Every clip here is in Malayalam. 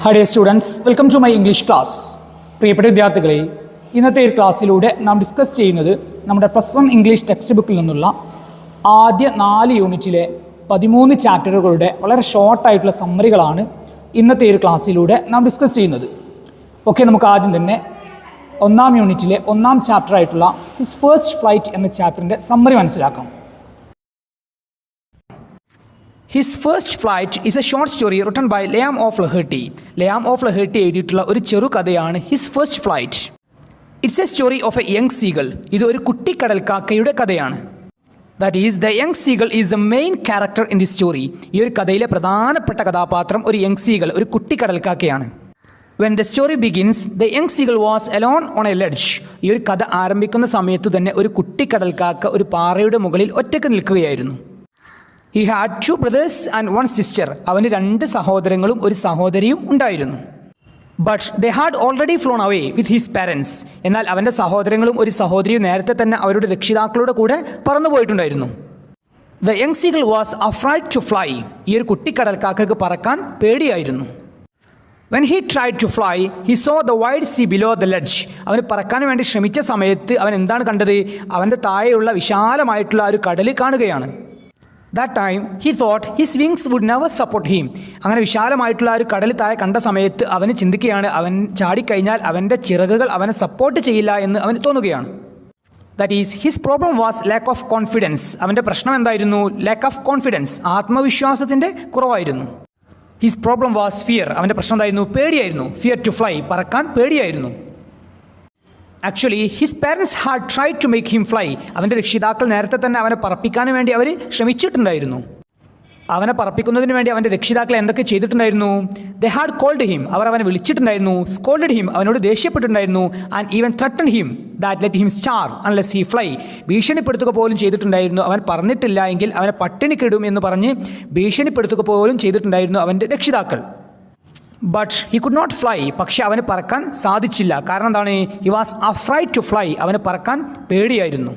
Hi dear students, welcome to my English class. പ്രിയപ്പെട്ട വിദ്യാർത്ഥികളെ, ഇന്നത്തെ ഈ ക്ലാസ്സിലൂടെ നാം ഡിസ്കസ് ചെയ്യുന്നത് നമ്മുടെ +1 ഇംഗ്ലീഷ് ടെക്സ്റ്റ് ബുക്കിൽ നിന്നുള്ള ആദ്യ 4 യൂണിറ്റിലെ 13 ചാപ്റ്ററുകളുടെ വളരെ ഷോർട്ടായിട്ടുള്ള സമ്മറികളാണ് ഇന്നത്തെ ഈ ക്ലാസ്സിലൂടെ നാം ഡിസ്കസ് ചെയ്യുന്നത്. ഓക്കെ, നമുക്ക് ആദ്യം തന്നെ 1-ാം യൂണിറ്റിലെ 1-ാം ചാപ്റ്ററായിട്ടുള്ള ഹിസ് ഫസ്റ്റ് ഫ്ലൈറ്റ് എന്ന ചാപ്റ്ററിൻ്റെ സമ്മറി മനസ്സിലാക്കാം. His first flight is a short story written by Liam of Laherty. Liam of Laherty എഴുതിയിട്ടുള്ള ഒരു ചെറുകഥയാണ് his first flight. It's a story of a young seagull. ഇത് ഒരു കുട്ടിക്കടൽക്കാക്കയുടെ കഥയാണ്. That is the young seagull is the main character in the story. ഈ ഒരു കഥയിലെ പ്രധാനപ്പെട്ട കഥാപാത്രം ഒരു യങ് സീഗൾ, ഒരു കുട്ടിക്കടൽക്കാക്കയാണ്. When the story begins, the young seagull was alone on a ledge. ഈ ഒരു കഥ ആരംഭിക്കുന്ന സമയത്ത് തന്നെ ഒരു കുട്ടിക്കടൽക്കാക്ക ഒരു പാറയുടെ മുകളിൽ ഒറ്റയ്ക്ക് നിൽക്കുകയായിരുന്നു. He had 2 brothers and 1 sister. അവന് 2 സഹോദരങ്ങളും ഒരു സഹോദരിയും ഉണ്ടായിരുന്നു. But they had already flown away with his parents. എന്നാൽ അവൻ്റെ സഹോദരങ്ങളും ഒരു സഹോദരിയും നേരത്തെ തന്നെ അവരുടെ രക്ഷിതാക്കളുടെ കൂടെ പറന്നു പോയിട്ടുണ്ടായിരുന്നു. The young seagull was afraid to fly. ഈ ഒരു കുട്ടിക്കടൽക്കാക്കക്ക് പറക്കാൻ പേടിയായിരുന്നു. When he tried to fly, he saw the wide sea below the ledge. അവന് പറക്കാൻ വേണ്ടി ശ്രമിച്ച സമയത്ത് അവൻ എന്താണ് കണ്ടത്? അവൻ്റെ താഴെയുള്ള വിശാലമായിട്ടുള്ള ഒരു കടൽ കാണുകയാണ്. That time he thought his wings would never support him. അങ്ങനെ വിശാലമായിട്ടുള്ള ഒരു കടൽ താഴെ കണ്ട സമയത്ത് അവന് ചിന്തിക്കുകയാണ്, അവൻ ചാടിക്കഴിഞ്ഞാൽ അവൻ്റെ ചിറകുകൾ അവനെ സപ്പോർട്ട് ചെയ്യില്ല എന്ന് അവന് തോന്നുകയാണ്. That is, his problem was lack of confidence. അവൻ്റെ പ്രശ്നം എന്തായിരുന്നു? lack of confidence. ആത്മവിശ്വാസത്തിൻ്റെ കുറവായിരുന്നു. His problem was fear. അവൻ്റെ പ്രശ്നം എന്തായിരുന്നു? പേടിയായിരുന്നു. fear to fly. പറക്കാൻ പേടിയായിരുന്നു. Actually his parents had tried to make him fly. അവൻ്റെ രക്ഷിതാക്കൾ നേരത്തെ തന്നെ അവനെ പറപ്പിക്കാൻ വേണ്ടി അവർ ശ്രമിച്ചിട്ടുണ്ടായിരുന്നു. അവനെ പറപ്പിക്കുന്നതിന് വേണ്ടി അവൻ്റെ രക്ഷിതാക്കൾ എന്തൊക്കെ ചെയ്തിട്ടുണ്ടായിരുന്നു? They had called him. അവർ അവനെ വിളിച്ചിട്ടുണ്ടായിരുന്നു. Scolded him. അവനോട് ദേഷ്യപ്പെട്ടിട്ടുണ്ടായിരുന്നു. And even threatened him that let him starve unless he fly. ഭീഷണിപ്പെടുത്തുക പോലും ചെയ്തിട്ടുണ്ടായിരുന്നു. അവൻ പറഞ്ഞിട്ടില്ല എങ്കിൽ അവനെ പട്ടിണിക്കിടും എന്ന് പറഞ്ഞ് ഭീഷണിപ്പെടുത്തുക പോലും ചെയ്തിട്ടുണ്ടായിരുന്നു അവൻ്റെ രക്ഷിതാക്കൾ. But he could not fly. പക്ഷെ അവന് പറക്കാൻ സാധിച്ചില്ല. കാരണം എന്താണ്? He was afraid to fly. അവന് പറക്കാൻ പേടിയായിരുന്നു.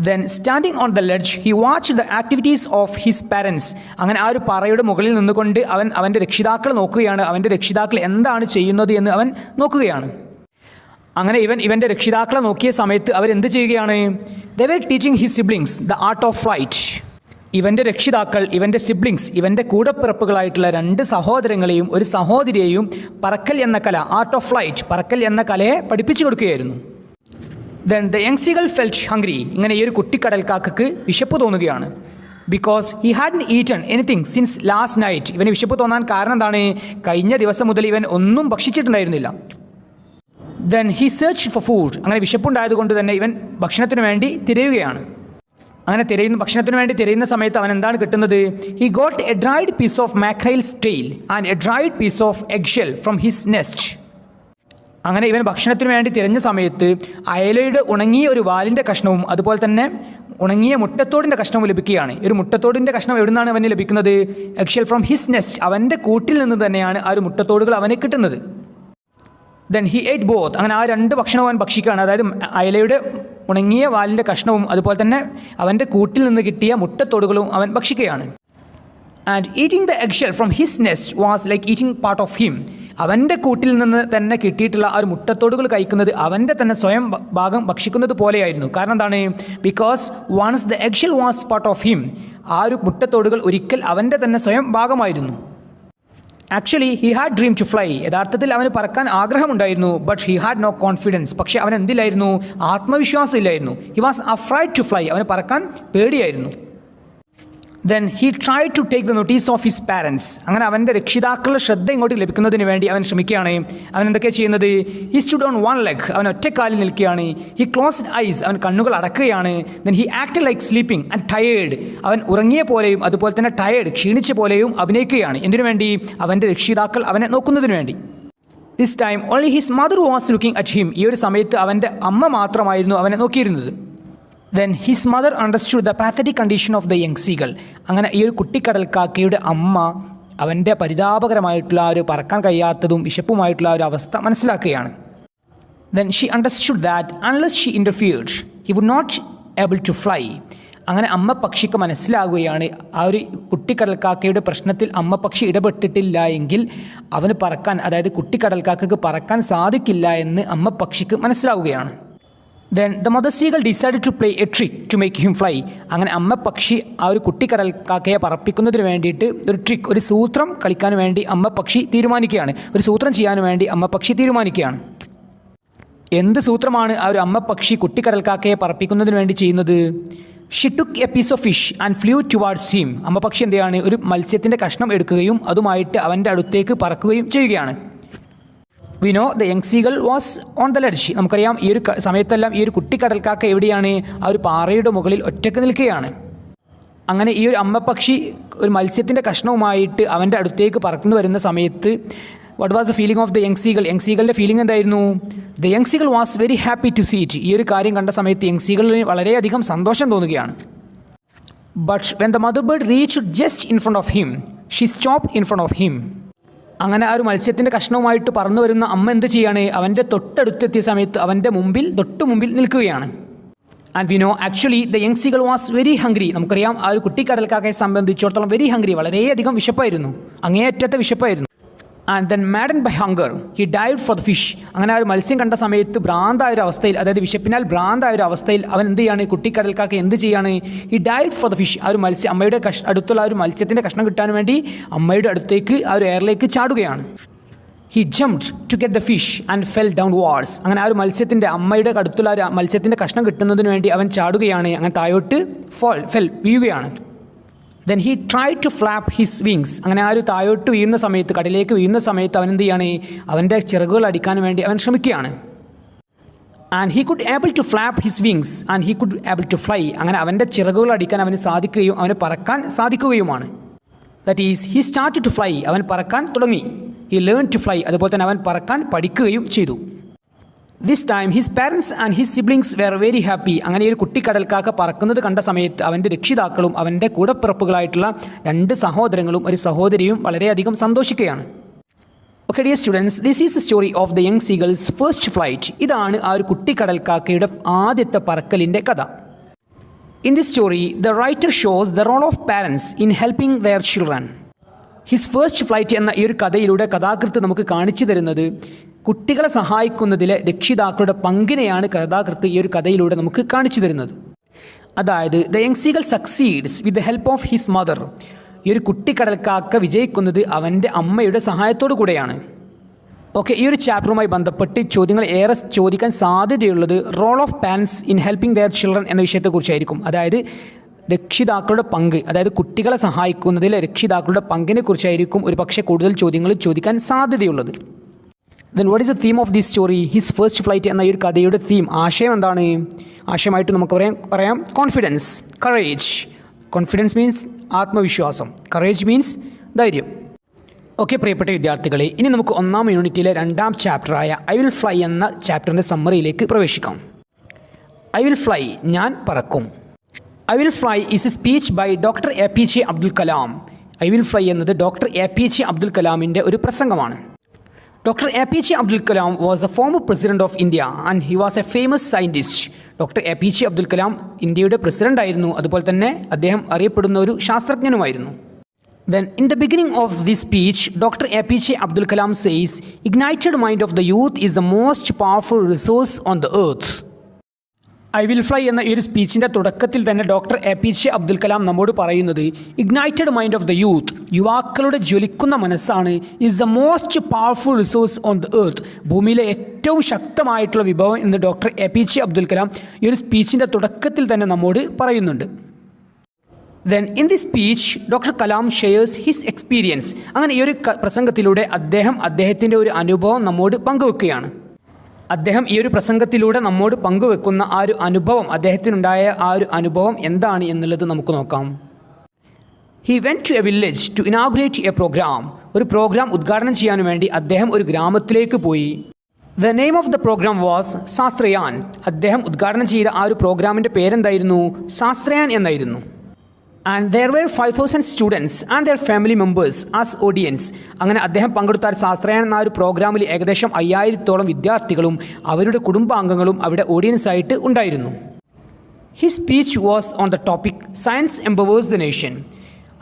Then standing on the ledge he watch the activities of his parents. അങ്ങനെ ആ ഒരു പാറയുടെ മുകളിൽ നിന്നുകൊണ്ട് അവൻ്റെ രക്ഷിതാക്കൾ നോക്കുകയാണ്. അവൻ്റെ രക്ഷിതാക്കൾ എന്താണ് ചെയ്യുന്നത് എന്ന് അവൻ നോക്കുകയാണ്. അങ്ങനെ ഇവൻ്റെ രക്ഷിതാക്കളെ നോക്കിയ സമയത്ത് അവരെന്ത് ചെയ്യുകയാണ്? They were teaching his siblings the art of flight. ഇവൻ്റെ രക്ഷിതാക്കൾ ഇവൻ്റെ സിബ്ലിങ്സ്, ഇവൻ്റെ കൂടപ്പിറപ്പുകളായിട്ടുള്ള 2 സഹോദരങ്ങളെയും ഒരു സഹോദരിയെയും പറക്കൽ എന്ന കല, ആർട്ട് ഓഫ് ഫ്ലൈറ്റ്, പറക്കൽ എന്ന കലയെ പഠിപ്പിച്ചു കൊടുക്കുകയായിരുന്നു. Then the young seagull felt hungry. ഇങ്ങനെ ഈ ഒരു കുട്ടിക്കടൽക്കാക്കക്ക് വിശപ്പ് തോന്നുകയാണ്. Because he hadn't eaten anything since last night. ഇവന് വിശപ്പ് തോന്നാൻ കാരണം എന്താണ്? കഴിഞ്ഞ ദിവസം മുതൽ ഇവൻ ഒന്നും ഭക്ഷിച്ചിട്ടുണ്ടായിരുന്നില്ല. Then he search for food. അങ്ങനെ വിശപ്പുണ്ടായതുകൊണ്ട് തന്നെ ഇവൻ ഭക്ഷണത്തിന് വേണ്ടി തിരയുകയാണ്. അങ്ങനെ ഭക്ഷണത്തിന് വേണ്ടി തിരയുന്ന സമയത്ത് അവൻ എന്താണ് കിട്ടുന്നത്? He got a dried piece of mackerel's tail and a dried piece of egg shell from his nest. അങ്ങനെ ഇവൻ ഭക്ഷണത്തിന് വേണ്ടി തിരഞ്ഞ സമയത്ത് അയലയുടെ ഉണങ്ങിയ ഒരു വാലിൻ്റെ കഷ്ണവും അതുപോലെ തന്നെ ഉണങ്ങിയ മുട്ടത്തോടിൻ്റെ കഷ്ണവും ലഭിക്കുകയാണ്. ഒരു മുട്ടത്തോടിൻ്റെ കഷ്ണം എവിടെ നിന്നാണ് അവന് ലഭിക്കുന്നത്? Egg shell from his nest. അവൻ്റെ കൂട്ടിൽ നിന്ന് തന്നെയാണ് ആ ഒരു മുട്ടത്തോടുകൾ അവന് കിട്ടുന്നത്. Then he eight both. അങ്ങനെ ആ 2 ഭക്ഷണവും അവൻ ഭക്ഷിക്കുകയാണ്. അതായത് അയലയുടെ ഉണങ്ങിയ വാലിൻ്റെ കഷ്ണവും അതുപോലെ തന്നെ അവൻ്റെ കൂട്ടിൽ നിന്ന് കിട്ടിയ മുട്ടത്തോടുകളും അവൻ ഭക്ഷിക്കുകയാണ്. And eating the egg shell from his nest was like eating part of him. അവൻ്റെ കൂട്ടിൽ നിന്ന് തന്നെ കിട്ടിയിട്ടുള്ള ആ ഒരു മുട്ടത്തോടുകൾ കഴിക്കുന്നത് അവൻ്റെ തന്നെ സ്വയം ഭാഗം ഭക്ഷിക്കുന്നത് പോലെയായിരുന്നു. കാരണം എന്താണ്? Because once the egg shell was part of him. ആ ഒരു മുട്ടത്തോടുകൾ ഒരിക്കൽ അവൻ്റെ തന്നെ സ്വയം ഭാഗമായിരുന്നു. Actually he had dream to fly. യഥാർത്ഥത്തിൽ അവന് പറക്കാൻ ആഗ്രഹമുണ്ടായിരുന്നു. But he had no confidence. പക്ഷേ അവൻ എന്തില്ലായിരുന്നു? ആത്മവിശ്വാസം ഇല്ലായിരുന്നു. He was afraid to fly. അവന് പറക്കാൻ പേടിയായിരുന്നു. Then he try to take the notice of his parents. അങ്ങനെ അവൻ്റെ രക്ഷിതാക്കളുടെ ശ്രദ്ധ ഇങ്ങോട്ട് ലഭിക്കുന്നതിന് വേണ്ടി അവൻ ശ്രമിക്കുകയാണ്. അവൻ എന്തൊക്കെയാണ് ചെയ്യുന്നത്? He stood on 1 leg. അവൻ ഒറ്റക്കാലിൽ നിൽക്കുകയാണ്. He closed eyes. അവൻ കണ്ണുകൾ അടക്കുകയാണ്. Then he act like sleeping and tired. അവൻ ഉറങ്ങിയ പോലെയും അതുപോലെ തന്നെ ടയേർഡ്, ക്ഷീണിച്ച പോലെയും അഭിനയിക്കുകയാണ്. എന്തിനു വേണ്ടി? അവൻ്റെ രക്ഷിതാക്കൾ അവനെ നോക്കുന്നതിന് വേണ്ടി. This time only his mother was looking at him. ഈ ഒരു സമയത്ത് അവൻ്റെ അമ്മ മാത്രമായിരുന്നു അവനെ നോക്കിയിരുന്നത്. Then his mother understood the pathetic condition of the young seagull. അങ്ങനെ ഈ ഒരു കുട്ടിക്കടൽക്കാക്കയുടെ അമ്മ അവൻ്റെ പരിതാപകരമായിട്ടുള്ള ഒരു പറക്കാൻ കഴിയാത്തതും വിശപ്പുമായിട്ടുള്ള ഒരു അവസ്ഥ മനസ്സിലാക്കുകയാണ്. Then she understood that unless she interfered he would not able to fly. അങ്ങനെ അമ്മ പക്ഷിക്ക് മനസ്സിലാകുകയാണ് ആ ഒരു കുട്ടിക്കടൽക്കാക്കയുടെ പ്രശ്നത്തിൽ അമ്മ പക്ഷി ഇടപെട്ടിട്ടില്ല എങ്കിൽ അവന് പറക്കാൻ, അതായത് കുട്ടിക്കടൽക്കാക്കയ്ക്ക് പറക്കാൻ സാധിക്കില്ല എന്ന് അമ്മ പക്ഷിക്ക് മനസ്സിലാവുകയാണ്. Then the mother seagull decided to play a trick to make him fly. അങ്ങനെ അമ്മ പക്ഷി ആ ഒരു കുട്ടിക്കടൽക്കാക്കയെ പറപ്പിക്കുന്നതിന് വേണ്ടിയിട്ട് ഒരു ട്രിക്ക്, ഒരു സൂത്രം കളിക്കാൻ വേണ്ടി അമ്മ പക്ഷി തീരുമാനിക്കുകയാണ്. ഒരു സൂത്രം ചെയ്യാൻ വേണ്ടി അമ്മ പക്ഷി തീരുമാനിക്കുകയാണ്. എന്ത് സൂത്രമാണ് ആ ഒരു അമ്മ പക്ഷി കുട്ടിക്കടൽക്കാക്കയെ പറപ്പിക്കുന്നതിന് വേണ്ടി ചെയ്യുന്നത്? She took a piece of fish and flew towards him. അമ്മ പക്ഷി എന്തെയാണ്, ഒരു മത്സ്യത്തിൻ്റെ കഷ്ണം എടുക്കുകയും അതുമായിട്ട് അവൻ്റെ അടുത്തേക്ക് പറക്കുകയും ചെയ്യുകയാണ്. We know the young seagull was on the ledge. നമുക്കറിയാം ഈ ഒരു സമയത്തെല്ലാം ഈ ഒരു കുട്ടിക്കടൽക്കാക്ക എവിടെയാണ്? ആ ഒരു പാറയുടെ മുകളിൽ ഒറ്റയ്ക്ക് നിൽക്കുകയാണ്. അങ്ങനെ ഈ ഒരു അമ്മ പക്ഷി ഒരു മത്സ്യത്തിൻ്റെ കഷ്ണവുമായിട്ട് അവൻ്റെ അടുത്തേക്ക് പറന്നു വരുന്ന സമയത്ത് what was the feeling of the young seagull? Young സീഗളിൻ്റെ ഫീലിംഗ് എന്തായിരുന്നു? The young seagull was very happy to see it. ഈ ഒരു കാര്യം കണ്ട സമയത്ത് യങ് സീഗളിന് വളരെയധികം സന്തോഷം തോന്നുകയാണ്. But when the mother bird reached just in front of him she stopped in front of him. അങ്ങനെ ആ ഒരു മത്സ്യത്തിൻ്റെ കഷ്ണവുമായിട്ട് പറന്നു വരുന്ന അമ്മ എന്ത് ചെയ്യാണ്? അവൻ്റെ തൊട്ടടുത്തെത്തിയ സമയത്ത് അവൻ്റെ തൊട്ടു മുമ്പിൽ നിൽക്കുകയാണ്. And we know actually the young seagull was very hungry. നമുക്കറിയാം ആ ഒരു കുട്ടിക്കടൽക്കാക്കയെ സംബന്ധിച്ചിടത്തോളം വെരി ഹംഗ്രി, വളരെയധികം വിശപ്പായിരുന്നു, അങ്ങേയറ്റത്തെ വിശപ്പായിരുന്നു. And then maddened by hunger he dived for the fish. അങ്ങനെ ആ ഒരു മത്സ്യം കണ്ട സമയത്ത് ഭ്രാന്തായ ഒരു അവസ്ഥയിൽ, അതായത് വിശപ്പിനാൽ ഭ്രാന്തായ ഒരു അവസ്ഥയിൽ അവൻ എന്ത് ചെയ്യാണ്? കുട്ടിക്കടൽക്കാക്ക എന്ത് ചെയ്യാണ്? He dived for the fish. ആ ഒരു മത്സ്യം, അമ്മയുടെ അടുത്തുള്ള ആ ഒരു മത്സ്യത്തിൻ്റെ കഷ്ണം കിട്ടാൻ വേണ്ടി അമ്മയുടെ അടുത്തേക്ക് ആ ഒരു എയറിലേക്ക് ചാടുകയാണ്. He jumped to get the fish and fell downwards. അങ്ങനെ ആ ഒരു മത്സ്യത്തിൻ്റെ, അമ്മയുടെ അടുത്തുള്ള ഒരു മത്സ്യത്തിൻ്റെ കഷ്ണം കിട്ടുന്നതിന് വേണ്ടി അവൻ ചാടുകയാണ്. അങ്ങനെ താഴോട്ട് വീഴുകയാണ്. Then he try to flap his wings. അങ്ങനെ ആ ഒരു താഴോട്ട് വീഴുന്ന സമയത്ത്, കടലിലേക്ക് വീഴുന്ന സമയത്ത് അവൻ എന്ത് ചെയ്യാണ്? അവൻ്റെ ചിറകുകൾ അടിക്കാൻ വേണ്ടി അവൻ ശ്രമിക്കുകയാണ്. And he could able to flap his wings and he could able to fly. അങ്ങനെ അവൻ്റെ ചിറകുകൾ അടിക്കാൻ അവന് സാധിക്കുകയും അവന് പറക്കാൻ സാധിക്കുകയുമാണ്. That is he start to fly. അവൻ പറക്കാൻ തുടങ്ങി. He learn to fly. അതുപോലെ തന്നെ അവൻ പറക്കാൻ പഠിക്കുകയും ചെയ്തു. This time his parents and his siblings were very happy. അങ്ങനെ ഒരു കുട്ടിക്കടൽക്കാക്ക പറക്കുന്നത് കണ്ട സമയത്ത് അവൻ്റെ രക്ഷിതാക്കളും അവൻ്റെ കൂടപ്പിറപ്പുകളായിട്ടുള്ള 2 സഹോദരങ്ങളും ഒരു സഹോദരിയും വളരെയധികം സന്തോഷിക്കുകയാണ്. Okay dear students, this is the story of the young seagull's first flight. ഇതാണ് ആ ഒരു കുട്ടിക്കടൽക്കാക്കയുടെ ആദ്യത്തെ പറക്കലിൻ്റെ കഥ. In this story the writer shows the role of parents in helping their children. His first flight എന്ന ഈ ഒരു കഥയിലൂടെ കഥാകൃത്ത് നമുക്ക് കാണിച്ചു തരുന്നത് കുട്ടികളെ സഹായിക്കുന്നതിലെ രക്ഷിതാക്കളുടെ പങ്കിനെയാണ് കഥാകൃത്ത് ഈ ഒരു കഥയിലൂടെ നമുക്ക് കാണിച്ചു തരുന്നത്. അതായത് the young seagull succeeds with the help of his mother. ഈ ഒരു കുട്ടിക്കടൽക്കാക്ക വിജയിക്കുന്നത് അവൻ്റെ അമ്മയുടെ സഹായത്തോടു കൂടെയാണ്. ഓക്കെ, ഈ ഒരു ചാപ്റ്ററുമായി ബന്ധപ്പെട്ട് ചോദ്യങ്ങൾ ഏറെ ചോദിക്കാൻ സാധ്യതയുള്ളത് role of parents in helping their children എന്ന വിഷയത്തെക്കുറിച്ചായിരിക്കും. അതായത് രക്ഷിതാക്കളുടെ പങ്ക്, അതായത് കുട്ടികളെ സഹായിക്കുന്നതിലെ രക്ഷിതാക്കളുടെ പങ്കിനെ കുറിച്ചായിരിക്കും ഒരു പക്ഷേ കൂടുതൽ ചോദ്യങ്ങൾ ചോദിക്കാൻ സാധ്യതയുള്ളത്. Then what is the theme of this story? His first flight എന്ന ഈ ഒരു കഥയുടെ തീം, ആശയം എന്താണ്? ആശയമായിട്ട് നമുക്ക് പറയാം കോൺഫിഡൻസ്, കറേജ്. കോൺഫിഡൻസ് മീൻസ് ആത്മവിശ്വാസം, കറേജ് മീൻസ് ധൈര്യം. ഓക്കെ പ്രിയപ്പെട്ട വിദ്യാർത്ഥികളെ, ഇനി നമുക്ക് 1ാം യൂണിറ്റിലെ 2ാം ചാപ്റ്ററായ ഐ വിൽ ഫ്ലൈ എന്ന ചാപ്റ്ററിൻ്റെ സമ്മറിയിലേക്ക് പ്രവേശിക്കാം. ഐ വിൽ ഫ്ലൈ, ഞാൻ പറക്കും. I will fly is a speech by doctor APJ Abdul Kalam. I will fly എന്നത് ഡോക്ടർ APJ അബ്ദുൽ കലാമിൻ്റെ ഒരു പ്രസംഗമാണ്. Doctor APJ Abdul Kalam was a former president of India and he was a famous scientist. Doctor APJ Abdul Kalam ഇന്ത്യയുടെ പ്രസിഡന്റ് ആയിരുന്നു, അതുപോലെ തന്നെ അദ്ദേഹം അറിയപ്പെടുന്ന ഒരു ശാസ്ത്രജ്ഞനുമായിരുന്നു. Then in the beginning of this speech, Dr. APJ Abdul Kalam says, ignited mind of the youth is the most powerful resource on the earth. I will fly എന്ന ഈ ഒരു സ്പീച്ചിൻ്റെ തുടക്കത്തിൽ തന്നെ ഡോക്ടർ APJ അബ്ദുൽ കലാം നമ്മോട് പറയുന്നത് Ignited mind of the youth, യുവാക്കളുടെ ജ്വലിക്കുന്ന മനസ്സാണ്, is the most powerful resource on the earth, ഭൂമിയിലെ ഏറ്റവും ശക്തമായിട്ടുള്ള വിഭവം എന്ന് ഡോക്ടർ APJ അബ്ദുൽ കലാം ഈ ഒരു സ്പീച്ചിൻ്റെ തുടക്കത്തിൽ തന്നെ നമ്മോട് പറയുന്നുണ്ട്. Then in the speech doctor Kalam shares his experience. അങ്ങനെ ഈ ഒരു പ്രസംഗത്തിലൂടെ അദ്ദേഹത്തിൻ്റെ ഒരു അനുഭവം നമ്മോട് പങ്കുവെക്കുകയാണ്. അദ്ദേഹം ഈ ഒരു പ്രസംഗത്തിലൂടെ നമ്മോട് പങ്കുവെക്കുന്ന ആ ഒരു അനുഭവം, അദ്ദേഹത്തിനുണ്ടായ ആ ഒരു അനുഭവം എന്താണ് എന്നുള്ളത് നമുക്ക് നോക്കാം. He went to a village to inaugurate a programme. ഒരു പ്രോഗ്രാം ഉദ്ഘാടനം ചെയ്യാൻ വേണ്ടി അദ്ദേഹം ഒരു ഗ്രാമത്തിലേക്ക് പോയി. The name of the programme was Shastrayaan. അദ്ദേഹം ഉദ്ഘാടനം ചെയ്ത ആ ഒരു പ്രോഗ്രാമിൻ്റെ പേരെന്തായിരുന്നു? ശാസ്ത്രയാൻ എന്നായിരുന്നു. And there were 5,000 students and their family members as audience. അങ്ങനെ അദ്ദേഹം പങ്കെടുത്ത ശാസ്ത്രയാൻ എന്ന ഒരു പ്രോഗ്രാമിൽ ഏകദേശം 5000-ഓളം വിദ്യാർത്ഥികളും അവരുടെ കുടുംബാംഗങ്ങളും അവിടെ ഓഡിയൻസായിട്ട് ഉണ്ടായിരുന്നു. His speech was on the topic science empowers the nation.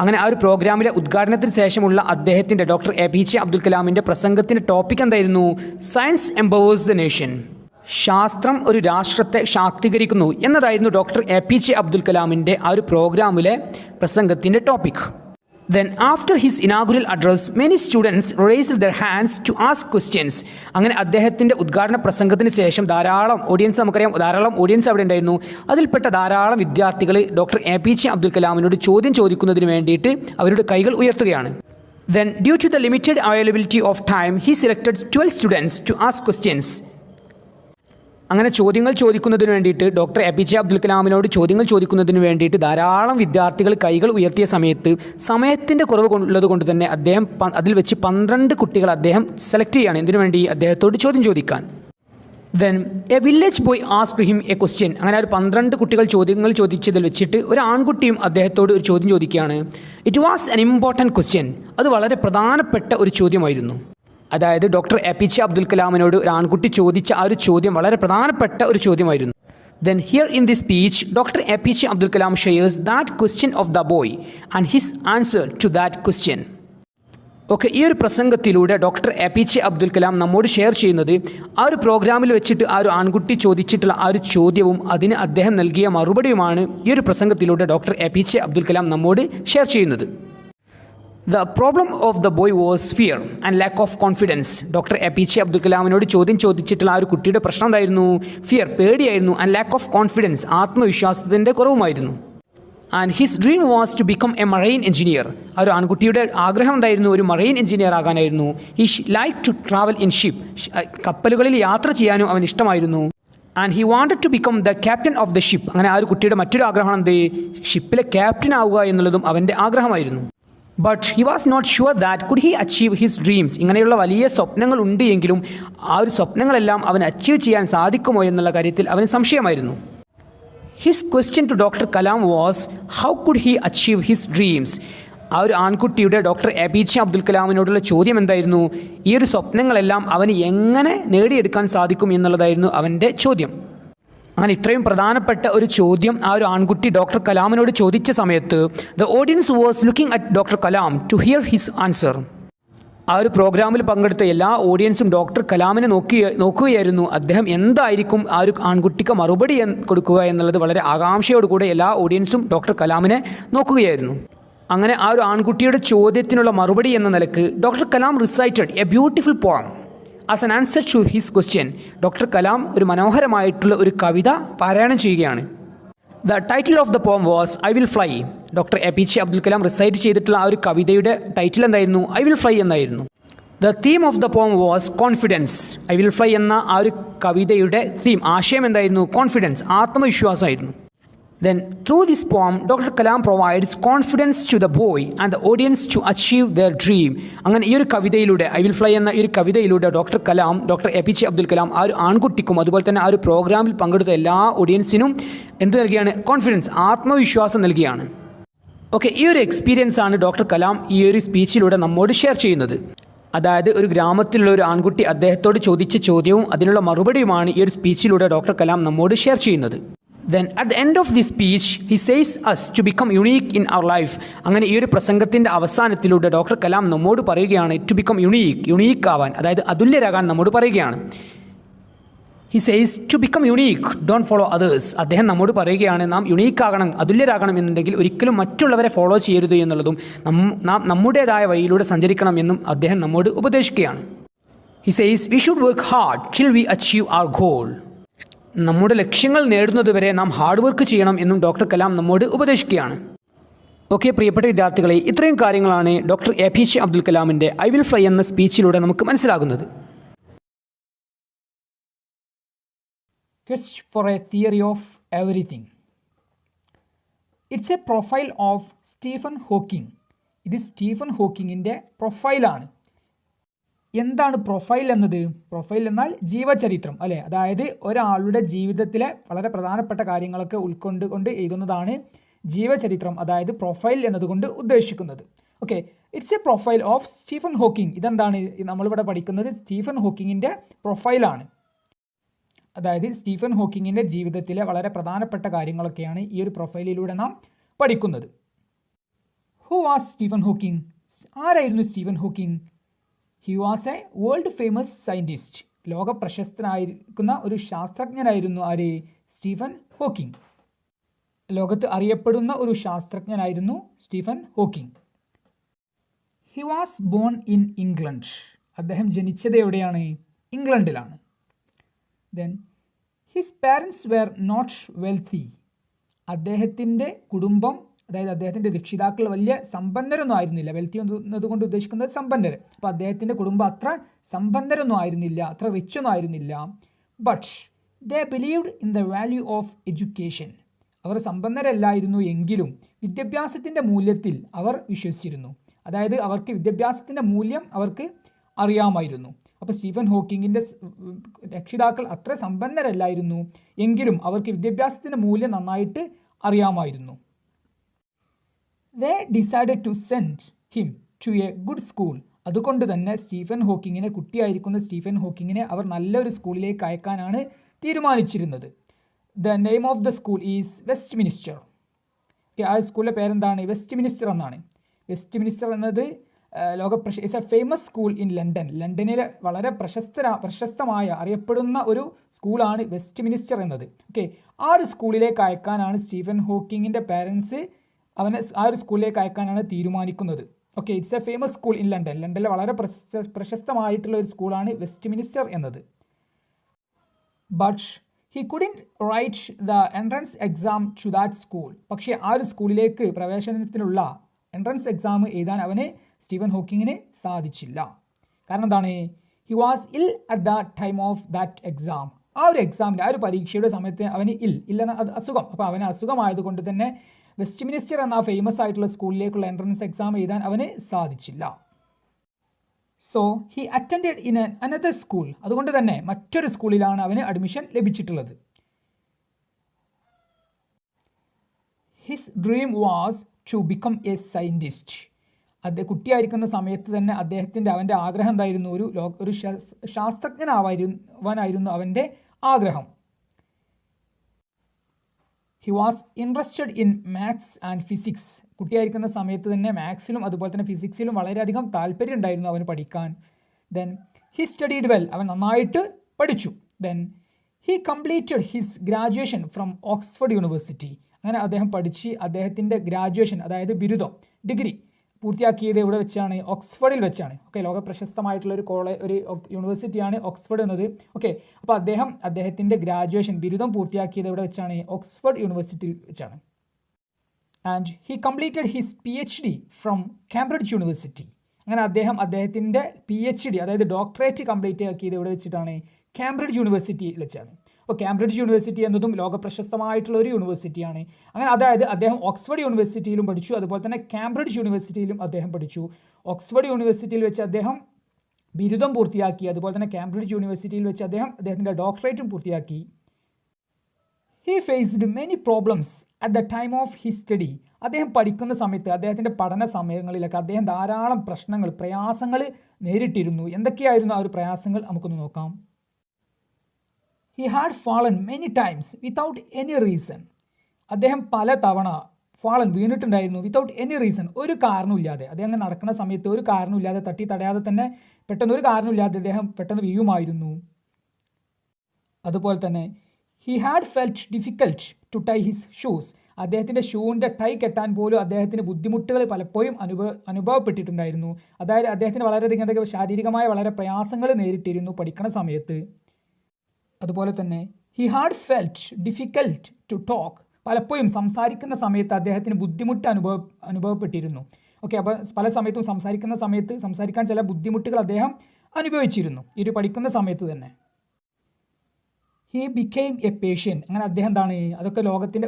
അങ്ങനെ ആ ഒരു പ്രോഗ്രാമിലെ ഉദ്ഘാടനത്തിന് ശേഷമുള്ള അദ്ദേഹത്തിൻ്റെ ഡോക്ടർ APJ അബ്ദുൽ കലാമിൻ്റെ പ്രസംഗത്തിൻ്റെ ടോപ്പിക് എന്തായിരുന്നു? Science empowers the nation. ശാസ്ത്രം ഒരു രാഷ്ട്രത്തെ ശാക്തീകരിക്കുന്നു എന്നതായിരുന്നു ഡോക്ടർ APJ അബ്ദുൽ കലാമിൻ്റെ ആ ഒരു പ്രോഗ്രാമിലെ പ്രസംഗത്തിൻ്റെ topic. Then after his inaugural address, many students raised their hands to ask questions. അങ്ങനെ അദ്ദേഹത്തിൻ്റെ ഉദ്ഘാടന പ്രസംഗത്തിന് ശേഷം ധാരാളം ഓഡിയൻസ്, നമുക്കറിയാം ധാരാളം ഓഡിയൻസ് അവിടെ ഉണ്ടായിരുന്നു. അതിൽപ്പെട്ട ധാരാളം വിദ്യാർത്ഥികൾ ഡോക്ടർ APJ അബ്ദുൽ കലാമിനോട് ചോദ്യം ചോദിക്കുന്നതിന് വേണ്ടിയിട്ട് അവരുടെ കൈകൾ ഉയർത്തുകയാണ്. Then due to the limited availability of time, he selected 12 students to ask questions. അങ്ങനെ ചോദ്യങ്ങൾ ചോദിക്കുന്നതിന് വേണ്ടിയിട്ട് ഡോക്ടർ APJ അബ്ദുൽ കലാമിനോട് ചോദ്യങ്ങൾ ചോദിക്കുന്നതിന് വേണ്ടിയിട്ട് ധാരാളം വിദ്യാർത്ഥികൾ കൈകൾ ഉയർത്തിയ സമയത്ത് സമയത്തിൻ്റെ കുറവ് ഉള്ളത് കൊണ്ട് തന്നെ അദ്ദേഹം അതിൽ വെച്ച് 12 കുട്ടികൾ അദ്ദേഹം സെലക്ട് ചെയ്യുകയാണ്. എന്തിനു വേണ്ടി? അദ്ദേഹത്തോട് ചോദ്യം ചോദിക്കാൻ. Then A village boy asked him A question. അങ്ങനെ ഒരു 12 കുട്ടികൾ ചോദ്യങ്ങൾ ചോദിച്ചതിൽ വെച്ചിട്ട് ഒരു ആൺകുട്ടിയും അദ്ദേഹത്തോട് ഒരു ചോദ്യം ചോദിക്കുകയാണ്. It was an important question. അത് വളരെ പ്രധാനപ്പെട്ട ഒരു ചോദ്യമായിരുന്നു. അതായത് ഡോക്ടർ APJ അബ്ദുൽ കലാമിനോട് ഒരു ആൺകുട്ടി ചോദിച്ച ആ ഒരു ചോദ്യം വളരെ പ്രധാനപ്പെട്ട ഒരു ചോദ്യമായിരുന്നു. Then here in this speech, Dr. APJ Abdul Kalam shares that question of the boy and his answer to that question. Okay, ഈ ഒരു പ്രസംഗത്തിലൂടെ ഡോക്ടർ APJ അബ്ദുൽ കലാം നമ്മോട് ഷെയർ ചെയ്യുന്നത് ആ ഒരു പ്രോഗ്രാമിൽ വെച്ചിട്ട് ആ ഒരു ആൺകുട്ടി ചോദിച്ചിട്ടുള്ള ആ ഒരു ചോദ്യവും അതിന് അദ്ദേഹം നൽകിയ മറുപടിയുമാണ് ഈ ഒരു പ്രസംഗത്തിലൂടെ ഡോക്ടർ APJ അബ്ദുൽ കലാം നമ്മോട് ഷെയർ ചെയ്യുന്നത്. The problem of the boy was fear and lack of confidence. Doctor APJ Abdul കലാമിനോട് ചോദ്യം ചോദിച്ചിട്ടുള്ള ആ ഒരു കുട്ടിയുടെ പ്രശ്നം എന്തായിരുന്നു? ഫിയർ, പേടിയായിരുന്നു. ആൻഡ് ലാക്ക് ഓഫ് കോൺഫിഡൻസ്, ആത്മവിശ്വാസത്തിൻ്റെ കുറവുമായിരുന്നു. And his dream was to become a marine engineer. ആ ഒരു ആൺകുട്ടിയുടെ ആഗ്രഹം എന്തായിരുന്നു? ഒരു മറൈൻ എഞ്ചിനീയർ ആകാനായിരുന്നു. He like to travel in ship. കപ്പലുകളിൽ യാത്ര ചെയ്യാനും അവന് ഇഷ്ടമായിരുന്നു. And he wanted to become the captain of the ship. അങ്ങനെ ആ ഒരു കുട്ടിയുടെ മറ്റൊരു ആഗ്രഹമാണ് എന്ത്? ഷിപ്പിലെ ക്യാപ്റ്റൻ ആവുക എന്നുള്ളതും അവൻ്റെ ആഗ്രഹമായിരുന്നു. But he was not sure that could he achieve his dreams. ഇങ്ങനെയുള്ള വലിയ സ്വപ്നങ്ങൾ ഉണ്ട് എങ്കിലും ആ ഒരു സ്വപ്നങ്ങളെല്ലാം അവന് അച്ചീവ് ചെയ്യാൻ സാധിക്കുമോ എന്നുള്ള കാര്യത്തിൽ അവന് സംശയമായിരുന്നു. His question to doctor Kalam was how could he achieve his dreams. ആ ഒരു ആൺകുട്ടിയുടെ ഡോക്ടർ APJ അബ്ദുൽ കലാമിനോടുള്ള ചോദ്യം എന്തായിരുന്നു? ഈ ഒരു സ്വപ്നങ്ങളെല്ലാം അവന് എങ്ങനെ നേടിയെടുക്കാൻ സാധിക്കും എന്നുള്ളതായിരുന്നു അവൻ്റെ ചോദ്യം. അങ്ങനെ ഇത്രയും പ്രധാനപ്പെട്ട ഒരു ചോദ്യം ആ ഒരു ആൺകുട്ടി ഡോക്ടർ കലാമിനോട് ചോദിച്ച സമയത്ത് the audience was looking at doctor Kalam to hear his answer. ആ ഒരു പ്രോഗ്രാമിൽ പങ്കെടുത്ത എല്ലാ ഓഡിയൻസും ഡോക്ടർ കലാമിനെ നോക്കുകയായിരുന്നു. അദ്ദേഹം എന്തായിരിക്കും ആ ഒരു ആൺകുട്ടിക്ക് മറുപടി കൊടുക്കുക എന്നുള്ളത് വളരെ ആകാംക്ഷയോടുകൂടെ എല്ലാ ഓഡിയൻസും ഡോക്ടർ കലാമിനെ നോക്കുകയായിരുന്നു. അങ്ങനെ ആ ഒരു ആൺകുട്ടിയുടെ ചോദ്യത്തിനുള്ള മറുപടി എന്ന നിലക്ക് doctor Kalam recited a beautiful poem as an answer to his question. Doctor Kalam ഒരു മനോഹരമായിട്ടുള്ള ഒരു കവിത പാരായണം ചെയ്യുകയാണ്. The title of the poem was I will fly. Doctor APJ Abdul Kalam recite ചെയ്തിട്ടുള്ള ആ ഒരു കവിതയുടെ ടൈറ്റിൽ എന്തായിരുന്നു? ഐ വിൽ ഫ്ലൈ എന്നായിരുന്നു. The theme of the poem was confidence. I will fly എന്ന ആ ഒരു കവിതയുടെ തീം, ആശയം എന്തായിരുന്നു? കോൺഫിഡൻസ്, ആത്മവിശ്വാസമായിരുന്നു. Then through this poem, Dr. Kalam provides confidence to the boy and the audience to achieve their dream. അങ്ങനെ ഈ ഒരു കവിതയിലൂടെ, ഐ വിൽ ഫ്ലൈ എന്ന ഈ ഒരു കവിതയിലൂടെ ഡോക്ടർ APJ അബ്ദുൽ കലാം ആ ഒരു ആൺകുട്ടിക്കും അതുപോലെ തന്നെ ആ ഒരു പ്രോഗ്രാമിൽ പങ്കെടുത്ത എല്ലാ ഓഡിയൻസിനും എന്ത് നൽകിയാണ്? കോൺഫിഡൻസ്, ആത്മവിശ്വാസം നൽകിയാണ്. ഓക്കെ, ഈ ഒരു എക്സ്പീരിയൻസ് ആണ് ഡോക്ടർ കലാം ഈ ഒരു സ്പീച്ചിലൂടെ നമ്മോട് ഷെയർ ചെയ്യുന്നത്. അതായത് ഒരു ഗ്രാമത്തിലുള്ള ഒരു ആൺകുട്ടി അദ്ദേഹത്തോട് ചോദിച്ച ചോദ്യവും അതിനുള്ള മറുപടിയുമാണ് ഈ ഒരു സ്പീച്ചിലൂടെ ഡോക്ടർ കലാം നമ്മോട് ഷെയർ ചെയ്യുന്നത്. Then at the end of this speech, he says us to become unique in our life. അങ്ങനെ ഈ ഒരു പ്രസംഗത്തിൻ്റെ അവസാനത്തിലൂടെ ഡോക്ടർ കലാം നമ്മോട് പറയുകയാണ് ടു ബിക്കം യുണീക്ക് ആവാൻ, അതായത് അതുല്യരാകാൻ നമ്മോട് പറയുകയാണ്. He says to become unique, don't follow others. അദ്ദേഹം നമ്മോട് പറയുകയാണ് നാം യുണീക്ക് ആകണം, അതുല്യരാകണം എന്നുണ്ടെങ്കിൽ ഒരിക്കലും മറ്റുള്ളവരെ ഫോളോ ചെയ്യരുത് എന്നുള്ളതും നാം നമ്മുടേതായ വഴിയിലൂടെ സഞ്ചരിക്കണം എന്നും അദ്ദേഹം നമ്മോട് ഉപദേശിക്കുകയാണ്. He says we should work hard till we achieve our goal. നമ്മുടെ ലക്ഷ്യങ്ങൾ നേടുന്നതുവരെ നാം ഹാർഡ് വർക്ക് ചെയ്യണം എന്നും ഡോക്ടർ കലാം നമ്മോട് ഉപദേശിക്കുകയാണ്. ഓക്കെ, പ്രിയപ്പെട്ട വിദ്യാർത്ഥികളെ, ഇത്രയും കാര്യങ്ങളാണ് ഡോക്ടർ APJ അബ്ദുൽ കലാമിൻ്റെ ഐ വിൽ ഫ്ലൈ എന്ന സ്പീച്ചിലൂടെ നമുക്ക് മനസ്സിലാകുന്നത്. Quest for a theory of everything. It's a profile of Stephen Hawking. ഇത് സ്റ്റീഫൻ ഹോക്കിങ്ങിൻ്റെ പ്രൊഫൈലാണ്. എന്താണ് പ്രൊഫൈൽ എന്നത്? പ്രൊഫൈൽ എന്നാൽ ജീവചരിത്രം, അല്ലേ? അതായത് ഒരാളുടെ ജീവിതത്തിലെ വളരെ പ്രധാനപ്പെട്ട കാര്യങ്ങളൊക്കെ ഉൾക്കൊണ്ടുകൊണ്ട് എഴുതുന്നതാണ് ജീവചരിത്രം, അതായത് പ്രൊഫൈൽ എന്നതുകൊണ്ട് ഉദ്ദേശിക്കുന്നത്. Okay, it's A profile of Stephen Hawking. ഇതെന്താണ് നമ്മളിവിടെ പഠിക്കുന്നത്? സ്റ്റീഫൻ ഹോക്കിങ്ങിൻ്റെ പ്രൊഫൈലാണ്. അതായത് സ്റ്റീഫൻ ഹോക്കിങ്ങിൻ്റെ ജീവിതത്തിലെ വളരെ പ്രധാനപ്പെട്ട കാര്യങ്ങളൊക്കെയാണ് ഈ ഒരു പ്രൊഫൈലിലൂടെ നാം പഠിക്കുന്നത്. Who was Stephen Hawking? ആരായിരുന്നു Stephen Hawking? He was a world famous scientist. ലോക പ്രശസ്തനായിരിക്കുന്ന ഒരു ശാസ്ത്രജ്ഞനായിരുന്നു ആര്? Stephen Hawking. ലോകത്ത് അറിയപ്പെടുന്ന ഒരു ശാസ്ത്രജ്ഞനായിരുന്നു Stephen Hawking. He was born in England. അദ്ദേഹം ജനിച്ചത് എവിടെയാണ്? ഇംഗ്ലണ്ടിലാണ്. Then his parents were not wealthy. അദ്ദേഹത്തിൻ്റെ കുടുംബം, അതായത് അദ്ദേഹത്തിൻ്റെ രക്ഷിതാക്കൾ വലിയ സമ്പന്നരൊന്നും ആയിരുന്നില്ല. വെൽത്തി എന്നതുകൊണ്ട് ഉദ്ദേശിക്കുന്നത് സമ്പന്നർ. അപ്പോൾ അദ്ദേഹത്തിൻ്റെ കുടുംബം അത്ര സമ്പന്നരൊന്നും ആയിരുന്നില്ല, അത്ര റിച്ച് ഒന്നും ആയിരുന്നില്ല. But they believed in the value of education. അവർ സമ്പന്നരല്ലായിരുന്നു എങ്കിലും വിദ്യാഭ്യാസത്തിൻ്റെ മൂല്യത്തിൽ അവർ വിശ്വസിച്ചിരുന്നു. അതായത് അവർക്ക് വിദ്യാഭ്യാസത്തിൻ്റെ മൂല്യം അവർക്ക് അറിയാമായിരുന്നു. അപ്പോൾ സ്റ്റീഫൻ ഹോക്കിങ്ങിൻ്റെ രക്ഷിതാക്കൾ അത്ര സമ്പന്നരല്ലായിരുന്നു എങ്കിലും അവർക്ക് വിദ്യാഭ്യാസത്തിൻ്റെ മൂല്യം നന്നായിട്ട് അറിയാമായിരുന്നു. They decided to send him to a good school. അതുകൊണ്ട് തന്നെ സ്റ്റീഫൻ ഹോക്കിങ്ങിനെ, കുട്ടിയായിരിക്കുന്ന സ്റ്റീഫൻ ഹോക്കിങ്ങിനെ അവർ നല്ലൊരു സ്കൂളിലേക്ക് അയക്കാനാണ് തീരുമാനിച്ചിരുന്നത്. The name of the school is west minister. ആ സ്കൂളിലെ പേരെന്താണ്? വെസ്റ്റ് മിനിസ്റ്റർ എന്നാണ്. വെസ്റ്റ് മിനിസ്റ്റർ എന്നത് it's A famous school in London. ലണ്ടനിലെ വളരെ പ്രശസ്തമായ അറിയപ്പെടുന്ന ഒരു സ്കൂളാണ് വെസ്റ്റ് മിനിസ്റ്റർ എന്നത്. ഓക്കെ, ആ ഒരു സ്കൂളിലേക്ക് അയക്കാനാണ് സ്റ്റീഫൻ ഹോക്കിങ്ങിൻ്റെ പാരൻസ് അവനെ ആ ഒരു സ്കൂളിലേക്ക് അയക്കാനാണ് തീരുമാനിക്കുന്നത്. Okay, it's A famous school in London. ലണ്ടനിലെ വളരെ പ്രശസ്തമായിട്ടുള്ള ഒരു സ്കൂളാണ് വെസ്റ്റ് മിനിസ്റ്റർ എന്നത്. But he couldn't write the entrance exam to that school. പക്ഷേ ആ ഒരു സ്കൂളിലേക്ക് പ്രവേശനത്തിനുള്ള എൻട്രൻസ് എക്സാം എഴുതാൻ അവന് സ്റ്റീഫൻ ഹോക്കിങ്ങിന് സാധിച്ചില്ല. കാരണം എന്താണ്? ഹി വാസ് ഇൽ at the time of that exam. ആ ഒരു എക്സാമിൻ്റെ, ആ ഒരു പരീക്ഷയുടെ സമയത്ത് അവന് ഇല്ലെന്ന അസുഖം. അപ്പോൾ അവന് അസുഖമായതുകൊണ്ട് തന്നെ വെസ്റ്റ് മിനിസ്റ്റർ എന്ന ഫേമസ് ആയിട്ടുള്ള സ്കൂളിലേക്കുള്ള എൻട്രൻസ് എക്സാം എഴുതാൻ അവന് സാധിച്ചില്ല. So he attended in another school. അതുകൊണ്ട് തന്നെ മറ്റൊരു സ്കൂളിലാണ് അവന് അഡ്മിഷൻ ലഭിച്ചിട്ടുള്ളത്. His dream was to become a scientist. കുട്ടിയായിരിക്കുന്ന സമയത്ത് തന്നെ അവൻ്റെ ആഗ്രഹം എന്തായിരുന്നു? ഒരു ശാസ്ത്രജ്ഞനാവാനായിരുന്നു അവൻ്റെ ആഗ്രഹം. He was interested in maths and physics. കുട്ടിയായിരിക്കുന്ന സമയത്ത് തന്നെ മാത്സിലും അതുപോലെ തന്നെ ഫിസിക്സിലും വളരെയധികം താല്പര്യം ഉണ്ടായിരുന്നു അവന് പഠിക്കാൻ. Then he studied well. അവൻ നന്നായിട്ട് പഠിച്ചു. Then he completed his graduation from Oxford university. അങ്ങനെ അദ്ദേഹം പഠിച്ച് അദ്ദേഹത്തിൻ്റെ ഗ്രാജുവേഷൻ, അതായത് ബിരുദം, ഡിഗ്രി പൂർത്തിയാക്കിയത് എവിടെ വെച്ചാണ്? ഓക്സ്ഫോർഡിൽ വെച്ചാണ്. ഓക്കെ, ലോക പ്രശസ്തമായിട്ടുള്ള ഒരു യൂണിവേഴ്സിറ്റിയാണ് ഓക്സ്ഫോർഡ് എന്നത്. ഓക്കെ, അപ്പോൾ അദ്ദേഹത്തിൻ്റെ ഗ്രാജുവേഷൻ, ബിരുദം പൂർത്തിയാക്കിയത് എവിടെ വെച്ചാണ്? ഓക്സ്ഫോർഡ് യൂണിവേഴ്സിറ്റിയിൽ വെച്ചാണ്. And he completed his PhD from Cambridge university. അങ്ങനെ അദ്ദേഹത്തിൻ്റെ PhD, അതായത് ഡോക്ടറേറ്റ് കംപ്ലീറ്റ് ആക്കിയത് എവിടെ വെച്ചിട്ടാണ്? കാംബ്രിഡ്ജ് യൂണിവേഴ്സിറ്റിയിൽ വെച്ചാണ്. അപ്പോൾ കാംബ്രിഡ്ജ് യൂണിവേഴ്സിറ്റി എന്നതും ലോകപ്രശസ്തമായിട്ടുള്ള ഒരു യൂണിവേഴ്സിറ്റിയാണ്. അങ്ങനെ അതായത് അദ്ദേഹം ഓക്സ്ഫോർഡ് യൂണിവേഴ്സിറ്റിയിലും പഠിച്ചു, അതുപോലെ തന്നെ കാംബ്രിഡ്ജ് യൂണിവേഴ്സിറ്റിയിലും അദ്ദേഹം പഠിച്ചു. ഓക്സ്ഫോർഡ് യൂണിവേഴ്സിറ്റിയിൽ വെച്ച് അദ്ദേഹം ബിരുദം പൂർത്തിയാക്കി, അതുപോലെ തന്നെ കാംബ്രിഡ്ജ് യൂണിവേഴ്സിറ്റിയിൽ വെച്ച് അദ്ദേഹത്തിൻ്റെ ഡോക്ടറേറ്റും പൂർത്തിയാക്കി. He faced many problems at the time of his study. അദ്ദേഹം പഠിക്കുന്ന സമയത്ത്, അദ്ദേഹത്തിൻ്റെ പഠന സമയങ്ങളിലൊക്കെ അദ്ദേഹം ധാരാളം പ്രയാസങ്ങൾ നേരിട്ടിരുന്നു. എന്തൊക്കെയായിരുന്നു ആ ഒരു പ്രയാസങ്ങൾ? നമുക്കൊന്ന് നോക്കാം. He had fallen many times without any reason. അദ്ദേഹം പല തവണ വീണിട്ടുണ്ടായിരുന്നു. വിത്തൗട്ട് എനി റീസൺ, ഒരു കാരണമില്ലാതെ. അദ്ദേഹം നടക്കുന്ന സമയത്ത് ഒരു കാരണമില്ലാതെ, തട്ടി തടയാതെ തന്നെ പെട്ടെന്ന് ഒരു കാരണമില്ലാതെ അദ്ദേഹം പെട്ടെന്ന് വീഴുമായിരുന്നു. അതുപോലെ തന്നെ he had felt difficult to tie his shoes. അദ്ദേഹത്തിൻ്റെ ഷൂവിൻ്റെ ടൈ കെട്ടാൻ പോലും അദ്ദേഹത്തിന് ബുദ്ധിമുട്ടുകൾ പലപ്പോഴും അനുഭവപ്പെട്ടിട്ടുണ്ടായിരുന്നു. അതായത് അദ്ദേഹത്തിന് വളരെയധികം ശാരീരികമായ വളരെ പ്രയാസങ്ങൾ നേരിട്ടിരുന്നു പഠിക്കുന്ന സമയത്ത്. അതുപോലെ തന്നെ he had felt difficult to talk. പലപ്പോഴും സംസാരിക്കുന്ന സമയത്ത് അദ്ദേഹത്തിന് ബുദ്ധിമുട്ട് അനുഭവപ്പെട്ടിരുന്നു. ഓക്കെ, അപ്പോൾ പല സമയത്തും സംസാരിക്കാൻ ചില ബുദ്ധിമുട്ടുകൾ അദ്ദേഹം അനുഭവിച്ചിരുന്നു ഈ ഒരു പഠിക്കുന്ന സമയത്ത് തന്നെ. He became a patient. അങ്ങനെ അദ്ദേഹം എന്താണ്? അതൊക്കെ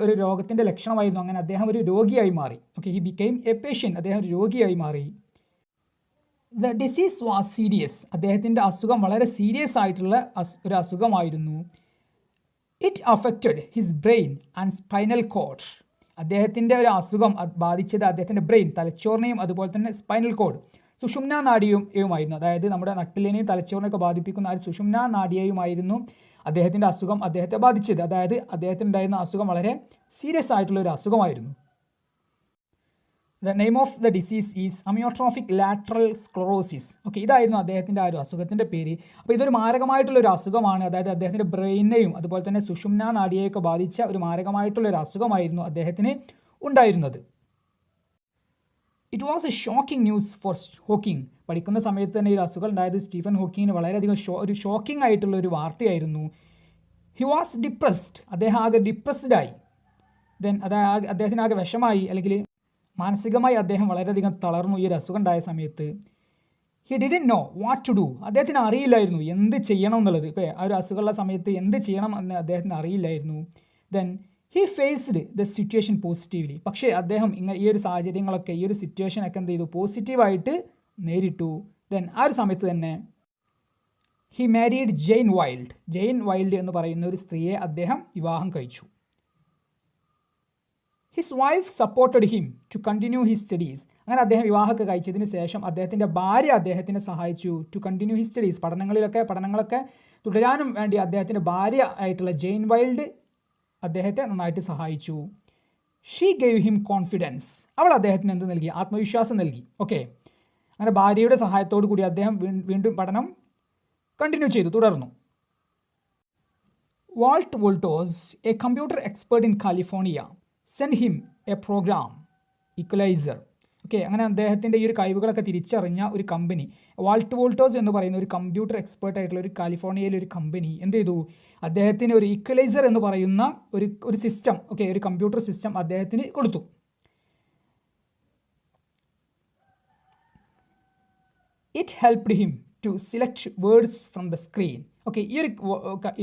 ഒരു രോഗത്തിൻ്റെ ലക്ഷണമായിരുന്നു. അങ്ങനെ അദ്ദേഹം ഒരു രോഗിയായി മാറി. Okay, he became a patient. അദ്ദേഹം ഒരു രോഗിയായി മാറി. The disease was serious. അദ്ദേഹത്തിൻ്റെ അസുഖം വളരെ സീരിയസ് ആയിട്ടുള്ള ഒരു അസുഖമായിരുന്നു. It affected his brain and spinal cord. അദ്ദേഹത്തിൻ്റെ ഒരു അസുഖം ബാധിച്ചത് അദ്ദേഹത്തിൻ്റെ ബ്രെയിൻ, തലച്ചോറിനെയും അതുപോലെ തന്നെ സ്പൈനൽ കോഡ്, സുഷുമ്നാ നാഡിയുമായിരുന്നു. അതായത് നമ്മുടെ നട്ടിലിനെയും തലച്ചോറിനെയൊക്കെ ബാധിപ്പിക്കുന്ന ആ ഒരു സുഷുമ്നാ നാഡിയെയുമായിരുന്നു അദ്ദേഹത്തിൻ്റെ അസുഖം അദ്ദേഹത്തെ ബാധിച്ചത്. അതായത് അദ്ദേഹത്തിനുണ്ടായിരുന്ന അസുഖം വളരെ സീരിയസ് ആയിട്ടുള്ള ഒരു അസുഖമായിരുന്നു. The name of the disease is amyotrophic lateral sclerosis. Okay, ഇതായിരുന്നു അദ്ദേഹത്തിൻ്റെ ആ ഒരു അസുഖത്തിൻ്റെ പേര്. അപ്പോൾ ഇതൊരു മാരകമായിട്ടുള്ള ഒരു അസുഖമാണ്. അതായത് അദ്ദേഹത്തിൻ്റെ ബ്രെയിനെയും അതുപോലെ തന്നെ സുഷുമ്നാ നാഡിയെയൊക്കെ ബാധിച്ച ഒരു മാരകമായിട്ടുള്ള ഒരു അസുഖമായിരുന്നു അദ്ദേഹത്തിന് ഉണ്ടായിരുന്നത്. It was A shocking news for Hawking. പഠിക്കുന്ന സമയത്ത് തന്നെ ഒരു അസുഖം ഉണ്ടായത് സ്റ്റീഫൻ ഹോക്കിങ്ങിന് വളരെയധികം ഒരു ഷോക്കിംഗ് ആയിട്ടുള്ള ഒരു വാർത്തയായിരുന്നു. He was depressed. അദ്ദേഹം ആകെ ഡിപ്രസ്ഡായി. ദെൻ അദ്ദേഹത്തിന് ആകെ വിഷമായി, അല്ലെങ്കിൽ മാനസികമായി അദ്ദേഹം വളരെയധികം തളർന്നു ഈ ഒരു അസുഖം ഉണ്ടായ സമയത്ത്. He didn't know what to do. അദ്ദേഹത്തിന് അറിയില്ലായിരുന്നു എന്ത് ചെയ്യണം എന്നുള്ളത്. ഇപ്പോൾ ആ ഒരു അസുഖമുള്ള സമയത്ത് എന്ത് ചെയ്യണം എന്ന് അദ്ദേഹത്തിന് അറിയില്ലായിരുന്നു. Then he faced the situation positively. പക്ഷേ അദ്ദേഹം ഈ ഒരു സാഹചര്യങ്ങളൊക്കെ, ഈ ഒരു സിറ്റുവേഷനൊക്കെ എന്ത് ചെയ്തു, പോസിറ്റീവായിട്ട് നേരിട്ടു. ദെൻ ആ ഒരു സമയത്ത് തന്നെ he married Jane Wilde. Jane Wilde എന്ന് പറയുന്ന ഒരു സ്ത്രീയെ അദ്ദേഹം വിവാഹം കഴിച്ചു. His wife supported him to continue his studies. അങ്ങനെ അദ്ദേഹം വിവാഹമൊക്കെ കഴിച്ചതിന് ശേഷം അദ്ദേഹത്തിൻ്റെ ഭാര്യ അദ്ദേഹത്തിനെ സഹായിച്ചു ടു കണ്ടിന്യൂ ഹിസ് സ്റ്റഡീസ്. പഠനങ്ങളൊക്കെ തുടരാനും വേണ്ടി അദ്ദേഹത്തിൻ്റെ ഭാര്യ ആയിട്ടുള്ള ജെയിൻ വൈൽഡ് അദ്ദേഹത്തെ നന്നായിട്ട് സഹായിച്ചു. She gave him confidence. അവൾ അദ്ദേഹത്തിന് എന്ത് നൽകി? ആത്മവിശ്വാസം നൽകി. ഓക്കെ, അങ്ങനെ ഭാര്യയുടെ സഹായത്തോടു കൂടി അദ്ദേഹം വീണ്ടും പഠനം കണ്ടിന്യൂ ചെയ്തു, തുടർന്നു. Walt Woltosz, a computer expert in California, send him a programme Equalizer. Okay, അങ്ങനെ അദ്ദേഹത്തിൻ്റെ ഈ ഒരു കഴിവുകളൊക്കെ തിരിച്ചറിഞ്ഞ ഒരു കമ്പനി, വാൾട്ട് വോൾട്ടോസ് എന്ന് പറയുന്ന ഒരു കമ്പ്യൂട്ടർ എക്സ്പേർട്ട് ആയിട്ടുള്ള ഒരു കാലിഫോർണിയയിലെ ഒരു കമ്പനി എന്ത് ചെയ്തു? അദ്ദേഹത്തിന് ഒരു ഈക്വലൈസർ എന്ന് പറയുന്ന ഒരു സിസ്റ്റം, ഓക്കെ, ഒരു കമ്പ്യൂട്ടർ സിസ്റ്റം അദ്ദേഹത്തിന് കൊടുത്തു. It helped him to select words from the screen. Okay, ഈ ഒരു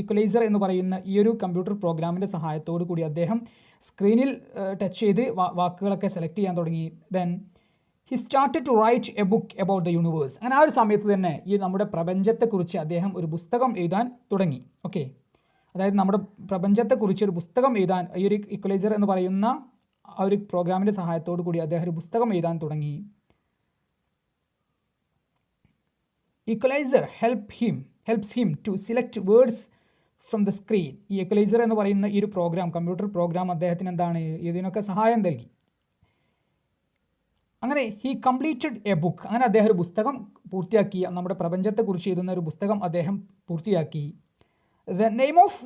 ഈക്വലൈസർ എന്ന് പറയുന്ന ഈ ഒരു കമ്പ്യൂട്ടർ പ്രോഗ്രാമിൻ്റെ സഹായത്തോടു കൂടി അദ്ദേഹം സ്ക്രീനിൽ ടച്ച് ചെയ്ത് വാക്കുകളൊക്കെ സെലക്ട് ചെയ്യാൻ തുടങ്ങി. Then he started to write a book about the universe. അങ്ങനെ ആ ഒരു സമയത്ത് തന്നെ ഈ നമ്മുടെ പ്രപഞ്ചത്തെക്കുറിച്ച് അദ്ദേഹം ഒരു പുസ്തകം എഴുതാൻ തുടങ്ങി. ഓക്കെ, അതായത് നമ്മുടെ പ്രപഞ്ചത്തെക്കുറിച്ച് ഒരു പുസ്തകം എഴുതാൻ ഈ ഒരു ഈക്വലൈസർ എന്ന് പറയുന്ന ആ ഒരു പ്രോഗ്രാമിൻ്റെ സഹായത്തോടു കൂടി അദ്ദേഹം ഒരു പുസ്തകം എഴുതാൻ തുടങ്ങി. Equaliser helps him to select words from the screen. ഈ ഈക്വലൈസർ എന്ന് പറയുന്ന ഈ ഒരു പ്രോഗ്രാം, കമ്പ്യൂട്ടർ പ്രോഗ്രാം അദ്ദേഹത്തിന് എന്താണ്, ഇതിനൊക്കെ സഹായം നൽകി. അങ്ങനെ ഹി കംപ്ലീറ്റഡ് എ ബുക്ക്. അങ്ങനെ അദ്ദേഹം ഒരു പുസ്തകം പൂർത്തിയാക്കി. നമ്മുടെ പ്രപഞ്ചത്തെക്കുറിച്ച് എഴുതുന്ന ഒരു പുസ്തകം അദ്ദേഹം പൂർത്തിയാക്കി. The name of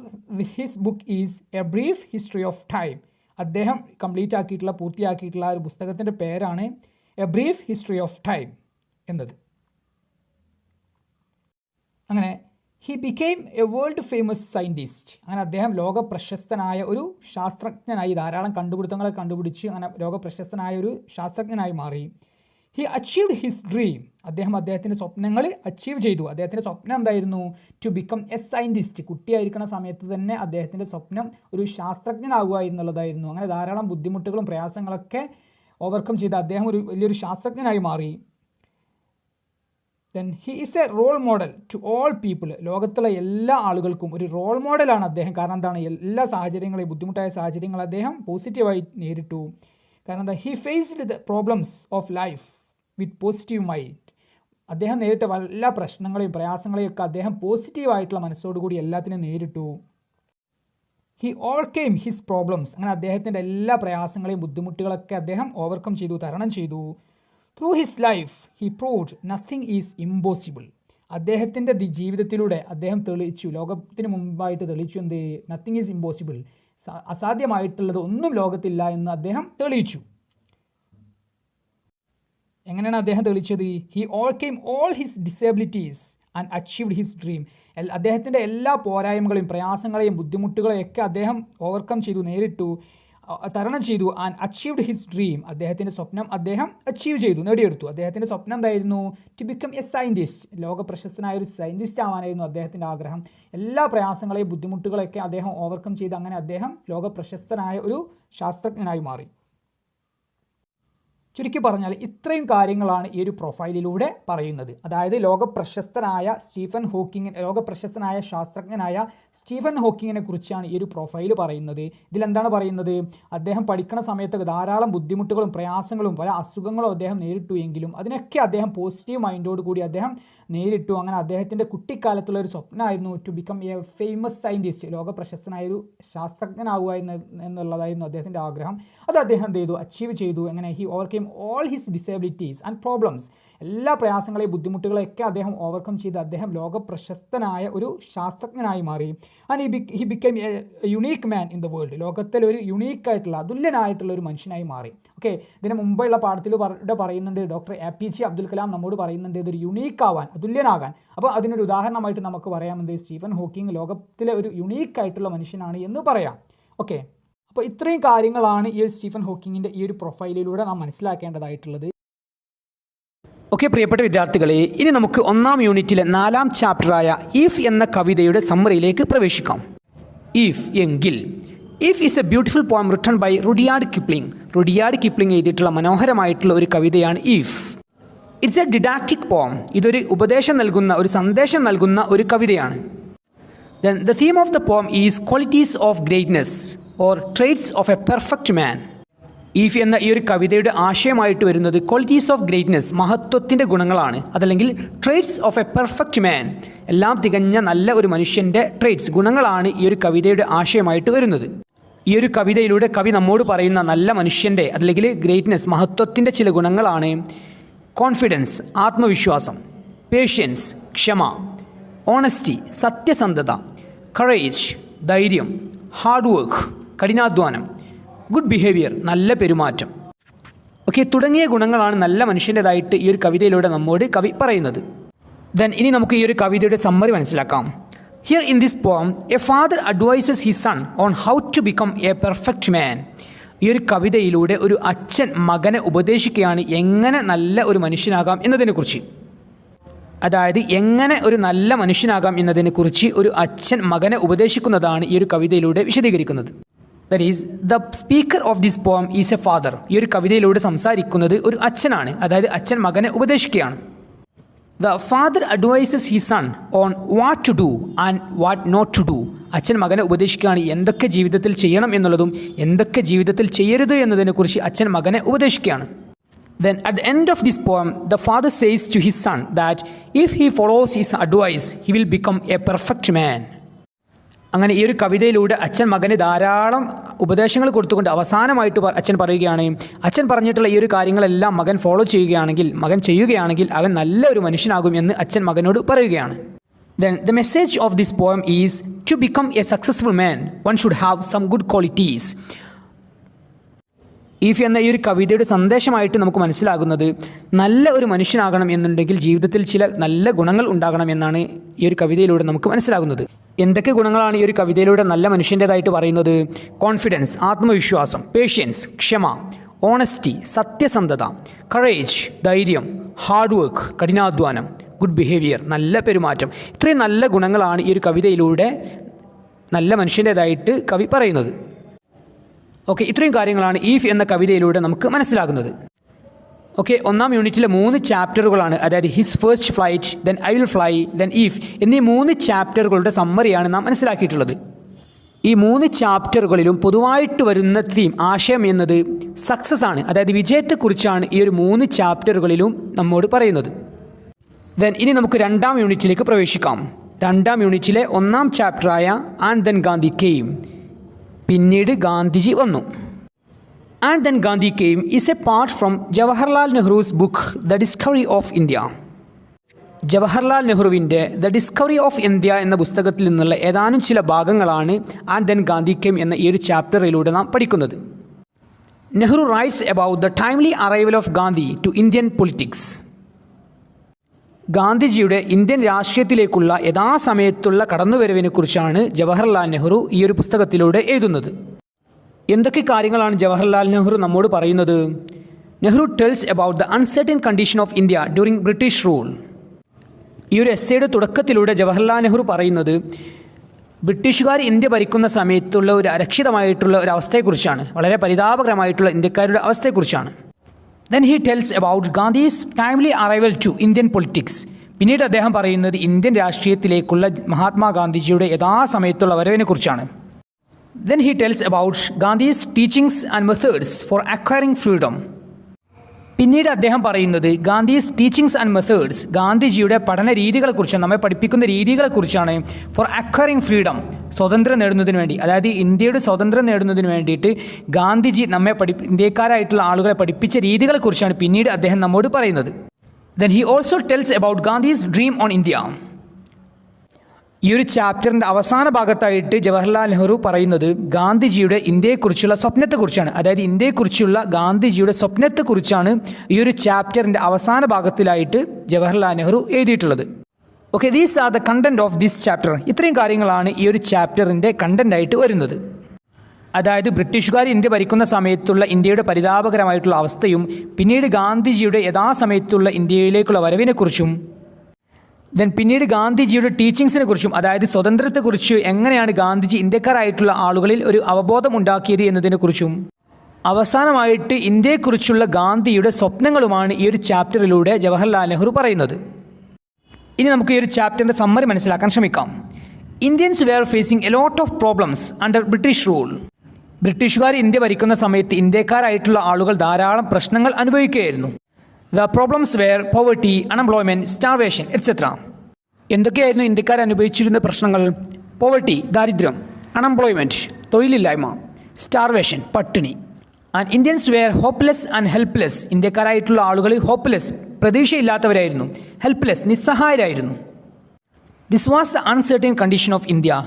his book is A brief history of time. അദ്ദേഹം പൂർത്തിയാക്കിയിട്ടുള്ള ഒരു പുസ്തകത്തിൻ്റെ പേരാണ് A brief history of time എന്നത്. അങ്ങനെ he became A world famous scientist. അങ്ങനെ അദ്ദേഹം ലോകപ്രശസ്തനായ ഒരു ശാസ്ത്രജ്ഞനായി, ധാരാളം കണ്ടുപിടുത്തങ്ങളെ കണ്ടുപിടിച്ച് അങ്ങനെ ലോകപ്രശസ്തനായ ഒരു ശാസ്ത്രജ്ഞനായി മാറി. He achieved his dream. അദ്ദേഹത്തിൻ്റെ സ്വപ്നങ്ങൾ അച്ചീവ് ചെയ്തു. അദ്ദേഹത്തിൻ്റെ സ്വപ്നം എന്തായിരുന്നു? To become a scientist. കുട്ടിയായിരിക്കുന്ന സമയത്ത് തന്നെ അദ്ദേഹത്തിൻ്റെ സ്വപ്നം ഒരു ശാസ്ത്രജ്ഞനാകുക എന്നുള്ളതായിരുന്നു. അങ്ങനെ ധാരാളം ബുദ്ധിമുട്ടുകളും പ്രയാസങ്ങളൊക്കെ ഓവർകം ചെയ്ത് അദ്ദേഹം ഒരു വലിയൊരു ശാസ്ത്രജ്ഞനായി മാറി. Then he is a role model to all people. ലോകത്തുള്ള എല്ലാ ആളുകൾക്കും ഒരു റോൾ മോഡലാണ് അദ്ദേഹം. കാരണം എന്താണ്? എല്ലാ സാഹചര്യങ്ങളെയും, ബുദ്ധിമുട്ടായ സാഹചര്യങ്ങൾ അദ്ദേഹം പോസിറ്റീവായി നേരിട്ടു. കാരണം എന്താ? He faced the problems of life with positive mind. അദ്ദേഹം നേരിട്ട എല്ലാ പ്രശ്നങ്ങളെയും പ്രയാസങ്ങളെയും ഒക്കെ അദ്ദേഹം പോസിറ്റീവായിട്ടുള്ള മനസ്സോടുകൂടി എല്ലാത്തിനും നേരിട്ടു. He overcame his problems. അങ്ങനെ അദ്ദേഹത്തിൻ്റെ എല്ലാ പ്രയാസങ്ങളെയും ബുദ്ധിമുട്ടുകളൊക്കെ അദ്ദേഹം ഓവർകം ചെയ്തു, തരണം ചെയ്തു. Through his life he proved nothing is impossible. അദ്ദേഹത്തിൻ്റെ ജീവിതത്തിലൂടെ അദ്ദേഹം തെളിയിച്ചു, ലോകത്തിന് മുമ്പായിട്ട് തെളിയിച്ചു എന്ത്? Nothing is impossible. അസാധ്യമായിട്ടുള്ളത് ഒന്നും ലോകത്തില്ല എന്ന് അദ്ദേഹം തെളിയിച്ചു. എങ്ങനെയാണ് അദ്ദേഹം തെളിയിച്ചത്? He overcame all his disabilities and achieved his dream. അദ്ദേഹത്തിൻ്റെ എല്ലാ പോരായ്മകളെയും പ്രയാസങ്ങളെയും ബുദ്ധിമുട്ടുകളെയും ഒക്കെ അദ്ദേഹം ഓവർകം ചെയ്തു, നേരിട്ടു, തരണം ചെയ്തു. And achieved his dream. അദ്ദേഹത്തിൻ്റെ സ്വപ്നം അദ്ദേഹം അച്ചീവ് ചെയ്തു, നേടിയെടുത്തു. അദ്ദേഹത്തിൻ്റെ സ്വപ്നം എന്തായിരുന്നു? To become a scientist. ലോകപ്രശസ്തനായ ഒരു സയൻറ്റിസ്റ്റ് ആവാനായിരുന്നു അദ്ദേഹത്തിൻ്റെ ആഗ്രഹം. എല്ലാ പ്രയാസങ്ങളെയും ബുദ്ധിമുട്ടുകളെയൊക്കെ അദ്ദേഹം ഓവർകം ചെയ്ത് അങ്ങനെ അദ്ദേഹം ലോകപ്രശസ്തനായ ഒരു ശാസ്ത്രജ്ഞനായി മാറി. ചുരുക്കി പറഞ്ഞാൽ ഇത്രയും കാര്യങ്ങളാണ് ഈ ഒരു പ്രൊഫൈലിലൂടെ പറയുന്നത്. അതായത് ലോകപ്രശസ്തനായ ശാസ്ത്രജ്ഞനായ സ്റ്റീഫൻ ഹോക്കിങ്ങിനെ കുറിച്ചാണ് ഈ ഒരു പ്രൊഫൈൽ പറയുന്നത്. ഇതിലെന്താണ് പറയുന്നത്? അദ്ദേഹം പഠിക്കുന്ന സമയത്ത് ധാരാളം ബുദ്ധിമുട്ടുകളും പ്രയാസങ്ങളും പല അസുഖങ്ങളും അദ്ദേഹം നേരിട്ടു എങ്കിലും അതിനൊക്കെ അദ്ദേഹം പോസിറ്റീവ് മൈൻഡോട് കൂടി അദ്ദേഹം നേരിട്ടു. അങ്ങനെ അദ്ദേഹത്തിൻ്റെ കുട്ടിക്കാലത്തുള്ള ഒരു സ്വപ്നമായിരുന്നു to become a famous scientist, ലോക പ്രശസ്തനായ ഒരു ശാസ്ത്രജ്ഞനാവുക എന്നുള്ളതായിരുന്നു അദ്ദേഹത്തിൻ്റെ ആഗ്രഹം. അത് അദ്ദേഹം എന്ത് ചെയ്തു, അച്ചീവ് ചെയ്തു. എങ്ങനെ? He overcome all his disabilities and problems, എല്ലാ പ്രയാസങ്ങളെയും ബുദ്ധിമുട്ടുകളെയൊക്കെ അദ്ദേഹം ഓവർകം ചെയ്ത് അദ്ദേഹം ലോക പ്രശസ്തനായ ഒരു ശാസ്ത്രജ്ഞനായി മാറി. And he become A unique man in the world, ലോകത്തിലെ ഒരു യുണീക്കായിട്ടുള്ള അതുല്യനായിട്ടുള്ള ഒരു മനുഷ്യനായി മാറി. ഓക്കെ, ഇതിന് മുമ്പുള്ള പാഠത്തിൽ പറയുന്നുണ്ട്, ഡോക്ടർ APJ അബ്ദുൽ കലാം നമ്മോട് പറയുന്നുണ്ട് ഇതൊരു യുണീക്കാവാൻ, അതുല്യനാകാൻ. അപ്പോൾ അതിനൊരു ഉദാഹരണമായിട്ട് നമുക്ക് പറയാം എന്ത്, സ്റ്റീഫൻ ഹോക്കിംഗ് ലോകത്തിലെ ഒരു യുണീക്കായിട്ടുള്ള മനുഷ്യനാണ് എന്ന് പറയാം. ഓക്കെ, അപ്പോൾ ഇത്രയും കാര്യങ്ങളാണ് ഈ ഒരു സ്റ്റീഫൻ ഹോക്കിങ്ങിൻ്റെ ഈ ഒരു പ്രൊഫൈലിലൂടെ നാം മനസ്സിലാക്കേണ്ടതായിട്ടുള്ളത്. ഓക്കെ പ്രിയപ്പെട്ട വിദ്യാർത്ഥികളെ, ഇനി നമുക്ക് 1ാം യൂണിറ്റിലെ 4ാം ചാപ്റ്ററായ ഈഫ് എന്ന കവിതയുടെ സമ്മറിയിലേക്ക് പ്രവേശിക്കാം. ഈഫ് എങ്കിൽ. If is a beautiful poem written by Rudyard Kipling. Rudyard Kipling എഴുതിയിട്ടുള്ള മനോഹരമായിട്ടുള്ള ഒരു കവിതയാണ് ഈഫ്. ഇറ്റ്സ് എ ഡിഡാക്റ്റിക് പോം. ഇതൊരു ഉപദേശം നൽകുന്ന, ഒരു സന്ദേശം നൽകുന്ന ഒരു കവിതയാണ്. Then the theme of the പോം is qualities of greatness or traits of A perfect man. If എന്ന ഈ ഒരു കവിതയുടെ ആശയമായിട്ട് വരുന്നത് ക്വാളിറ്റീസ് ഓഫ് ഗ്രേറ്റ്നെസ്, മഹത്വത്തിൻ്റെ ഗുണങ്ങളാണ്. അതല്ലെങ്കിൽ ട്രേറ്റ്സ് ഓഫ് എ പെർഫെക്റ്റ് മാൻ, എല്ലാം തികഞ്ഞ നല്ല ഒരു മനുഷ്യൻ്റെ ട്രേറ്റ്സ്, ഗുണങ്ങളാണ് ഈ ഒരു കവിതയുടെ ആശയമായിട്ട് വരുന്നത്. ഈ ഒരു കവിതയിലൂടെ കവി നമ്മോട് പറയുന്ന നല്ല മനുഷ്യൻ്റെ അല്ലെങ്കിൽ ഗ്രേറ്റ്നെസ്, മഹത്വത്തിൻ്റെ ചില ഗുണങ്ങളാണ് കോൺഫിഡൻസ്, ആത്മവിശ്വാസം, പേഷ്യൻസ്, ക്ഷമ, ഓണസ്റ്റി, സത്യസന്ധത, കറേജ്, ധൈര്യം, ഹാർഡ് വർക്ക്, കഠിനാധ്വാനം, ഗുഡ് ബിഹേവിയർ, നല്ല പെരുമാറ്റം. ഓക്കെ, തുടങ്ങിയ ഗുണങ്ങളാണ് നല്ല മനുഷ്യൻ്റെതായിട്ട് ഈ ഒരു കവിതയിലൂടെ നമ്മോട് കവി പറയുന്നത്. ദെൻ ഇനി നമുക്ക് ഈ ഒരു കവിതയുടെ സമ്മറി മനസ്സിലാക്കാം. Here in this poem a father advises his son on how to become a perfect man. ഈ ഒരു കവിതയിലൂടെ ഒരു അച്ഛൻ മകനെ ഉപദേശിക്കുകയാണ് എങ്ങനെ നല്ല ഒരു മനുഷ്യനാകാം എന്നതിനെക്കുറിച്ച്. അതായത് എങ്ങനെ ഒരു നല്ല മനുഷ്യനാകാം എന്നതിനെക്കുറിച്ച് ഒരു അച്ഛൻ മകനെ ഉപദേശിക്കുന്നതാണ് ഈ ഒരു കവിതയിലൂടെ വിശദീകരിക്കുന്നത്. That is the speaker of this പോം ഈസ് എ ഫാദർ. ഈ ഒരു കവിതയിലൂടെ സംസാരിക്കുന്നത് ഒരു അച്ഛനാണ്, അതായത് അച്ഛൻ മകനെ ഉപദേശിക്കുകയാണ്. The father advises his son on what to do and what not to do. അച്ഛൻ മകനെ ഉപദേശിക്കുകയാണ് എന്തൊക്കെ ജീവിതത്തിൽ ചെയ്യണം എന്നുള്ളതും എന്തൊക്കെ ജീവിതത്തിൽ ചെയ്യരുത് എന്നതിനെക്കുറിച്ച് അച്ഛൻ മകനെ ഉപദേശിക്കുകയാണ്. Then at the end of this poem, the father says to his son that if he follows his advice, he will become a perfect man. അങ്ങനെ ഈ ഒരു കവിതയിലൂടെ അച്ഛൻ മകന് ധാരാളം ഉപദേശങ്ങൾ കൊടുത്തുകൊണ്ട് അവസാനമായിട്ട് അച്ഛൻ പറയുകയാണ്, അച്ഛൻ പറഞ്ഞിട്ടുള്ള ഈ ഒരു കാര്യങ്ങളെല്ലാം മകൻ ഫോളോ ചെയ്യുകയാണെങ്കിൽ, മകൻ ചെയ്യുകയാണെങ്കിൽ അവൻ നല്ല ഒരു മനുഷ്യനാകും എന്ന് അച്ഛൻ മകനോട് പറയുകയാണ്. Then the message of this poem is to become a successful man, one should have some good qualities. If എന്ന ഈ ഒരു കവിതയുടെ സന്ദേശമായിട്ട് നമുക്ക് മനസ്സിലാകുന്നത് നല്ല ഒരു മനുഷ്യനാകണം എന്നുണ്ടെങ്കിൽ ജീവിതത്തിൽ ചില നല്ല ഗുണങ്ങൾ ഉണ്ടാകണം എന്നാണ് ഈ ഒരു കവിതയിലൂടെ നമുക്ക് മനസ്സിലാകുന്നത്. എന്തൊക്കെ ഗുണങ്ങളാണ് ഈ ഒരു കവിതയിലൂടെ നല്ല മനുഷ്യൻ്റേതായിട്ട് പറയുന്നത്? കോൺഫിഡൻസ്, ആത്മവിശ്വാസം, പേഷ്യൻസ്, ക്ഷമ, ഓണസ്റ്റി, സത്യസന്ധത, കറേജ്, ധൈര്യം, ഹാർഡ് വർക്ക്, കഠിനാധ്വാനം, ഗുഡ് ബിഹേവിയർ, നല്ല പെരുമാറ്റം. ഇത്രയും നല്ല ഗുണങ്ങളാണ് ഈ ഒരു കവിതയിലൂടെ നല്ല മനുഷ്യൻ്റേതായിട്ട് കവി പറയുന്നത്. ഓക്കെ, ഇത്രയും കാര്യങ്ങളാണ് ഈഫ് എന്ന കവിതയിലൂടെ നമുക്ക് മനസ്സിലാകുന്നത്. ഓക്കെ, 1ാം യൂണിറ്റിലെ 3 ചാപ്റ്ററുകളാണ്, അതായത് his first flight, then I will fly, then if എന്നീ 3 ചാപ്റ്ററുകളുടെ സമ്മറിയാണ് നാം മനസ്സിലാക്കിയിട്ടുള്ളത്. ഈ 3 ചാപ്റ്ററുകളിലും പൊതുവായിട്ട് വരുന്ന തീം, ആശയം എന്നത് സക്സസ് ആണ്, അതായത് വിജയത്തെക്കുറിച്ചാണ് ഈ ഒരു 3 ചാപ്റ്ററുകളിലും നമ്മോട് പറയുന്നത്. ദെൻ ഇനി നമുക്ക് 2ാം യൂണിറ്റിലേക്ക് പ്രവേശിക്കാം. 2ാം യൂണിറ്റിലെ 1ാം ചാപ്റ്ററായ ആൻഡ് ദെൻ ഗാന്ധി കെയിം, പിന്നീട് ഗാന്ധിജി വന്നു. And then Gandhi came is A part from Jawaharlal Nehru's book the discovery of India. Jawaharlal നെഹ്റുവിൻ്റെ ദ ഡിസ്കവറി ഓഫ് ഇന്ത്യ എന്ന പുസ്തകത്തിൽ നിന്നുള്ള ഏതാനും ചില ഭാഗങ്ങളാണ് ആൻഡ് ദെൻ ഗാന്ധി കെയിം എന്ന ഈ ഒരു ചാപ്റ്ററിലൂടെ നാം പഠിക്കുന്നത്. Nehru writes about the timely arrival of Gandhi to Indian politics. ഗാന്ധിജിയുടെ ഇന്ത്യൻ രാഷ്ട്രീയത്തിലേക്കുള്ള യഥാസമയത്തുള്ള കടന്നുവരവിനെക്കുറിച്ചാണ് ജവഹർലാൽ നെഹ്റു ഈ ഒരു പുസ്തകത്തിലൂടെ എഴുതുന്നത്. എന്തൊക്കെ കാര്യങ്ങളാണ് ജവഹർലാൽ നെഹ്റു നമ്മോട് പറയുന്നത്? Nehru tells about the uncertain condition of India during British rule. ഈ ഒരു എസ്സേയുടെ തുടക്കത്തിലൂടെ ജവഹർലാൽ നെഹ്റു പറയുന്നത് ബ്രിട്ടീഷുകാർ ഇന്ത്യ ഭരിക്കുന്ന സമയത്തുള്ള ഒരു അരക്ഷിതമായിട്ടുള്ള ഒരു അവസ്ഥയെക്കുറിച്ചാണ്, വളരെ പരിതാപകരമായിട്ടുള്ള ഇന്ത്യക്കാരുടെ അവസ്ഥയെക്കുറിച്ചാണ്. Then he tells about Gandhi's timely arrival to Indian politics. പിന്നീട് അദ്ദേഹം പറയുന്നത് Indian രാഷ്ട്രീയത്തിലേക്കുള്ള മഹാത്മാഗാന്ധിജിയുടെ യഥാസമയത്തുള്ള വരവിനെക്കുറിച്ചാണ്. Then he tells about Gandhi's teachings and methods for acquiring freedom. പിന്നീട് അദ്ദേഹം പറയുന്നത് ഗാന്ധീസ് ടീച്ചിങ്സ് ആൻഡ് മെത്തേഡ്സ്, ഗാന്ധിജിയുടെ പഠന രീതികളെക്കുറിച്ചാണ്, നമ്മെ പഠിപ്പിക്കുന്ന രീതികളെക്കുറിച്ചാണ്. ഫോർ അക്വയറിംഗ് ഫ്രീഡം, സ്വതന്ത്രം നേടുന്നതിന് വേണ്ടി, അതായത് ഇന്ത്യയുടെ സ്വതന്ത്രം നേടുന്നതിന് വേണ്ടിയിട്ട് ഗാന്ധിജി നമ്മെ ഇന്ത്യക്കാരായിട്ടുള്ള ആളുകളെ പഠിപ്പിച്ച രീതികളെക്കുറിച്ചാണ് പിന്നീട് അദ്ദേഹം നമ്മോട് പറയുന്നത്. Then he also tells about Gandhi's dream on India. ഈ ഒരു ചാപ്റ്ററിൻ്റെ അവസാന ഭാഗത്തായിട്ട് ജവഹർലാൽ നെഹ്റു പറയുന്നത് ഗാന്ധിജിയുടെ ഇന്ത്യയെക്കുറിച്ചുള്ള സ്വപ്നത്തെക്കുറിച്ചാണ്. അതായത് ഇന്ത്യയെക്കുറിച്ചുള്ള ഗാന്ധിജിയുടെ സ്വപ്നത്തെക്കുറിച്ചാണ് ഈ ഒരു ചാപ്റ്ററിൻ്റെ അവസാന ഭാഗത്തിലായിട്ട് ജവഹർലാൽ നെഹ്റു എഴുതിയിട്ടുള്ളത്. Okay, these are the content of this chapter. ഇത്രയും കാര്യങ്ങളാണ് ഈ ഒരു ചാപ്റ്ററിൻ്റെ കണ്ടൻ്റായിട്ട് വരുന്നത്. അതായത് ബ്രിട്ടീഷുകാർ ഇന്ത്യ ഭരിക്കുന്ന സമയത്തുള്ള ഇന്ത്യയുടെ പരിതാപകരമായിട്ടുള്ള അവസ്ഥയും പിന്നീട് ഗാന്ധിജിയുടെ യഥാസമയത്തുള്ള ഇന്ത്യയിലേക്കുള്ള വരവിനെക്കുറിച്ചും, ദെൻ പിന്നീട് ഗാന്ധിജിയുടെ ടീച്ചിങ്സിനെ കുറിച്ചും, അതായത് സ്വതന്ത്രത്തെക്കുറിച്ച് എങ്ങനെയാണ് ഗാന്ധിജി ഇന്ത്യക്കാരായിട്ടുള്ള ആളുകളിൽ ഒരു അവബോധം ഉണ്ടാക്കിയത് എന്നതിനെക്കുറിച്ചും, അവസാനമായിട്ട് ഇന്ത്യയെക്കുറിച്ചുള്ള ഗാന്ധിയുടെ സ്വപ്നങ്ങളുമാണ് ഈ ഒരു ചാപ്റ്ററിലൂടെ ജവഹർലാൽ നെഹ്റു പറയുന്നത്. ഇനി നമുക്ക് ഈ ഒരു ചാപ്റ്ററിൻ്റെ സമ്മറി മനസ്സിലാക്കാൻ ശ്രമിക്കാം. Indians were facing a lot of problems under British rule. ബ്രിട്ടീഷുകാർ ഇന്ത്യ ഭരിക്കുന്ന സമയത്ത് ഇന്ത്യക്കാരായിട്ടുള്ള ആളുകൾ ധാരാളം പ്രശ്നങ്ങൾ അനുഭവിക്കുകയായിരുന്നു. The problems were poverty, unemployment, starvation etcetera. എന്തൊക്കെയായിരുന്നു ഇന്ത്യക്കാർ അനുഭവിച്ചിരുന്ന പ്രശ്നങ്ങൾ? പോവർട്ടി, ദാരിദ്ര്യം; അൺഎംപ്ലോയ്മെൻറ്റ്, തൊഴിലില്ലായ്മ; സ്റ്റാർവേഷൻ, പട്ടിണി. And Indians were hopeless and helpless. ഇന്ത്യക്കാരായിട്ടുള്ള ആളുകൾ ഹോപ്പ്ലെസ്, പ്രതീക്ഷയില്ലാത്തവരായിരുന്നു; ഹെൽപ്ലെസ്, നിസ്സഹായരായിരുന്നു. This was the uncertain condition of India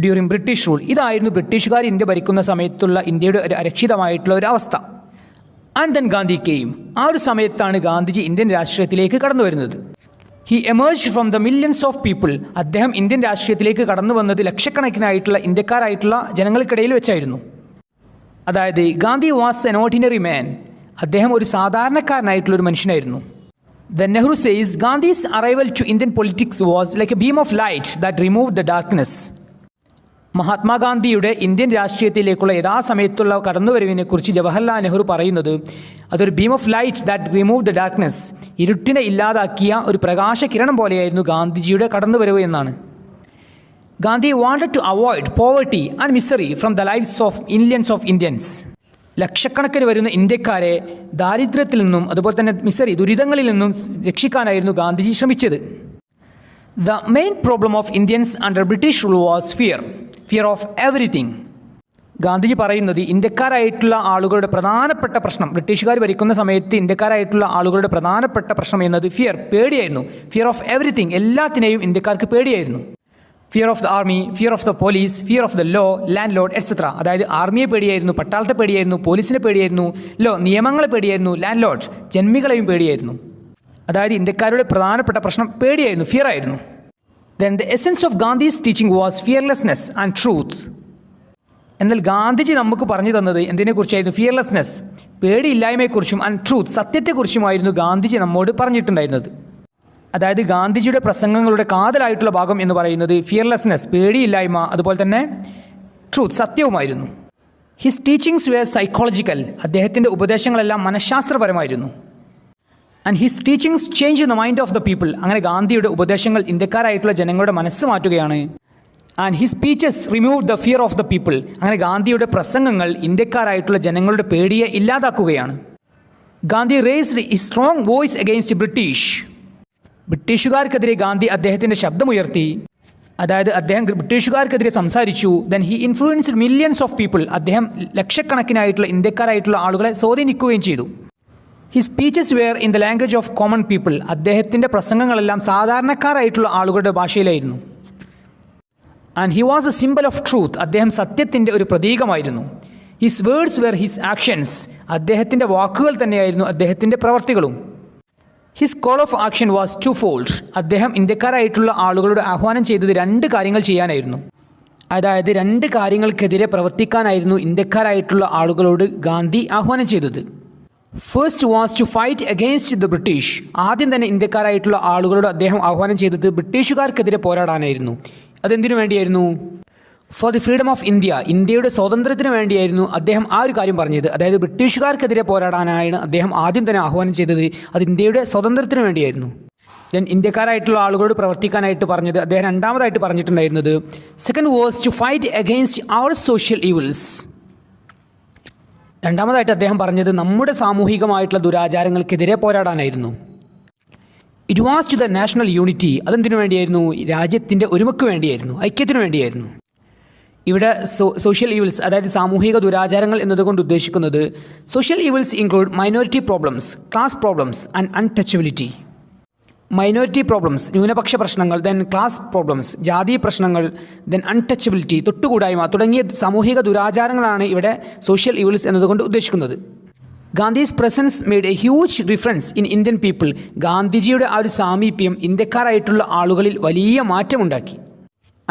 during British rule. ഇതായിരുന്നു ബ്രിട്ടീഷുകാർ ഇന്ത്യ ഭരിക്കുന്ന സമയത്തുള്ള ഇന്ത്യയുടെ ഒരു അരക്ഷിതമായിട്ടുള്ള ഒരു അവസ്ഥ. And then Gandhi came. ആ ഒരു സമയത്താണ് ഗാന്ധിജി ഇന്ത്യൻ രാഷ്ട്രീയത്തിലേക്ക് കടന്നു വരുന്നത്. He emerge from the millions of people. അദ്ദേഹം ഇന്ത്യൻ രാഷ്ട്രീയത്തിലേക്ക് കടന്നു വന്നത് ലക്ഷക്കണക്കിനായിട്ടുള്ള ഇന്ത്യക്കാരായിട്ടുള്ള ജനങ്ങൾക്കിടയിൽ വെച്ചായിരുന്നു. അതായത് Gandhi was an ordinary man. അദ്ദേഹം ഒരു സാധാരണക്കാരനായിട്ടുള്ളൊരു മനുഷ്യനായിരുന്നു. Then Nehru says Gandhi's arrival to Indian politics was like a beam of light that remove the darkness. മഹാത്മാഗാന്ധിയുടെ ഇന്ത്യൻ രാഷ്ട്രീയത്തിലേക്കുള്ള യഥാസമയത്തുള്ള കടന്നുവരവിനെക്കുറിച്ച് ജവഹർലാൽ നെഹ്റു പറയുന്നത് അതൊരു beam of light that remove the darkness, ഇരുട്ടിനെ ഇല്ലാതാക്കിയ ഒരു പ്രകാശകിരണം പോലെയായിരുന്നു ഗാന്ധിജിയുടെ കടന്നുവരവ് എന്നാണ്. Gandhi wanted to avoid poverty and misery from the lifes of millions of Indians. ലക്ഷക്കണക്കിന് വരുന്ന ഇന്ത്യക്കാരെ ദാരിദ്ര്യത്തിൽ നിന്നും അതുപോലെ തന്നെ മിസറി, ദുരിതങ്ങളിൽ നിന്നും രക്ഷിക്കാനായിരുന്നു ഗാന്ധിജി ശ്രമിച്ചത്. The main problem of Indians under British rule was fear of everything. Gandhiji പറയുന്നത് ഇന്ത്യക്കാരായിട്ടുള്ള ആളുകളുടെ പ്രധാനപ്പെട്ട പ്രശ്നം, ബ്രിട്ടീഷുകാർ ഭരിക്കുന്ന സമയത്ത് ഇന്ത്യക്കാരായിട്ടുള്ള ആളുകളുടെ പ്രധാനപ്പെട്ട പ്രശ്നം എന്നത് പേടിയായിരുന്നു. ഫിയർ ഓഫ് എവറിത്തിങ്, എല്ലാത്തിനെയും ഇന്ത്യക്കാർക്ക് പേടിയായിരുന്നു. Fear of the army, fear of the police, fear of the law, landlord etcetera. അതായത് ആർമിയെ പേടിയായിരുന്നു, പട്ടാളത്തെ പേടിയായിരുന്നു, പോലീസിനെ പേടിയായിരുന്നു, നിയമങ്ങളെ പേടിയായിരുന്നു, ലാൻഡ് ലോഡ്, ജന്മികളെയും പേടിയായിരുന്നു. അതായത് ഇന്ത്യക്കാരുടെ പ്രധാനപ്പെട്ട പ്രശ്നം പേടിയായിരുന്നു, ഫിയർ ആയിരുന്നു. Then the essence of Gandhi's teaching was fearlessness and truth. എന്നാൽ ഗാന്ധിജി നമുക്ക് പറഞ്ഞു തന്നത് എന്തിനെക്കുറിച്ചായിരുന്നു? ഫിയർലെസ്നെസ്, പേടിയില്ലായ്മയെക്കുറിച്ചും, ആൻഡ് ട്രൂത്ത്, സത്യത്തെക്കുറിച്ചുമായിരുന്നു ഗാന്ധിജി നമ്മോട് പറഞ്ഞിട്ടുണ്ടായിരുന്നത്. അതായത് ഗാന്ധിജിയുടെ പ്രസംഗങ്ങളുടെ കാതലായിട്ടുള്ള ഭാഗം എന്ന് പറയുന്നത് ഫിയർലെസ്നെസ്, പേടിയില്ലായ്മ, അതുപോലെ തന്നെ ട്രൂത്ത്, സത്യവുമായിരുന്നു. His teachings were psychological. അദ്ദേഹത്തിൻ്റെ ഉപദേശങ്ങളെല്ലാം മനഃശാസ്ത്രപരമായിരുന്നു. And his teachings change the mind of the people. അങ്ങനെ ഗാന്ധിയുടെ ഉപദേശങ്ങൾ ഇന്ത്യക്കാരായിട്ടുള്ള ജനങ്ങളുടെ മനസ്സ് മാറ്റുകയാണ്. And his speeches remove the fear of the people. അങ്ങനെ ഗാന്ധിയുടെ പ്രസംഗങ്ങൾ ഇന്ത്യക്കാരായിട്ടുള്ള ജനങ്ങളുടെ പേടിയെ ഇല്ലാതാക്കുകയാണ്. Gandhi raised a strong voice against British. ബ്രിട്ടീഷുകാർക്കെതിരെ ഗാന്ധി അദ്ദേഹത്തിൻ്റെ ശബ്ദമുയർത്തി. അതായത് അദ്ദേഹം ബ്രിട്ടീഷുകാർക്കെതിരെ സംസാരിച്ചു. Then he influenced millions of people. അദ്ദേഹം ലക്ഷക്കണക്കിനായിട്ടുള്ള ഇന്ത്യക്കാരായിട്ടുള്ള ആളുകളെ സ്വാധീനിക്കുകയും ചെയ്തു. His speeches were in the language of common people. അദ്ദേഹത്തിൻ്റെ പ്രസംഗങ്ങളെല്ലാം സാധാരണക്കാരായിട്ടുള്ള ആളുകളുടെ ഭാഷയിലായിരുന്നു. And he was a symbol of truth. അദ്ദേഹം സത്യത്തിൻ്റെ ഒരു പ്രതീകമായിരുന്നു. His words were his actions. അദ്ദേഹത്തിൻ്റെ വാക്കുകൾ തന്നെയായിരുന്നു അദ്ദേഹത്തിൻ്റെ പ്രവർത്തികളും. His call of action was two fold. അദ്ദേഹം ഇന്ത്യക്കാരായിട്ടുള്ള ആളുകളോട് ആഹ്വാനം ചെയ്തത് 2 കാര്യങ്ങൾ ചെയ്യാനായിരുന്നു. അതായത് 2 കാര്യങ്ങൾക്കെതിരെ പ്രവർത്തിക്കാനായിരുന്നു ഇന്ത്യക്കാരായിട്ടുള്ള ആളുകളോട് ഗാന്ധി ആഹ്വാനം ചെയ്തത്. First was to fight against the British. ആദ്യം തന്നെ ഇന്ത്യക്കാരായിട്ടുള്ള ആളുകളോട് അദ്ദേഹം ആഹ്വാനം ചെയ്തത് ബ്രിട്ടീഷുകാർക്കെതിരെ പോരാടാനായിരുന്നു. അതെന്തിനു വേണ്ടിയായിരുന്നു? For the freedom of India. ഇന്ത്യയുടെ സ്വാതന്ത്ര്യത്തിന് വേണ്ടിയായിരുന്നു അദ്ദേഹം ആ ഒരു കാര്യം പറഞ്ഞത്. അതായത് ബ്രിട്ടീഷുകാർക്കെതിരെ പോരാടാനാണ് അദ്ദേഹം ആദ്യം തന്നെ ആഹ്വാനം ചെയ്തത്. അത് ഇന്ത്യയുടെ സ്വാതന്ത്ര്യത്തിന് വേണ്ടിയായിരുന്നു. ദെൻ ഇന്ത്യക്കാരായിട്ടുള്ള ആളുകളോട് പ്രവർത്തിക്കാനായിട്ട് പറഞ്ഞത് അദ്ദേഹം രണ്ടാമതായിട്ട് പറഞ്ഞിട്ടുണ്ടായിരുന്നത് second was to fight against our social evils. രണ്ടാമതായിട്ട് അദ്ദേഹം പറഞ്ഞത് നമ്മുടെ സാമൂഹികമായിട്ടുള്ള ദുരാചാരങ്ങൾക്കെതിരെ പോരാടാനായിരുന്നു. It was to the national unity. അതെന്തിനു വേണ്ടിയായിരുന്നു? രാജ്യത്തിൻ്റെ ഒരുമയ്ക്ക് വേണ്ടിയായിരുന്നു, ഐക്യത്തിനു വേണ്ടിയായിരുന്നു. ഇവിടെ സോഷ്യൽ ഈവിൾസ്, അതായത് സാമൂഹിക ദുരാചാരങ്ങൾ എന്നതുകൊണ്ട് ഉദ്ദേശിക്കുന്നത് social evils include minority problems, class problems and untouchability. Minority problems ന്യൂനപക്ഷ പ്രശ്നങ്ങൾ, ദെൻ ക്ലാസ് പ്രോബ്ലംസ് ജാതി പ്രശ്നങ്ങൾ, ദെൻ അൺടച്ചബിലിറ്റി തൊട്ടുകൂടായ്മ തുടങ്ങിയ സാമൂഹിക ദുരാചാരങ്ങളാണ് ഇവിടെ സോഷ്യൽ ഈവിൾസ് എന്നതുകൊണ്ട് ഉദ്ദേശിക്കുന്നത്. Gandhi's presence made a huge difference in Indian people. ഗാന്ധിജിയുടെ ആ ഒരു സാമീപ്യം ഇന്ത്യക്കാരായിട്ടുള്ള ആളുകളിൽ വലിയ മാറ്റമുണ്ടാക്കി.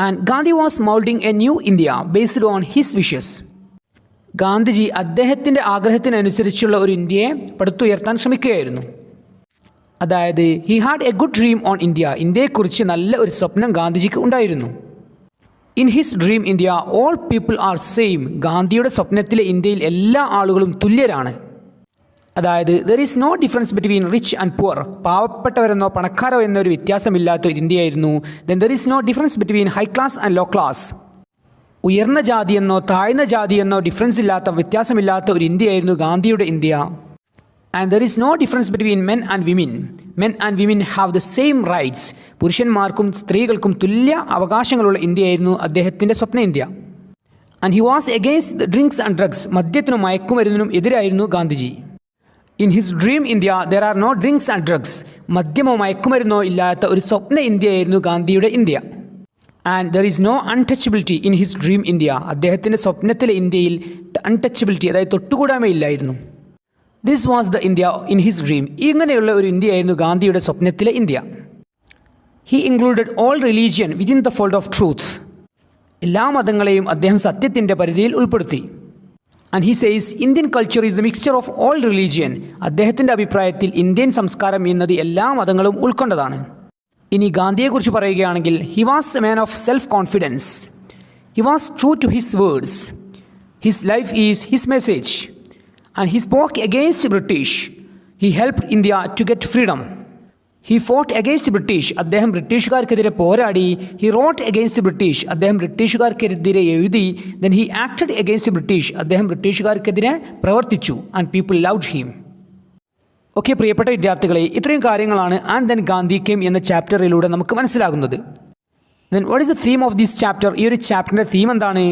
And Gandhi was moulding a new India based on his wishes. Gandhiji അദ്ദേഹത്തിൻ്റെ ആഗ്രഹത്തിനനുസരിച്ചുള്ള ഒരു ഇന്ത്യയെ പടുത്തുയർത്താൻ ശ്രമിക്കുകയായിരുന്നു. അതായത് he had a good dream on India. ഇന്ത്യയെക്കുറിച്ച് നല്ല ഒരു സ്വപ്നം ഗാന്ധിജിക്ക് ഉണ്ടായിരുന്നു. In his dream India all people are same. ഗാന്ധിയുടെ സ്വപ്നത്തിലെ ഇന്ത്യയിൽ എല്ലാ ആളുകളും തുല്യരാണ്. അതായത് there is no difference between rich and poor. പാവപ്പെട്ടവരെന്നോ പണക്കാരോ എന്നൊരു വ്യത്യാസമില്ലാത്ത ഒരു ഇന്ത്യയായിരുന്നു. Then there is no difference between high class and low class. ഉയർന്ന ജാതിയെന്നോ താഴ്ന്ന ജാതിയെന്നോ ഡിഫറൻസ് ഇല്ലാത്ത, വ്യത്യാസമില്ലാത്ത ഒരു ഇന്ത്യയായിരുന്നു ഗാന്ധിയുടെ India. And there is no difference between men and women. Men and women have the same rights. പുരുഷന്മാർക്കും സ്ത്രീകൾക്കും തുല്യ അവകാശങ്ങളുള്ള ഇന്ത്യയായിരുന്നു അദ്ദേഹത്തിൻ്റെ സ്വപ്ന India. And he was against drinks and drugs. മദ്യത്തിനും മയക്കുമരുന്നിനും എതിരായിരുന്നു Gandhiji. In his dream India there are no drinks and drugs. മദ്യമോ മയക്കുമരുന്നോ ഇല്ലാത്ത ഒരു സ്വപ്ന ഇന്ത്യയായിരുന്നു ഗാന്ധിയുടെ India. And there is no untouchability in his dream India. അദ്ദേഹത്തിൻ്റെ സ്വപ്നത്തിലെ ഇന്ത്യയിൽ അൺടച്ചബിലിറ്റി, അതായത് തൊട്ടുകൂടായ്മയില്ലായിരുന്നു. This was the India in his dream. ഇങ്ങനെയുള്ള ഒരു ഇന്ത്യയായിരുന്നു ഗാന്ധിയുടെ സ്വപ്നത്തിലെ India. He included all religion within the fold of truth. എല്ലാ മതങ്ങളെയും അദ്ദേഹം സത്യത്തിൻ്റെ പരിധിയിൽ ഉൾപ്പെടുത്തി. And he says Indian culture is the mixture of all religion. അദ്ദേഹത്തിൻ്റെ അഭിപ്രായത്തിൽ ഇന്ത്യൻ സംസ്കാരം എന്നത് എല്ലാ മതങ്ങളും ഉൾക്കൊണ്ടതാണ്. ഇനി ഗാന്ധിയെക്കുറിച്ച് പറയുകയാണെങ്കിൽ he was a man of self confidence. He was true to his words. His life is his message. And he spoke against British. He helped India to get freedom. He fought against British. അദ്ദേഹം ബ്രിട്ടീഷുകാർക്കെതിരെ പോരാടി. He wrote against British. അദ്ദേഹം ബ്രിട്ടീഷുകാർക്കെതിരെ എഴുതി. Then he acted against British. അദ്ദേഹം ബ്രിട്ടീഷുകാർക്കെതിരെ പ്രവർത്തിച്ചു. And people loved him. Okay പ്രിയപ്പെട്ട വിദ്യാർത്ഥികളെ, ഇത്രയും കാര്യങ്ങളാണ് ആൻഡ് ദെൻ ഗാന്ധി കെയിം എന്ന ചാപ്റ്ററിലൂടെ നമുക്ക് മനസ്സിലാകുന്നത്. Then what is the theme of this chapter? ഈ ഒരു ചാപ്റ്ററിൻ്റെ തീം എന്താണ്?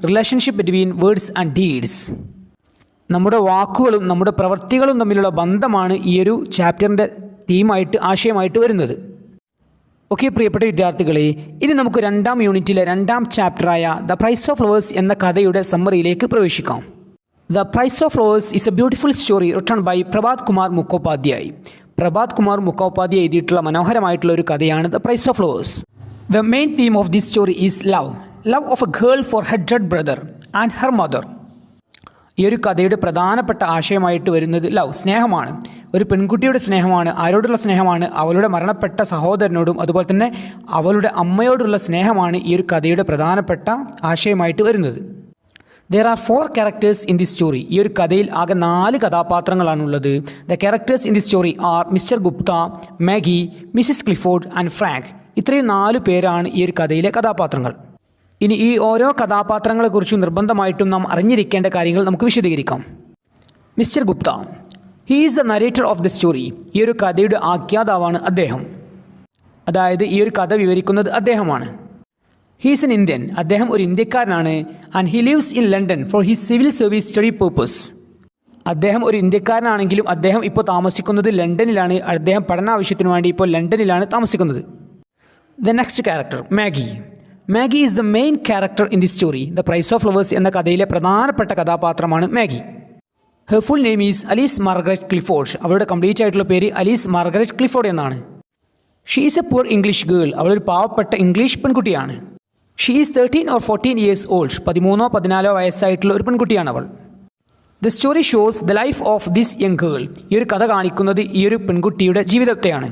Relationship between words and deeds. നമ്മുടെ വാക്കുകളും നമ്മുടെ പ്രവൃത്തികളും തമ്മിലുള്ള ബന്ധമാണ് ഈ ഒരു ചാപ്റ്ററിൻ്റെ തീമായിട്ട്, ആശയമായിട്ട് വരുന്നത്. ഓക്കെ പ്രിയപ്പെട്ട വിദ്യാർത്ഥികളെ, ഇനി നമുക്ക് രണ്ടാം യൂണിറ്റിലെ രണ്ടാം ചാപ്റ്ററായ ദ പ്രൈസ് ഓഫ് ഫ്ലവേഴ്സ് എന്ന കഥയുടെ സമ്മറിയിലേക്ക് പ്രവേശിക്കാം. The price of flowers is a beautiful story written by Prabhat Kumar Mukhopadhyay. Prabhat Kumar Mukhopadhyay എഴുതിയിട്ടുള്ള മനോഹരമായിട്ടുള്ള ഒരു കഥയാണ് the price of flowers. The main theme of this story is love. Love of a girl for her dead brother and her mother. ഈ ഒരു കഥയുടെ പ്രധാനപ്പെട്ട ആശയമായിട്ട് വരുന്നത് ലവ്, സ്നേഹമാണ്. ഒരു പെൺകുട്ടിയുടെ സ്നേഹമാണ്. ആരോടുള്ള സ്നേഹമാണ്? അവളുടെ മരണപ്പെട്ട സഹോദരനോടും അതുപോലെ തന്നെ അവളുടെ അമ്മയോടുള്ള സ്നേഹമാണ് ഈ ഒരു കഥയുടെ പ്രധാനപ്പെട്ട ആശയമായിട്ട് വരുന്നത്. There are 4 characters in this story. ഈ ഒരു കഥയിൽ ആകെ 4 കഥാപാത്രങ്ങളാണുള്ളത്. The characters in this story are Mr Gupta, Maggie, Mrs Clifford and Frank. ഇത്രയും 4 പേരാണ് ഈ ഒരു കഥയിലെ കഥാപാത്രങ്ങൾ. ഇനി ഈ ഓരോ കഥാപാത്രങ്ങളെക്കുറിച്ചും നിർബന്ധമായിട്ടും നാം അറിഞ്ഞിരിക്കേണ്ട കാര്യങ്ങൾ നമുക്ക് വിശദീകരിക്കാം. Mister Gupta, he is the narrator of the story. ഈ ഒരു കഥയുടെ ആഖ്യാതാവാണ് അദ്ദേഹം. അതായത് ഈ ഒരു കഥ വിവരിക്കുന്നത് അദ്ദേഹമാണ്. He's an Indian. അദ്ദേഹം ഒരു ഇന്ത്യക്കാരനാണ്. And he lives in London for his civil service study purpose. അദ്ദേഹം ഒരു ഇന്ത്യക്കാരനാണെങ്കിലും അദ്ദേഹം ഇപ്പോൾ താമസിക്കുന്നത് ലണ്ടനിലാണ്. അദ്ദേഹം പഠനാവശ്യത്തിനു വേണ്ടി ഇപ്പോൾ ലണ്ടനിലാണ് താമസിക്കുന്നത്. The next character Maggie. Maggie is the main character in the story. The price of flowers എന്ന കഥയിലെ പ്രധാനപ്പെട്ട കഥാപാത്രമാണ് Maggie. Her full name is Alice Margaret Clifford. അവളുടെ കംപ്ലീറ്റ് ആയിട്ടുള്ള പേര് അലീസ് മാർഗരറ്റ് ക്ലിഫോർഡ് എന്നാണ്. She is a poor English girl. അവളൊരു പാവപ്പെട്ട ഇംഗ്ലീഷ് പെൺകുട്ടിയാണ്. She is 13 or 14 years old. 13-14 വയസ്സായിട്ടുള്ള ഒരു പെൺകുട്ടിയാണ് അവൾ. The story shows the life of this young girl. ഈ ഒരു കഥ കാണിക്കുന്നത് ഈ ഒരു പെൺകുട്ടിയുടെ ജീവിതത്തെയാണ്.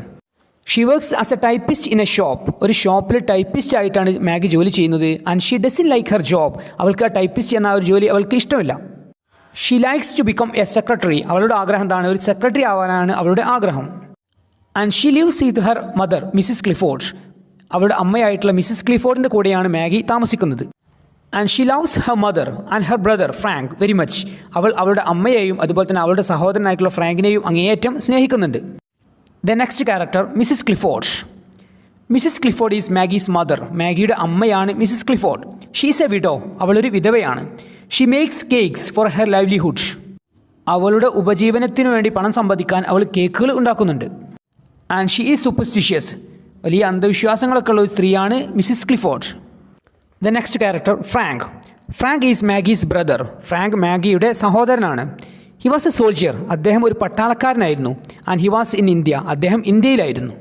She works as a typist in a shop. ഒരു ഷോപ്പിൽ ടൈപ്പിസ്റ്റ് ആയിട്ടാണ് മാഗി ജോലി ചെയ്യുന്നത്. And she doesn't like her job. അവൾക്ക് ആ ടൈപ്പിസ്റ്റ് എന്ന ഒരു ജോലി അവൾക്ക് ഇഷ്ടമില്ല. She likes to become a secretary. അവളുടെ ആഗ്രഹം എന്താണ്? ഒരു സെക്രട്ടറി ആവാനാണ് അവളുടെ ആഗ്രഹം. And she lives with her mother Mrs Clifford. അവളുടെ അമ്മയായിട്ടുള്ള മിസ്സിസ് ക്ലിഫോർഡിൻ്റെ കൂടെയാണ് മാഗി താമസിക്കുന്നത്. And she loves her mother and her brother Frank very much. അവൾ അവളുടെ അമ്മയെയും അതുപോലെ തന്നെ അവളുടെ സഹോദരനായിട്ടുള്ള ഫ്രാങ്കിനെയും അങ്ങേയറ്റം സ്നേഹിക്കുന്നുണ്ട്. The next character Mrs Clifford. Mrs Clifford is Maggie's mother. മാഗിയുടെ അമ്മയാണ് Mrs Clifford. She is a widow. അവളൊരു വിധവയാണ്. She makes cakes for her livelihood. അവളുടെ ഉപജീവനത്തിനു വേണ്ടി പണം സമ്പാദിക്കാൻ അവൾ കേക്കുകൾ ഉണ്ടാക്കുന്നുണ്ട്. And she is superstitious. വലിയ അന്ധവിശ്വാസങ്ങളൊക്കെ ഉള്ള ഒരു സ്ത്രീയാണ് Mrs Clifford. The next character Frank. Frank is Maggie's brother. Frank മാഗിയുടെ സഹോദരനാണ്. He was a soldier. അദ്ദേഹം ഒരു പട്ടാളക്കാരനായിരുന്നു. And he was in India. അദ്ദേഹം ഇന്ത്യയിലായിരുന്നു.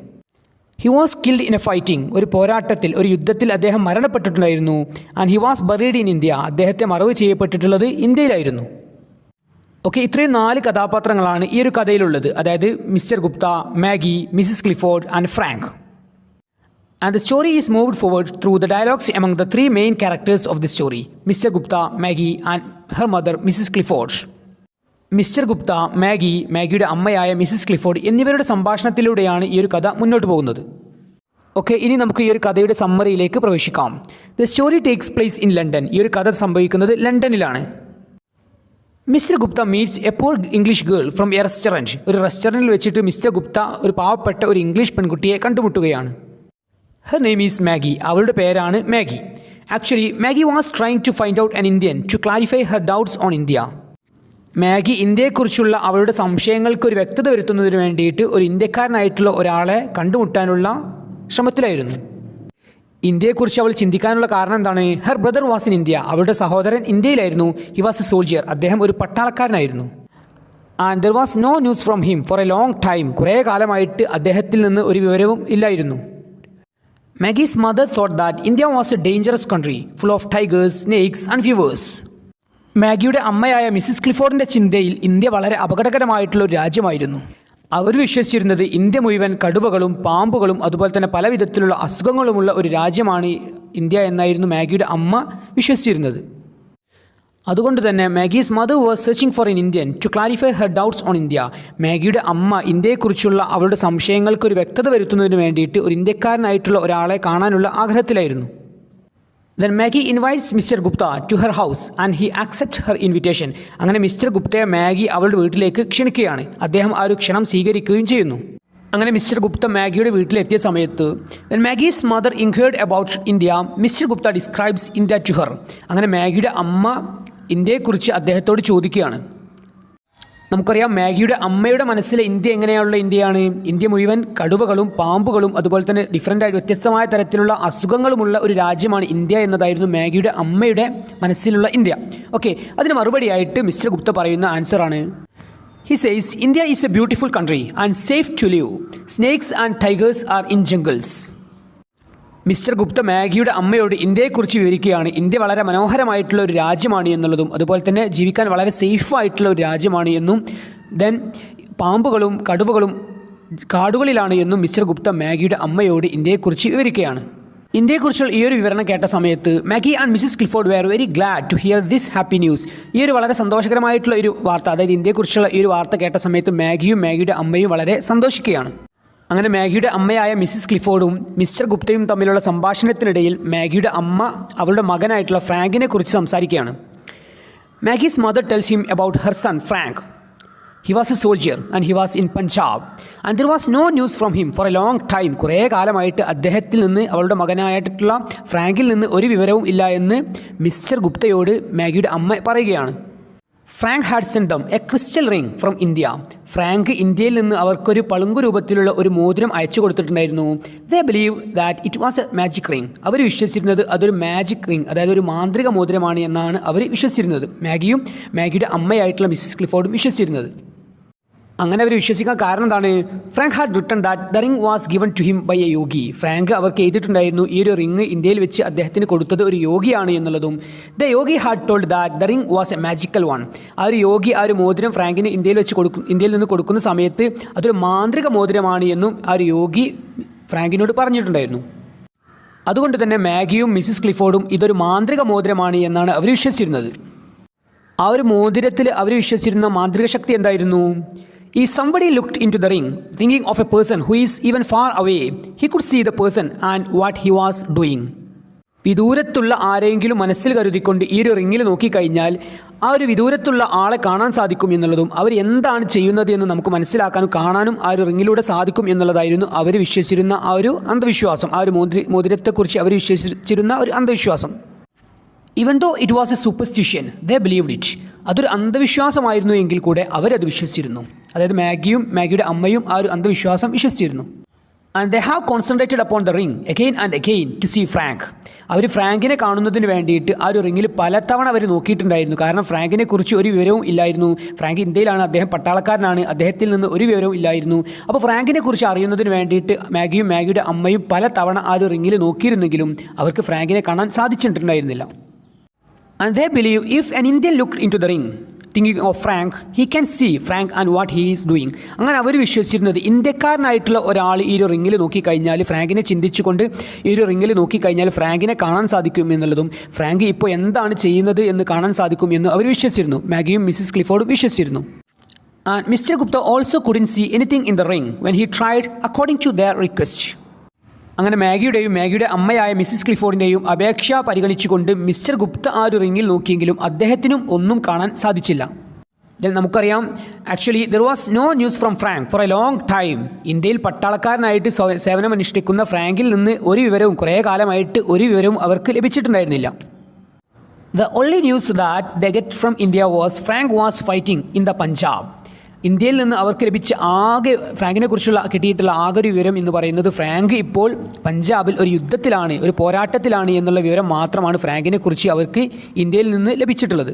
He was killed in a fighting. ഒരു പോരാട്ടത്തിൽ, ഒരു യുദ്ധത്തിൽ അദ്ദേഹം മരണപ്പെട്ടിട്ടുണ്ടായിരുന്നു. And he was buried in India. അദ്ദേഹത്തെ മറവ് ചെയ്യപ്പെട്ടിട്ടുള്ളത് ഇന്ത്യയിലായിരുന്നു. ഓക്കെ, ഇത്രയും 4 കഥാപാത്രങ്ങളാണ് ഈ ഒരു കഥയിലുള്ളത്. അതായത് Mr Gupta, Maggie, Mrs Clifford and Frank. And the story is moved forward through the dialogues among the 3 main characters of the story: Mr Gupta, Maggie and her mother Mrs Clifford. Mr Gupta, Maggie, മാഗിയുടെ അമ്മയായ മിസ്സിസ് ക്ലിഫോർഡ് എന്നിവരുടെ സംഭാഷണത്തിലൂടെയാണ് ഈ ഒരു കഥ മുന്നോട്ട് പോകുന്നത്. ഓക്കെ, ഇനി നമുക്ക് ഈ ഒരു കഥയുടെ സമ്മറിയിലേക്ക് പ്രവേശിക്കാം. The story takes place in London. ഈ ഒരു കഥ സംഭവിക്കുന്നത് ലണ്ടനിലാണ്. Mr Gupta meets a poor English girl from a restaurant. ഒരു റെസ്റ്റോറൻറ്റിൽ വെച്ചിട്ട് മിസ്റ്റർ ഗുപ്ത ഒരു പാവപ്പെട്ട ഒരു ഇംഗ്ലീഷ് പെൺകുട്ടിയെ കണ്ടുമുട്ടുകയാണ്. Her name is Maggie. അവളുടെ പേരാണ് Maggie. Actually Maggie was trying to find out an Indian to clarify her doubts on India. Maggie ഇന്ത്യയെക്കുറിച്ചുള്ള അവളുടെ സംശയങ്ങൾക്ക് ഒരു വ്യക്തത വരുത്തുന്നതിന് വേണ്ടിയിട്ട് ഒരു ഇന്ത്യക്കാരനായിട്ടുള്ള ഒരാളെ കണ്ടുമുട്ടാനുള്ള ശ്രമത്തിലായിരുന്നു. ഇന്ത്യയെക്കുറിച്ച് അവൾ ചിന്തിക്കാനുള്ള കാരണം എന്താണ്? Her brother was in India. അവളുടെ സഹോദരൻ ഇന്ത്യയിലായിരുന്നു. He was a soldier. അദ്ദേഹം ഒരു പട്ടാളക്കാരനായിരുന്നു. And there was no news from him for a long time. കുറേ കാലമായിട്ട് അദ്ദേഹത്തിൽ നിന്ന് ഒരു വിവരവും ഇല്ലായിരുന്നു. Maggie's mother thought that India was a dangerous country full of tigers, snakes and vipers. മാഗിയുടെ അമ്മയായ മിസ്സിസ് ക്ലിഫോർഡിൻ്റെ ചിന്തയിൽ ഇന്ത്യ വളരെ അപകടകരമായിട്ടുള്ള ഒരു രാജ്യമായിരുന്നു. അവർ വിശ്വസിച്ചിരുന്നത് ഇന്ത്യ മുഴുവൻ കടുവകളും പാമ്പുകളും അതുപോലെ തന്നെ പല വിധത്തിലുള്ള അസുഖങ്ങളുമുള്ള ഒരു രാജ്യമാണ് ഇന്ത്യ എന്നായിരുന്നു മാഗിയുടെ അമ്മ വിശ്വസിച്ചിരുന്നത്. അതുകൊണ്ട് തന്നെ Maggie's mother was searching for an Indian to clarify her doubts on India. മാഗിയുടെ അമ്മ ഇന്ത്യയെക്കുറിച്ചുള്ള അവളുടെ സംശയങ്ങൾക്ക് ഒരു വ്യക്തത വരുത്തുന്നതിന് വേണ്ടിയിട്ട് ഒരു ഇന്ത്യക്കാരനായിട്ടുള്ള ഒരാളെ കാണാനുള്ള ആഗ്രഹത്തിലായിരുന്നു. Then Maggie invites Mr. Gupta to her house and he accepts her invitation. അങ്ങനെ മിസ്റ്റർ ഗുപ്തയെ മാഗി അവളുടെ വീട്ടിലേക്ക് ക്ഷണിക്കുകയാണ്. അദ്ദേഹം ആ ഒരു ക്ഷണം സ്വീകരിക്കുകയും ചെയ്യുന്നു. അങ്ങനെ മിസ്റ്റർ ഗുപ്ത മാഗിയുടെ വീട്ടിലെത്തിയ സമയത്ത് when Maggie's mother inquired about India, Mr. Gupta describes India to her. അങ്ങനെ മാഗിയുടെ അമ്മ ഇന്ത്യയെക്കുറിച്ച് അദ്ദേഹത്തോട് ചോദിക്കുകയാണ്. നമുക്കറിയാം മാഗിയുടെ അമ്മയുടെ മനസ്സിലെ ഇന്ത്യ എങ്ങനെയുള്ള ഇന്ത്യയാണ്? ഇന്ത്യ മുഴുവൻ കടുവകളും പാമ്പുകളും അതുപോലെ തന്നെ ഡിഫറൻ്റായിട്ട് വ്യത്യസ്തമായ തരത്തിലുള്ള അസുഖങ്ങളുമുള്ള ഒരു രാജ്യമാണ് ഇന്ത്യ എന്നതായിരുന്നു മാഗിയുടെ അമ്മയുടെ മനസ്സിലുള്ള ഇന്ത്യ. ഓക്കെ, അതിന് മറുപടിയായിട്ട് മിസ്റ്റർ ഗുപ്ത പറയുന്ന ആൻസറാണ് He says, India is a beautiful country and safe to live. Snakes and tigers are in jungles. Mr Gupta മാഗിയുടെ അമ്മയോട് ഇന്ത്യയെക്കുറിച്ച് വിവരിക്കുകയാണ്. ഇന്ത്യ വളരെ മനോഹരമായിട്ടുള്ള ഒരു രാജ്യമാണ് എന്നുള്ളതും അതുപോലെ തന്നെ ജീവിക്കാൻ വളരെ സേഫായിട്ടുള്ള ഒരു രാജ്യമാണ് എന്നും ദെൻ പാമ്പുകളും കടുവകളും കാടുകളിലാണ് എന്നും മിസ്റ്റർ ഗുപ്ത മാഗിയുടെ അമ്മയോട് ഇന്ത്യയെക്കുറിച്ച് വിവരിക്കുകയാണ്. ഇന്ത്യയെക്കുറിച്ചുള്ള ഈ ഒരു വിവരണം കേട്ട സമയത്ത് Maggie and Mrs Clifford were very glad to hear this happy news. ഈ ഒരു വളരെ സന്തോഷകരമായിട്ടുള്ള ഒരു വാർത്ത, അതായത് ഇന്ത്യയെക്കുറിച്ചുള്ള ഈ ഒരു വാർത്ത കേട്ട സമയത്ത് മാഗിയും മാഗിയുടെ അമ്മയും വളരെ സന്തോഷിക്കുകയാണ്. അങ്ങനെ മാഗിയുടെ അമ്മയായ മിസ്സിസ് ക്ലിഫോർഡും മിസ്റ്റർ ഗുപ്തയും തമ്മിലുള്ള സംഭാഷണത്തിനിടയിൽ മാഗിയുടെ അമ്മ അവളുടെ മകനായിട്ടുള്ള ഫ്രാങ്കിനെ കുറിച്ച് സംസാരിക്കുകയാണ്. Maggie's mother tells him about her son Frank. He was a soldier and he was in Punjab and there was no news from him for a long time. കുറേ കാലമായിട്ട് അദ്ദേഹത്തിൽ നിന്ന്, അവളുടെ മകനായിട്ടുള്ള ഫ്രാങ്കിൽ നിന്ന് ഒരു വിവരവും ഇല്ല എന്ന് മിസ്റ്റർ ഗുപ്തയോട് മാഗിയുടെ അമ്മ പറയുകയാണ്. Frank had send them a crystal ring from India. Frank ഇന്ത്യയിൽ നിന്ന് അവർക്കൊരു പളുങ്കു രൂപത്തിലുള്ള ഒരു മോതിരം അയച്ചു കൊടുത്തിട്ടുണ്ടായിരുന്നു. They believe that it was a magic ring. അവർ വിശ്വസിച്ചിരുന്നത് അതൊരു മാജിക് റിംഗ്, അതായത് ഒരു മാന്ത്രിക മോതിരമാണ് എന്നാണ് അവർ വിശ്വസിച്ചിരുന്നത്. മാഗിയും മാഗിയുടെ അമ്മയായിട്ടുള്ള മിസ്സിസ് ക്ലിഫോർഡും വിശ്വസിച്ചിരുന്നത്. അങ്ങനെ അവർ വിശ്വസിക്കാൻ കാരണം എന്താണ്? Frank had written that the ring was given to him by a yogi. Frank അവർക്ക് എഴുതിയിട്ടുണ്ടായിരുന്നു ഈ ഒരു റിംഗ് ഇന്ത്യയിൽ വെച്ച് അദ്ദേഹത്തിന് കൊടുത്തത് ഒരു യോഗിയാണ് എന്നുള്ളതും. The Yogi had told that the ring was A magical one. ആ ഒരു യോഗി ആ ഒരു മോതിരം ഫ്രാങ്കിന് ഇന്ത്യയിൽ നിന്ന് കൊടുക്കുന്ന സമയത്ത് അതൊരു മാന്ത്രിക മോതിരമാണ് എന്നും ആ ഒരു യോഗി ഫ്രാങ്കിനോട് പറഞ്ഞിട്ടുണ്ടായിരുന്നു. അതുകൊണ്ട് തന്നെ മാഗിയും മിസ്സിസ് ക്ലിഫോർഡും ഇതൊരു മാന്ത്രിക മോതിരമാണ് എന്നാണ് അവർ വിശ്വസിച്ചിരുന്നത്. ആ ഒരു മോതിരത്തിൽ അവർ വിശ്വസിച്ചിരുന്ന മാന്ത്രിക ശക്തി എന്തായിരുന്നു? If somebody looked into the ring, thinking of a person who is even far away, he could see the person and what he was doing. വിദൂരത്തുള്ള ആരെങ്കിലും മനസ്സിൽ കരുതിക്കൊണ്ട് ഈ ഒരു റിങ്ങിൽ നോക്കിക്കഴിഞ്ഞാൽ ആ ഒരു വിദൂരത്തുള്ള ആളെ കാണാൻ സാധിക്കും എന്നുള്ളതും അവർ എന്താണ് ചെയ്യുന്നത് എന്ന് നമുക്ക് മനസ്സിലാക്കാനും കാണാനും ആ ഒരു റിങ്ങിലൂടെ സാധിക്കും എന്നുള്ളതായിരുന്നു അവർ വിശ്വസിച്ചിരുന്ന ആ ഒരു അന്ധവിശ്വാസം. ആ ഒരു മോതിരത്തെക്കുറിച്ച് അവർ വിശ്വസിച്ചിരുന്ന ഒരു അന്ധവിശ്വാസം. Even though it was a superstition they believed it. അതൊരു അന്ധവിശ്വാസമായിരുന്നു എങ്കിൽ കൂടെ അവരത് വിശ്വസിച്ചിരുന്നു. അതായത് മാഗിയുടെ അമ്മയും ആ ഒരു അന്ധവിശ്വാസം വിശ്വസിച്ചിരുന്നു. And they have concentrated upon the ring again and again to see Frank. അവർ ഫ്രാങ്കിനെ കാണുന്നതിന് വേണ്ടിയിട്ട് ആ ഒരു റിങ്ങിൽ പലതവണ അവർ നോക്കിയിട്ടുണ്ടായിരുന്നു. കാരണം ഫ്രാങ്കിനെ കുറിച്ച് ഒരു വിവരവും ഇല്ലായിരുന്നു. ഫ്രാങ്ക് ഇന്ത്യയിലാണ്, അദ്ദേഹം പട്ടാളക്കാരനാണ്, അദ്ദേഹത്തിൽ നിന്ന് ഒരു വിവരവും ഇല്ലായിരുന്നു. അപ്പോൾ ഫ്രാങ്കിനെ കുറിച്ച് അറിയുന്നതിന് വേണ്ടിയിട്ട് മാഗിയുടെ അമ്മയും പലതവണ ആ ഒരു റിങ്ങിൽ നോക്കിയിരുന്നെങ്കിലും അവർക്ക് ഫ്രാങ്കിനെ കാണാൻ സാധിച്ചിട്ടുണ്ടായിരുന്നില്ല. And they believe if an Indian looked into the ring thinking of Frank, he can see Frank and what he is doing. അങ്ങനെ അവർ വിശ്വസിച്ചിരുന്നത് ഇന്ത്യക്കാരനായിട്ടുള്ള ഒരാൾ ഈ ഒരു റിങ്ങിൽ നോക്കിക്കഴിഞ്ഞാൽ, ഫ്രാങ്കിനെ ചിന്തിച്ചുകൊണ്ട് ഈ ഒരു റിങ്ങിൽ നോക്കിക്കഴിഞ്ഞാൽ ഫ്രാങ്കിനെ കാണാൻ സാധിക്കും എന്നുള്ളതും ഫ്രാങ്ക് ഇപ്പോൾ എന്താണ് ചെയ്യുന്നത് എന്ന് കാണാൻ സാധിക്കും എന്ന് അവർ വിശ്വസിച്ചിരുന്നു. മാഗിയും മിസ്സിസ് ക്ലിഫോർഡും വിശ്വസിച്ചിരുന്നു. And Mr. Gupta also couldn't see anything in the ring when he tried according to their request. അങ്ങനെ മാഗിയുടെ അമ്മയായ മിസ്സിസ് ക്ലിഫോർഡിൻ്റെയും അപേക്ഷ പരിഗണിച്ചുകൊണ്ട് മിസ്റ്റർ ഗുപ്ത ആ ഒരു റിങ്ങിൽ നോക്കിയെങ്കിലും അദ്ദേഹത്തിനും ഒന്നും കാണാൻ സാധിച്ചില്ല. നമുക്കറിയാം, actually there was no news from Frank for a long time. ഇന്ത്യയിൽ പട്ടാളക്കാരനായിട്ട് സേവനമനുഷ്ഠിക്കുന്ന ഫ്രാങ്കിൽ നിന്ന് ഒരു വിവരവും കുറേ കാലമായിട്ട് ഒരു വിവരവും അവർക്ക് ലഭിച്ചിട്ടുണ്ടായിരുന്നില്ല. The only news that they get from India was Frank was fighting in the Punjab. ഇന്ത്യയിൽ നിന്ന് അവർക്ക് ലഭിച്ച ഫ്രാങ്കിനെ കുറിച്ചുള്ള കിട്ടിയിട്ടുള്ള ആകെ ഒരു വിവരം എന്ന് പറയുന്നത് ഫ്രാങ്ക് ഇപ്പോൾ പഞ്ചാബിൽ ഒരു യുദ്ധത്തിലാണ്, ഒരു പോരാട്ടത്തിലാണ് എന്നുള്ള വിവരം മാത്രമാണ് ഫ്രാങ്കിനെ കുറിച്ച് അവർക്ക് ഇന്ത്യയിൽ നിന്ന് ലഭിച്ചിട്ടുള്ളത്.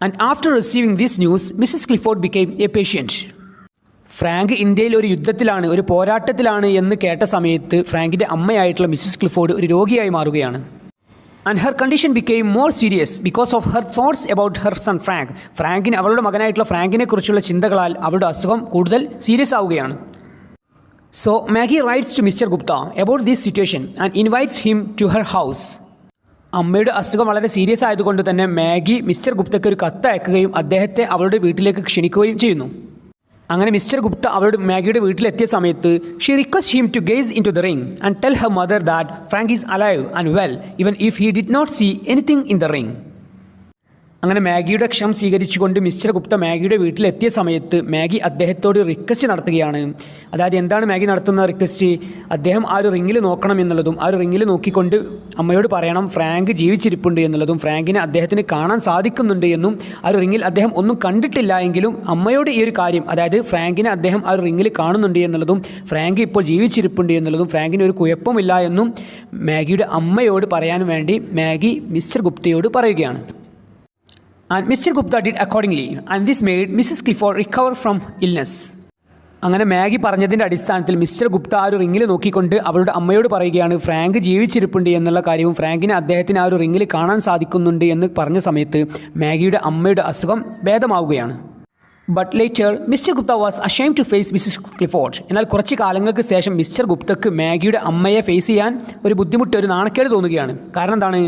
And after receiving this news Mrs Clifford became A patient. Frank ഇന്ത്യയിൽ ഒരു യുദ്ധത്തിലാണ്, ഒരു പോരാട്ടത്തിലാണ് എന്ന് കേട്ട സമയത്ത് ഫ്രാങ്കിൻ്റെ അമ്മയായിട്ടുള്ള മിസ്സിസ് ക്ലിഫോർഡ് ഒരു രോഗിയായി മാറുകയാണ്. And her condition became more serious because of her thoughts about Har sun Frank. അവളുടെ മകനായിട്ടുള്ള ഫ്രാങ്കിനെ കുറിച്ചുള്ള ചിന്തകളാൽ അവളുടെ അസുഖം കൂടുതൽ സീരിയസ് ആവുകയാണ്. So Maggie writes to Mr Gupta about this situation and invites him to her house. അമ്മയുടെ അസുഖം വളരെ സീരിയസ് ആയതുകൊണ്ട് തന്നെ മാഗി മിസ്റ്റർ ഗുപ്തയ്ക്ക് ഒരു കത്ത് അയക്കുകയും അദ്ദേഹത്തെ അവളുടെ വീട്ടിലേക്ക് ക്ഷണിക്കുകയും ചെയ്യുന്നു. അങ്ങനെ മിസ്റ്റർ ഗുപ്ത മാഗിയുടെ വീട്ടിലെത്തിയ സമയത്ത് she request him to gaze in to the ring and tell her mother that Frank is alive and well even if he did not see anything in the ring. അങ്ങനെ മാഗിയുടെ ക്ഷണം സ്വീകരിച്ചുകൊണ്ട് മിസ്റ്റർ ഗുപ്ത മാഗിയുടെ വീട്ടിലെത്തിയ സമയത്ത് മാഗി അദ്ദേഹത്തോട് റിക്വസ്റ്റ് നടത്തുകയാണ്. അതായത് എന്താണ് മാഗി നടത്തുന്ന റിക്വസ്റ്റ്? അദ്ദേഹം ആ ഒരു റിങ്ങിൽ നോക്കണം എന്നുള്ളതും ആ ഒരു റിങ്ങിൽ നോക്കിക്കൊണ്ട് അമ്മയോട് പറയണം ഫ്രാങ്ക് ജീവിച്ചിരിപ്പുണ്ട് എന്നുള്ളതും ഫ്രാങ്കിനെ അദ്ദേഹത്തിന് കാണാൻ സാധിക്കുന്നുണ്ട് എന്നും ആ ഒരു റിങ്ങിൽ അദ്ദേഹം ഒന്നും കണ്ടിട്ടില്ല എങ്കിലും അമ്മയോട് ഈ ഒരു കാര്യം, അതായത് ഫ്രാങ്കിനെ അദ്ദേഹം ആ ഒരു റിങ്ങിൽ കാണുന്നുണ്ട് എന്നുള്ളതും ഫ്രാങ്ക് ഇപ്പോൾ ജീവിച്ചിരിപ്പുണ്ട് എന്നുള്ളതും ഫ്രാങ്കിന് ഒരു കുഴപ്പമില്ല എന്നും മാഗിയുടെ അമ്മയോട് പറയാൻ വേണ്ടി മാഗി മിസ്റ്റർ ഗുപ്തയോട് പറയുകയാണ്. And Mr. Gupta did accordingly, and this made Mrs. Clifford recover from illness. അങ്ങനെ മാഗി പറഞ്ഞതിൻ്റെ അടിസ്ഥാനത്തിൽ മിസ്റ്റർ ഗുപ്ത ആ ഒരു റിങ്ങിൽ നോക്കിക്കൊണ്ട് അവളുടെ അമ്മയോട് പറയുകയാണ് ഫ്രാങ്ക് ജീവിച്ചിരിപ്പുണ്ട് എന്നുള്ള കാര്യവും ഫ്രാങ്കിനെ അദ്ദേഹത്തിന് ആ ഒരു റിങ്ങിൽ കാണാൻ സാധിക്കുന്നുണ്ട് എന്ന് പറഞ്ഞ സമയത്ത് മാഗിയുടെ അമ്മയുടെ അസുഖം ഭേദമാവുകയാണ്. But later Mr Gupta was ashamed to face Mrs Clifford. എന്നാൽ കുറച്ച് കാലങ്ങൾക്ക് ശേഷം മിസ്റ്റർ ഗുപ്തക്ക് മാഗിയുടെ അമ്മയെ ഫേസ് ചെയ്യാൻ ഒരു ബുദ്ധിമുട്ട്, ഒരു നാണക്കേട് തോന്നുകയാണ്. കാരണം എന്താണ്?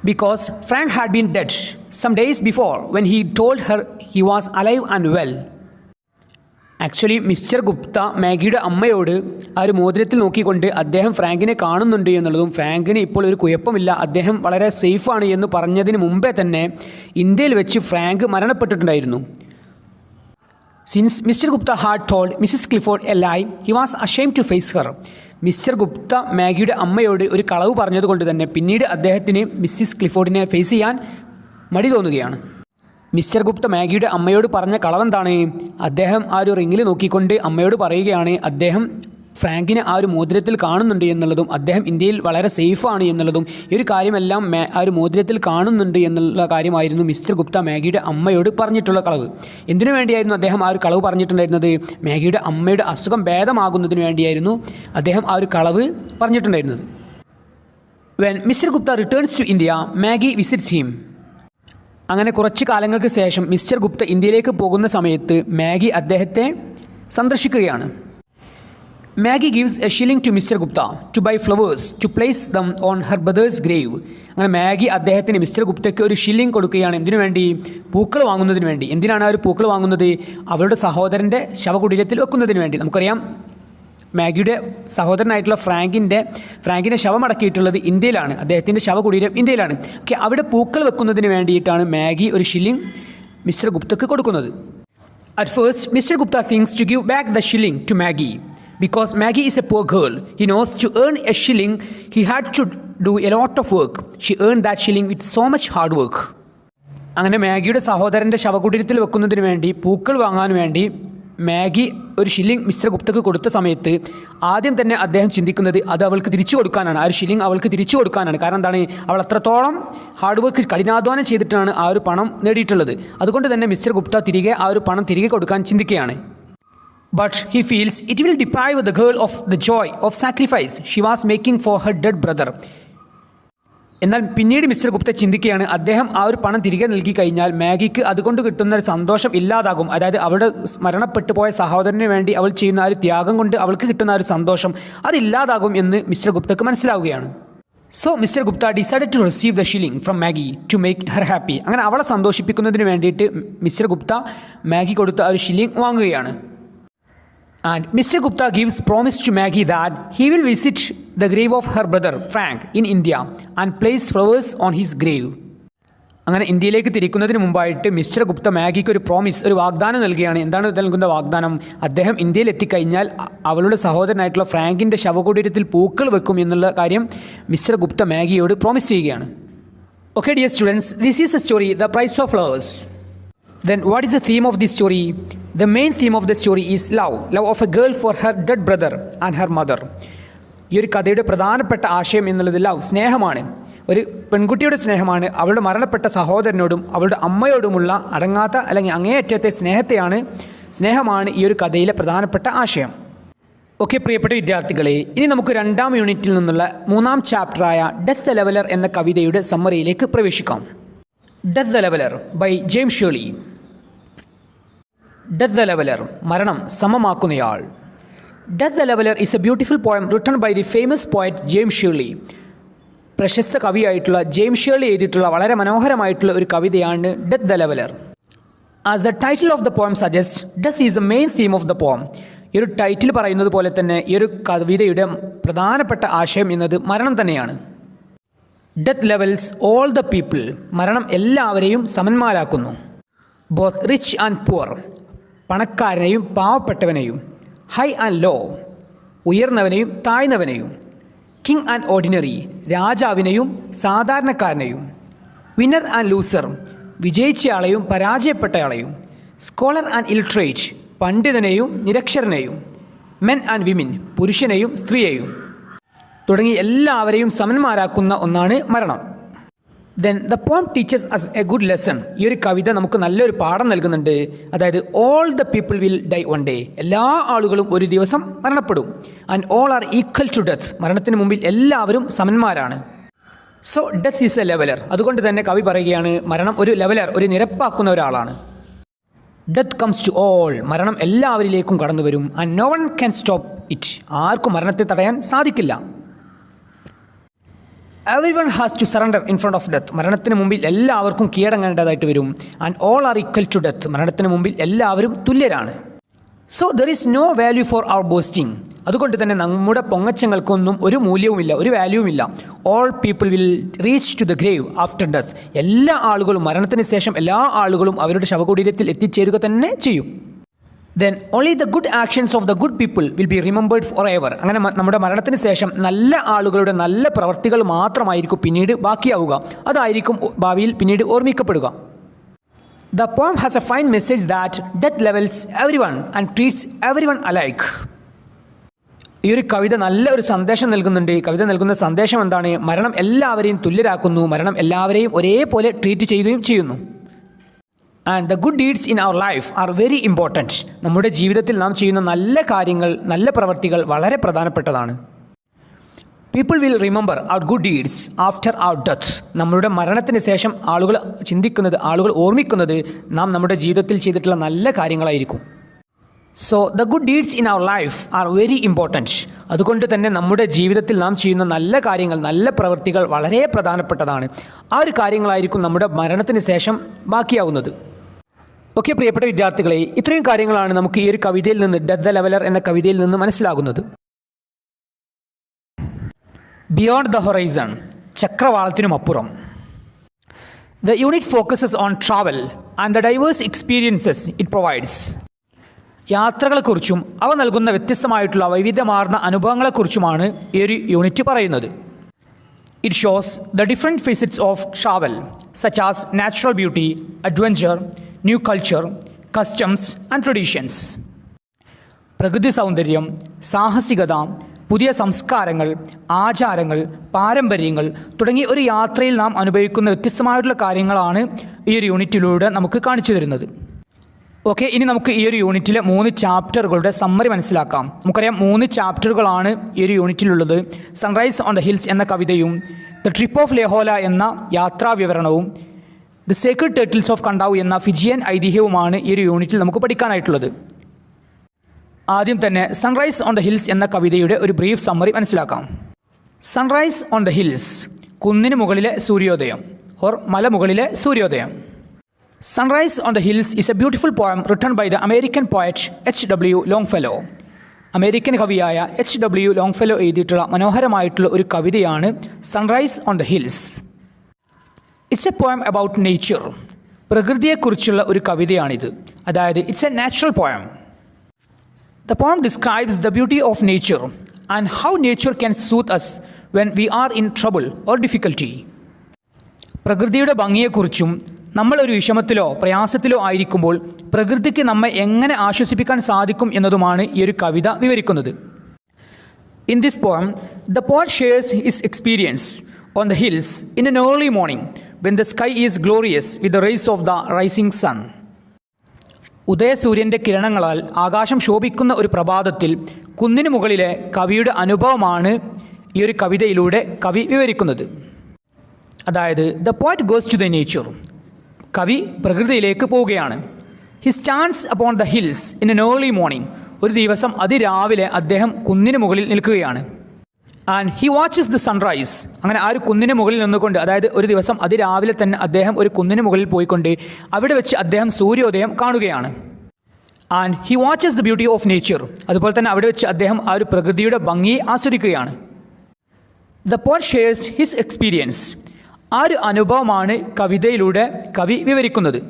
Because Frank had been dead some days before when he told her he was alive and well. Actually Mr Gupta മാഗിയുടെ അമ്മയോട് ആ ഒരു മോതിരത്തിൽ നോക്കിക്കൊണ്ട് അദ്ദേഹം ഫ്രാങ്കിനെ കാണുന്നുണ്ട് എന്നുള്ളതും ഫ്രാങ്കിന് ഇപ്പോൾ ഒരു കുഴപ്പമില്ല, അദ്ദേഹം വളരെ സേഫാണ് എന്ന് പറഞ്ഞതിന് മുമ്പേ തന്നെ ഇന്ത്യയിൽ വെച്ച് ഫ്രാങ്ക് മരണപ്പെട്ടിട്ടുണ്ടായിരുന്നു. Since Mr Gupta had told Mrs Clifford a lie he was ashamed to face her. മിസ്റ്റർ ഗുപ്ത മാഗിയുടെ അമ്മയോട് ഒരു കളവ് പറഞ്ഞതുകൊണ്ട് തന്നെ പിന്നീട് അദ്ദേഹത്തിന് മിസ്സിസ് ക്ലിഫോർഡിനെ ഫേസ് ചെയ്യാൻ മടി തോന്നുകയാണ്. മിസ്റ്റർ ഗുപ്ത മാഗിയുടെ അമ്മയോട് പറഞ്ഞ കളവെന്താണ്? അദ്ദേഹം ആ ഒരു റിങ്ങിൽ നോക്കിക്കൊണ്ട് അമ്മയോട് പറയുകയാണ് അദ്ദേഹം ഫ്രാങ്കിനെ ആ ഒരു മോതിരത്തിൽ കാണുന്നുണ്ട് എന്നുള്ളതും അദ്ദേഹം ഇന്ത്യയിൽ വളരെ സേഫാണ് എന്നുള്ളതും ഈ ഒരു കാര്യമെല്ലാം ആ ഒരു മോതിരത്തിൽ കാണുന്നുണ്ട് എന്നുള്ള കാര്യമായിരുന്നു മിസ്റ്റർ ഗുപ്ത മാഗിയുടെ അമ്മയോട് പറഞ്ഞിട്ടുള്ള കളവ്. എന്തിനു വേണ്ടിയായിരുന്നു അദ്ദേഹം ആ ഒരു കളവ് പറഞ്ഞിട്ടുണ്ടായിരുന്നത്? മാഗിയുടെ അമ്മയുടെ അസുഖം ഭേദമാകുന്നതിന് വേണ്ടിയായിരുന്നു അദ്ദേഹം ആ ഒരു കളവ് പറഞ്ഞിട്ടുണ്ടായിരുന്നത്. When Mr Gupta returns to India Maggie visits him. അങ്ങനെ കുറച്ച് കാലങ്ങൾക്ക് ശേഷം മിസ്റ്റർ ഗുപ്ത ഇന്ത്യയിലേക്ക് പോകുന്ന സമയത്ത് മാഗി അദ്ദേഹത്തെ സന്ദർശിക്കുകയാണ്. Maggie gives a shilling to Mr Gupta to buy flowers to place them on her brother's grave. അങ്ങനെ മാഗി അദ്ദേഹത്തിന് മിസ്റ്റർ ഗുപ്തയ്ക്ക് ഒരു ഷില്ലിംഗ് കൊടുക്കുകയാണ്. എന്തിനു വേണ്ടി? പൂക്കൾ വാങ്ങുന്നതിന് വേണ്ടി. എന്തിനാണ് ആ ഒരു പൂക്കൾ വാങ്ങുന്നത്? അവരുടെ സഹോദരൻ്റെ ശവകുടീരത്തിൽ വെക്കുന്നതിന് വേണ്ടി. നമുക്കറിയാം മാഗിയുടെ സഹോദരനായിട്ടുള്ള ഫ്രാങ്കിൻ്റെ ശവമടക്കിയിട്ടുള്ളത് ഇന്ത്യയിലാണ്. അദ്ദേഹത്തിൻ്റെ ശവകുടീരം ഇന്ത്യയിലാണ്. ഓക്കെ, അവിടെ പൂക്കൾ വെക്കുന്നതിന് വേണ്ടിയിട്ടാണ് മാഗി ഒരു ഷില്ലിംഗ് മിസ്റ്റർ ഗുപ്തക്ക് കൊടുക്കുന്നത്. At first, Mr. Gupta thinks to give back the shilling to Maggie. Because Maggie is a poor girl, he knows to earn a shilling, he had to do a lot of work. She earned that shilling with so much hard work. അങ്ങനെ മാഗിയുടെ സഹോദരൻ്റെ ശവകുടീരത്തിൽ വെക്കുന്നതിന് വേണ്ടി പൂക്കൾ വാങ്ങാൻ വേണ്ടി മാഗി ഒരു ഷില്ലിംഗ് മിസ്റ്റർ ഗുപ്തക്ക് കൊടുത്ത സമയത്ത് ആദ്യം തന്നെ അദ്ദേഹം ചിന്തിക്കുന്നത് അത് അവൾക്ക് തിരിച്ചു കൊടുക്കാനാണ്. ആ ഒരു ഷില്ലിംഗ് അവൾക്ക് തിരിച്ചു കൊടുക്കാനാണ്. കാരണം എന്താണ്, അവൾ അത്രത്തോളം ഹാർഡ് വർക്ക് കഠിനാധ്വാനം ചെയ്തിട്ടാണ് ആ ഒരു പണം നേടിയിട്ടുള്ളത്. അതുകൊണ്ട് തന്നെ മിസ്റ്റർ ഗുപ്ത തിരികെ ആ ഒരു പണം തിരികെ കൊടുക്കാൻ ചിന്തിക്കുകയാണ്. But he feels it will deprive the girl of the joy of sacrifice she was making four her dead brother. എന്നാൽ പിന്നീട് മിസ്റ്റർ ഗുപ്ത ചിന്തിക്കുകയാണ്, അദ്ദേഹം ആ ഒരു പണം തിരികെ നൽകി കഴിഞ്ഞാൽ മാഗിക്ക് അതുകൊണ്ട് കിട്ടുന്ന ഒരു സന്തോഷം ഇല്ലാതാകും. അതായത് അവളുടെ മരണപ്പെട്ടു പോയ സഹോദരന് വേണ്ടി അവൾ ചെയ്യുന്ന ആ ഒരു ത്യാഗം കൊണ്ട് അവൾക്ക് കിട്ടുന്ന ആ ഒരു സന്തോഷം അതില്ലാതാകും എന്ന് മിസ്റ്റർ ഗുപ്തക്ക് മനസ്സിലാവുകയാണ്. So Mr Gupta decided to receive the shilling from Maggie to make her happy. അങ്ങനെ അവളെ സന്തോഷിപ്പിക്കുന്നതിന് വേണ്ടിയിട്ട് മിസ്റ്റർ ഗുപ്ത മാഗി കൊടുത്ത ആ ഒരു ഷില്ലിംഗ് വാങ്ങുകയാണ്. And Mr. Gupta gives promise to Maggie that he will visit the grave of her brother Frank in India and place flowers on his grave. അങ്ങനെ ഇന്ത്യയിലേക്ക് തിരിക്കുന്നതിന് മുമ്പായിട്ട് മിസ്റ്റർ ഗുപ്ത മാഗിക്ക് ഒരു പ്രോമിസ്, ഒരു വാഗ്ദാനം നൽകുകയാണ്. എന്താണ് നൽകുന്ന വാഗ്ദാനം? അദ്ദേഹം ഇന്ത്യയിൽ എത്തിക്കഴിഞ്ഞാൽ അവളുടെ സഹോദരനായിട്ടുള്ള ഫ്രാങ്കിൻ്റെ ശവകുടീരത്തിൽ പൂക്കൾ വെക്കും എന്നുള്ള കാര്യം മിസ്റ്റർ ഗുപ്ത മാഗിയോട് പ്രോമിസ് ചെയ്യുകയാണ്. Okay dear students, this is a story the price of flowers. Then what is the theme of this story? The main theme of the story is love of a girl for her dead brother and her mother. ഈ ഒരു കഥയുടെ പ്രധാനപ്പെട്ട ആശയം എന്നുള്ളത് ലവ്, സ്നേഹമാണ്. ഒരു പെൺകുട്ടിയുടെ സ്നേഹമാണ് അവളുടെ മരണപ്പെട്ട സഹോദരനോടും അവളുടെ അമ്മയോടുമുള്ള അടങ്ങാത്ത അല്ലെങ്കിൽ അങ്ങേയറ്റത്തെ സ്നേഹമാണ് ഈ ഒരു കഥയിലെ പ്രധാനപ്പെട്ട ആശയം. ഓക്കെ പ്രിയപ്പെട്ട വിദ്യാർത്ഥികളെ, ഇനി നമുക്ക് 2ാം യൂണിറ്റിൽ നിന്നുള്ള 3ാം ചാപ്റ്ററായ ഡെത്ത് ദ ലെവലർ എന്ന കവിതയുടെ സമ്മറിയിലേക്ക് പ്രവേശിക്കാം. Death the Leveler by James Shirley. Death the Leveler, മരണം സമമാക്കുന്നയാൾ. Death the Leveler is a beautiful poem written by the famous poet James Shirley. പ്രശസ്ത കവിയായിട്ടുള്ള ജെയിംസ് ഷേർലി എഴുതിയിട്ടുള്ള വളരെ മനോഹരമായിട്ടുള്ള ഒരു കവിതയാണ് Death the Leveler. As the title of the poem suggests, death is the main theme of the poem. ഈ ഒരു ടൈറ്റിൽ പറയുന്നത് പോലെ തന്നെ ഈ ഒരു കവിതയുടെ പ്രധാനപ്പെട്ട ആശയം എന്നത് മരണം തന്നെയാണ്. Death levels all the people. മരണം എല്ലാവരെയും സമന്മാരാക്കുന്നു. Both rich and poor. പണക്കാരനെയും പാവപ്പെട്ടവനെയും. High and low. ഉയർന്നവനെയും താഴ്ന്നവനെയും. King and ordinary. രാജാവിനെയും സാധാരണക്കാരനെയും. Winner and loser. വിജയിച്ചയാളെയും പരാജയപ്പെട്ടയാളെയും. Scholar and illiterate. പണ്ഡിതനെയും നിരക്ഷരനെയും. Men and women. പുരുഷനെയും സ്ത്രീയെയും തുടങ്ങി എല്ലാവരെയും സമന്മാരാക്കുന്ന ഒന്നാണ് മരണം. Then the poem teaches us a good lesson. ഈ ഒരു കവിത നമുക്ക് നല്ലൊരു പാഠം നൽകുന്നുണ്ട്. അതായത് all the people will die one day. എല്ലാ ആളുകളും ഒരു ദിവസം മരണപ്പെടും. And all are equal to death. മരണത്തിന് മുമ്പിൽ എല്ലാവരും സമന്മാരാണ്. So death is a leveller. അതുകൊണ്ട് തന്നെ കവി പറയുകയാണ് മരണം ഒരു ലെവലർ, ഒരു നിരപ്പാക്കുന്ന ഒരാളാണ്. Death comes to all. മരണം എല്ലാവരിലേക്കും കടന്നു വരും. And no one can stop it. ആർക്കും മരണത്തെ തടയാൻ സാധിക്കില്ല. Everyone has to surrender in front of death. മരണത്തിന് മുമ്പിൽ എല്ലാവർക്കും കീഴടങ്ങേണ്ടതായിട്ട് വരും. And all are equal to death. മരണത്തിന് മുമ്പിൽ എല്ലാവരും തുല്യരാണ്. So there is no value for our boasting. അതുകൊണ്ട് തന്നെ നമ്മുടെ പൊങ്ങച്ചങ്ങൾക്കൊന്നും ഒരു മൂല്യവുമില്ല, ഒരു വാല്യൂവുമില്ല. All people will reach to the grave after death. എല്ലാ ആളുകളും മരണത്തിന് ശേഷം എല്ലാ ആളുകളും അവരുടെ ശവകുടീരത്തിൽ എത്തിച്ചേരുക തന്നെ ചെയ്യും. Then only the good actions of the good people will be remembered forever. അങ്ങനെ നമ്മുടെ മരണത്തിന് ശേഷം നല്ല ആളുകളുടെ നല്ല പ്രവർത്തികൾ മാത്രമായിരിക്കും പിന്നീട് ബാക്കിയാവുക. അതായിരിക്കും ഭാവിയിൽ പിന്നീട് ഓർമ്മിക്കപ്പെടുക. The poem has a fine message that death levels everyone and treats everyone alike. ഈ ഒരു കവിത നല്ല ഒരു സന്ദേശം നൽകുന്നുണ്ട്. കവിത നൽകുന്ന സന്ദേശം എന്താണ്? മരണം എല്ലാവരെയും തുല്യരാക്കുന്നു. മരണം എല്ലാവരെയും ഒരേപോലെ ട്രീറ്റ് ചെയ്യുകയും ചെയ്യുന്നു. And the good deeds in our life are very important. നമ്മുടെ ജീവിതത്തിൽ നാം ചെയ്യുന്ന നല്ല കാര്യങ്ങൾ, നല്ല പ്രവർത്തികൾ വളരെ പ്രധാനപ്പെട്ടതാണ്. People will remember our good deeds after our death. നമ്മുടെ മരണത്തിന് ശേഷം ആളുകൾ ചിന്തിക്കുന്നത്, ആളുകൾ ഓർമ്മിക്കുന്നത് നാം നമ്മുടെ ജീവിതത്തിൽ ചെയ്തിട്ടുള്ള നല്ല കാര്യങ്ങളായിരിക്കും. So the good deeds in our life are very important. അതുകൊണ്ട് തന്നെ നമ്മുടെ ജീവിതത്തിൽ നാം ചെയ്യുന്ന നല്ല കാര്യങ്ങൾ, നല്ല പ്രവൃത്തികൾ വളരെ പ്രധാനപ്പെട്ടതാണ്. ആ ഒരു കാര്യങ്ങളായിരിക്കും നമ്മുടെ മരണത്തിന് ശേഷം ബാക്കിയാവുന്നത്. ഓക്കെ പ്രിയപ്പെട്ട വിദ്യാർത്ഥികളെ, ഇത്രയും കാര്യങ്ങളാണ് നമുക്ക് ഈ ഒരു കവിതയിൽ നിന്ന്, ഡെത്ത് ദ ലെവലർ എന്ന കവിതയിൽ നിന്ന് മനസ്സിലാകുന്നത്. ബിയോണ്ട് ദ ഹൊറൈസൺ, ചക്രവാളത്തിനുമപ്പുറം. The unit focuses on travel and the diverse experiences it provides. യാത്രകളെക്കുറിച്ചും അവ നൽകുന്ന വ്യത്യസ്തമായിട്ടുള്ള വൈവിധ്യമാർന്ന അനുഭവങ്ങളെക്കുറിച്ചുമാണ് ഈ ഒരു യൂണിറ്റ് പറയുന്നത്. It shows the different facets of travel, such as natural beauty, adventure, new culture, customs and traditions. പ്രകൃതി സൗന്ദര്യം, സാഹസികത, പുതിയ സംസ്കാരങ്ങൾ, ആചാരങ്ങൾ, പാരമ്പര്യങ്ങൾ തുടങ്ങി ഒരു യാത്രയിൽ നാം അനുഭവിക്കുന്ന വ്യത്യസ്തമായിട്ടുള്ള കാര്യങ്ങളാണ് ഈ ഒരു യൂണിറ്റിലൂടെ നമുക്ക് കാണിച്ചു തരുന്നത്. ഓക്കെ, ഇനി നമുക്ക് ഈ ഒരു യൂണിറ്റിലെ 3 ചാപ്റ്ററുകളുടെ സമ്മറി മനസ്സിലാക്കാം. നമുക്കറിയാം 3 ചാപ്റ്ററുകളാണ് ഈ ഒരു യൂണിറ്റിലുള്ളത്. സൺറൈസ് ഓൺ ദ ഹിൽസ് എന്ന കവിതയും ദ ട്രിപ്പ് ഓഫ് ലെഹോല എന്ന യാത്രാ വിവരണവും the Sacred turtles of Kandavu എന്ന ഫിജിയൻ ഐതിഹ്യവുമാണ് ഈ ഒരു യൂണിറ്റിൽ നമുക്ക് പഠിക്കാനായിട്ടുള്ളത്. ആദ്യം തന്നെ സൺറൈസ് ഓൺ ദ ഹിൽസ് എന്ന കവിതയുടെ ഒരു ബ്രീഫ് സമ്മറി മനസ്സിലാക്കാം. സൺറൈസ് ഓൺ ദ ഹിൽസ്, കുന്നിന് മുകളിലെ സൂര്യോദയം ഓർ മലമുകളിലെ സൂര്യോദയം. Sunrise on the hills is a beautiful poem written by the American poet H.W. Longfellow. American കവിയായ H.W. ലോങ്ഫെല്ലോ എഴുതിയിട്ടുള്ള മനോഹരമായിട്ടുള്ള ഒരു കവിതയാണ് sunrise on the hills. It's a poem about nature, പ്രകൃതിയെക്കുറിച്ചുള്ള ഒരു കവിതയാണിത്. അതായത് it's a natural poem. The poem describes the beauty of nature and how nature can soothe us when we are in trouble or difficulty. പ്രകൃതിയുടെ ഭംഗിയെക്കുറിച്ചും നമ്മൾ ഒരു വിഷമത്തിലോ പ്രയാസത്തിലോ ആയിരിക്കുമ്പോൾ പ്രകൃതിക്ക് നമ്മെ എങ്ങനെ ആശ്വസിപ്പിക്കാൻ സാധിക്കും എന്നതുമാണ് ഈ ഒരു കവിത വിവരിക്കുന്നത്. In this poem, the poet shares his experience on the hills in an early morning when the sky is glorious with the rays of the rising sun. ഉദയസൂര്യൻ്റെ കിരണങ്ങളാൽ ആകാശം ശോഭിക്കുന്ന ഒരു പ്രഭാതത്തിൽ കുന്നിന് മുകളിലെ കവിയുടെ അനുഭവമാണ് ഈ ഒരു കവിതയിലൂടെ കവി വിവരിക്കുന്നത്. അതായത് the poet goes to the nature, കവി പ്രകൃതിയിലേക്ക് പോവുകയാണ്. He stands upon the hills in an early morning, ഒരു ദിവസം അതിരാവിലെ അദ്ദേഹം കുന്നിന് മുകളിൽ നിൽക്കുകയാണ്. And he watches the sunrise, അങ്ങനെ ആ ഒരു കുന്നിന് മുകളിൽ നിന്നുകൊണ്ട്, അതായത് ഒരു ദിവസം അതിരാവിലെ തന്നെ അദ്ദേഹം ഒരു കുന്നിന് മുകളിൽ പോയിക്കൊണ്ട് അവിടെ വെച്ച് അദ്ദേഹം സൂര്യോദയം കാണുകയാണ്. And he watches the beauty of nature, അതുപോലെ തന്നെ അവിടെ വെച്ച് അദ്ദേഹം ആ ഒരു പ്രകൃതിയുടെ ഭംഗിയെ ആസ്വദിക്കുകയാണ്. The poet shares his experience, ആ ഒരു അനുഭവമാണ് കവിതയിലൂടെ കവി വിവരിക്കുന്നത്.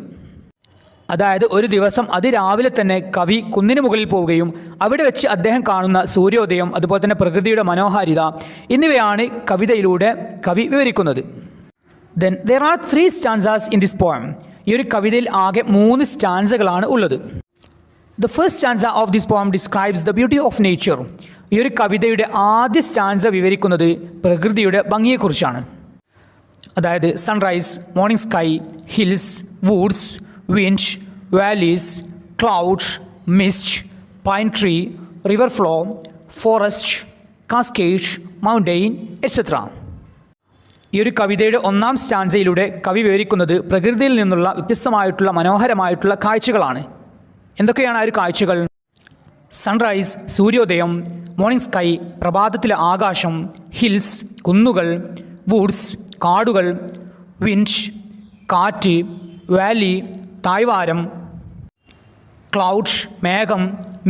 അതായത് ഒരു ദിവസം അതിരാവിലെ തന്നെ കവി കുന്നിന് മുകളിൽ പോവുകയും അവിടെ വെച്ച് അദ്ദേഹം കാണുന്ന സൂര്യോദയം, അതുപോലെ തന്നെ പ്രകൃതിയുടെ മനോഹാരിത എന്നിവയാണ് കവിതയിലൂടെ കവി വിവരിക്കുന്നത്. Then there R 3 stanzas in this poem. ഈ ഒരു കവിതയിൽ ആകെ 3 സ്റ്റാൻസകളാണ് ഉള്ളത്. The first stanza of this poem describes the beauty of nature. ഈ ഒരു കവിതയുടെ ആദ്യ സ്റ്റാൻസ വിവരിക്കുന്നത് പ്രകൃതിയുടെ ഭംഗിയെക്കുറിച്ചാണ്. അതായത് sunrise, morning sky, hills, Woods, wind, valleys, clouds, mist, pine tree, river flow, forest, cascade, mountain, etc. ഈ ഒരു കവിതയുടെ 1ാം സ്റ്റാൻസയിലൂടെ കവി വിവരിക്കുന്നത് പ്രകൃതിയിൽ നിന്നുള്ള വ്യത്യസ്തമായിട്ടുള്ള മനോഹരമായിട്ടുള്ള കാഴ്ചകളാണ്. എന്തൊക്കെയാണ് ആ ഒരു കാഴ്ചകൾ? സൺറൈസ്, സൂര്യോദയം, മോർണിംഗ് സ്കൈ, പ്രഭാതത്തിലെ ആകാശം, ഹിൽസ്, കുന്നുകൾ, വുഡ്സ്, കാടുകൾ, വിൻഡ്, കാറ്റ്, വാലി, തായ്വാരം, ക്ലൗഡ്, മേഘം,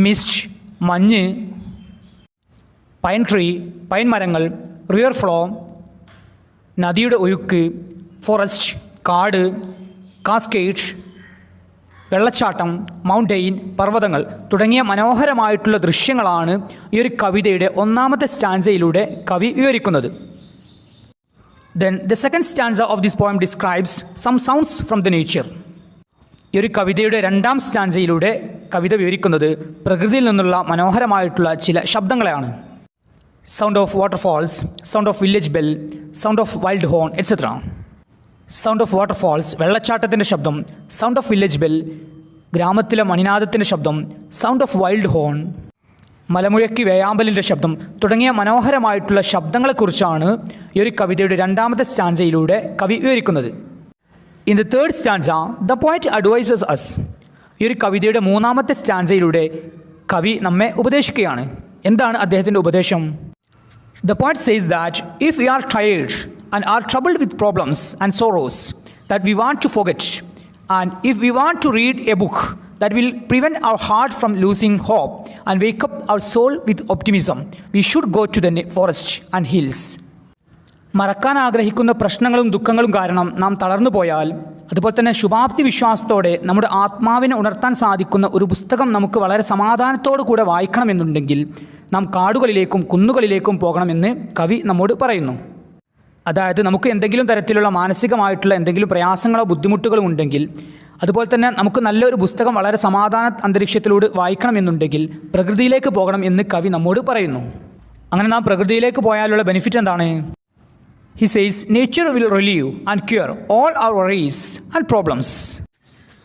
മിസ്റ്റ്, മഞ്ഞ്, പൈൻ ട്രീ, പൈൻ മരങ്ങൾ, റിവർ ഫ്ലോ, നദിയുടെ ഒഴുക്ക്, ഫോറസ്റ്റ്, കാട്, കാസ്കേഡ്, വെള്ളച്ചാട്ടം, മൗണ്ടെയിൻ, പർവ്വതങ്ങൾ തുടങ്ങിയ മനോഹരമായിട്ടുള്ള ദൃശ്യങ്ങളാണ് ഈ ഒരു കവിതയുടെ 1ാമത്തെ സ്റ്റാൻസയിലൂടെ കവി വിവരിക്കുന്നത്. Then the second stanza of this poem describes some sounds from the nature. ഈ ഒരു കവിതയുടെ 2ാം സ്റ്റാൻസയിലൂടെ കവിത വിവരിക്കുന്നത് പ്രകൃതിയിൽ നിന്നുള്ള മനോഹരമായിട്ടുള്ള ചില ശബ്ദങ്ങളെയാണ്. Sound of waterfalls, sound of village bell, sound of wild horn etcetera. Sound of waterfalls, വെള്ളച്ചാട്ടത്തിൻ്റെ ശബ്ദം. സൗണ്ട് ഓഫ് വില്ലേജ് ബെൽ, ഗ്രാമത്തിലെ മണിനാദത്തിൻ്റെ ശബ്ദം. സൗണ്ട് ഓഫ് വൈൽഡ് ഹോൺ, മലമുഴക്കി വേയാമ്പലിൻ്റെ ശബ്ദം തുടങ്ങിയ മനോഹരമായിട്ടുള്ള ശബ്ദങ്ങളെക്കുറിച്ചാണ് ഈ ഒരു കവിതയുടെ 2ാമത്തെ സ്റ്റാൻസയിലൂടെ കവി വിവരിക്കുന്നത്. In the third stanza the poet advises us. ഈ ഒരു കവിതയുടെ 3ാമത്തെ സ്റ്റാൻസയിലൂടെ കവി നമ്മെ ഉപദേശിക്കുകയാണ്. എന്താണ് അദ്ദേഹത്തിൻ്റെ ഉപദേശം? The poet says that if we are tired and are troubled with problems and sorrows that we want to forget and if we want to read a book that will prevent our heart from losing hope and wake up our soul with optimism, we should go to the forest and hills. മറക്കാൻ ആഗ്രഹിക്കുന്ന പ്രശ്നങ്ങളും ദുഃഖങ്ങളും കാരണം നാം തളർന്നു പോയാൽ, അതുപോലെ തന്നെ ശുഭാപ്തി വിശ്വാസത്തോടെ നമ്മുടെ ആത്മാവിനെ ഉണർത്താൻ സാധിക്കുന്ന ഒരു പുസ്തകം നമുക്ക് വളരെ സമാധാനത്തോടു കൂടെ വായിക്കണമെന്നുണ്ടെങ്കിൽ നാം കാടുകളിലേക്കും കുന്നുകളിലേക്കും പോകണമെന്ന് കവി നമ്മോട് പറയുന്നു. അതായത് നമുക്ക് എന്തെങ്കിലും തരത്തിലുള്ള മാനസികമായിട്ടുള്ള എന്തെങ്കിലും പ്രയാസങ്ങളോ ബുദ്ധിമുട്ടുകളോ ഉണ്ടെങ്കിൽ, അതുപോലെ തന്നെ നമുക്ക് നല്ലൊരു പുസ്തകം വളരെ സമാധാന അന്തരീക്ഷത്തിലൂടെ വായിക്കണമെന്നുണ്ടെങ്കിൽ പ്രകൃതിയിലേക്ക് പോകണം എന്ന് കവി നമ്മോട് പറയുന്നു. അങ്ങനെ നാം പ്രകൃതിയിലേക്ക് പോയാലുള്ള ബെനിഫിറ്റ് എന്താണ്? He says, nature will relieve and cure all our worries and problems.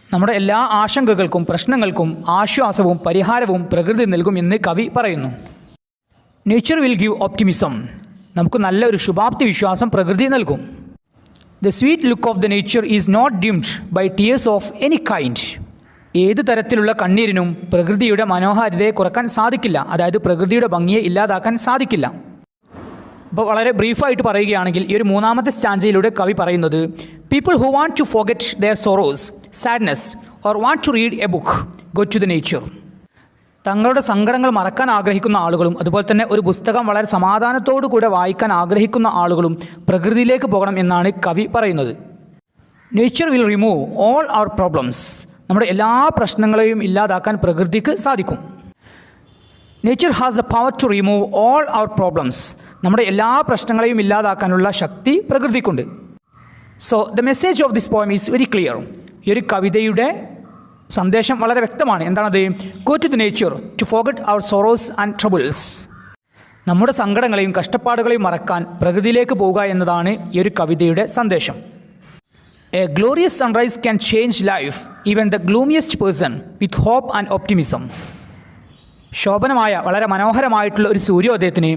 നമ്മുടെ എല്ലാ ആശങ്കകൾക്കും പ്രശ്നങ്ങൾക്കും ആശ്വാസവും പരിഹാരവും പ്രകൃതി നൽകും എന്ന് കവി പറയുന്നു. Nature will give optimism. നമുക്ക് നല്ലൊരു ശുഭാപ്തി വിശ്വാസം പ്രകൃതി നൽകും. The sweet look of the nature is not dimmed by tears of any kind. ഏത് തരത്തിലുള്ള കണ്ണീരിനും പ്രകൃതിയുടെ മനോഹാരിതയെ കുറക്കാൻ സാധിക്കില്ല. അതായത് പ്രകൃതിയുടെ ഭംഗിയെ ഇല്ലാതാക്കാൻ സാധിക്കില്ല. അപ്പോൾ വളരെ ബ്രീഫായിട്ട് പറയുകയാണെങ്കിൽ ഈ ഒരു മൂന്നാമത്തെ സ്റ്റാൻസയിലൂടെ കവി പറയുന്നത്, people who want to forget their sorrows, sadness or want to read a book go to the nature. തങ്ങളുടെ സങ്കടങ്ങൾ മറക്കാൻ ആഗ്രഹിക്കുന്ന ആളുകളും അതുപോലെ തന്നെ ഒരു പുസ്തകം വളരെ സമാധാനത്തോടു കൂടെ വായിക്കാൻ ആഗ്രഹിക്കുന്ന ആളുകളും പ്രകൃതിയിലേക്ക് പോകണം എന്നാണ് കവി പറയുന്നത്. Nature will remove all our problems. നമ്മുടെ എല്ലാ പ്രശ്നങ്ങളെയും ഇല്ലാതാക്കാൻ പ്രകൃതിക്ക് സാധിക്കും. Nature has the power to remove all our problems. നമ്മുടെ എല്ലാ പ്രശ്നങ്ങളെയും ഇല്ലാതാക്കാനുള്ള ശക്തി പ്രകൃതിക്കുണ്ട്. So the message of this poem is very clear. ഈ ഒരു കവിതയുടെ സന്ദേശം വളരെ വ്യക്തമാണ്. എന്താണത്? Go to the nature to forget our sorrows and troubles. നമ്മുടെ സങ്കടങ്ങളെയും കഷ്ടപ്പാടുകളെയും മറക്കാൻ പ്രകൃതിയിലേക്ക് പോവുക എന്നതാണ് ഈ ഒരു കവിതയുടെ സന്ദേശം. A glorious sunrise can change life even the gloomiest person with hope and optimism. ശോഭനമായ വളരെ മനോഹരമായിട്ടുള്ള ഒരു സൂര്യോദയത്തിന്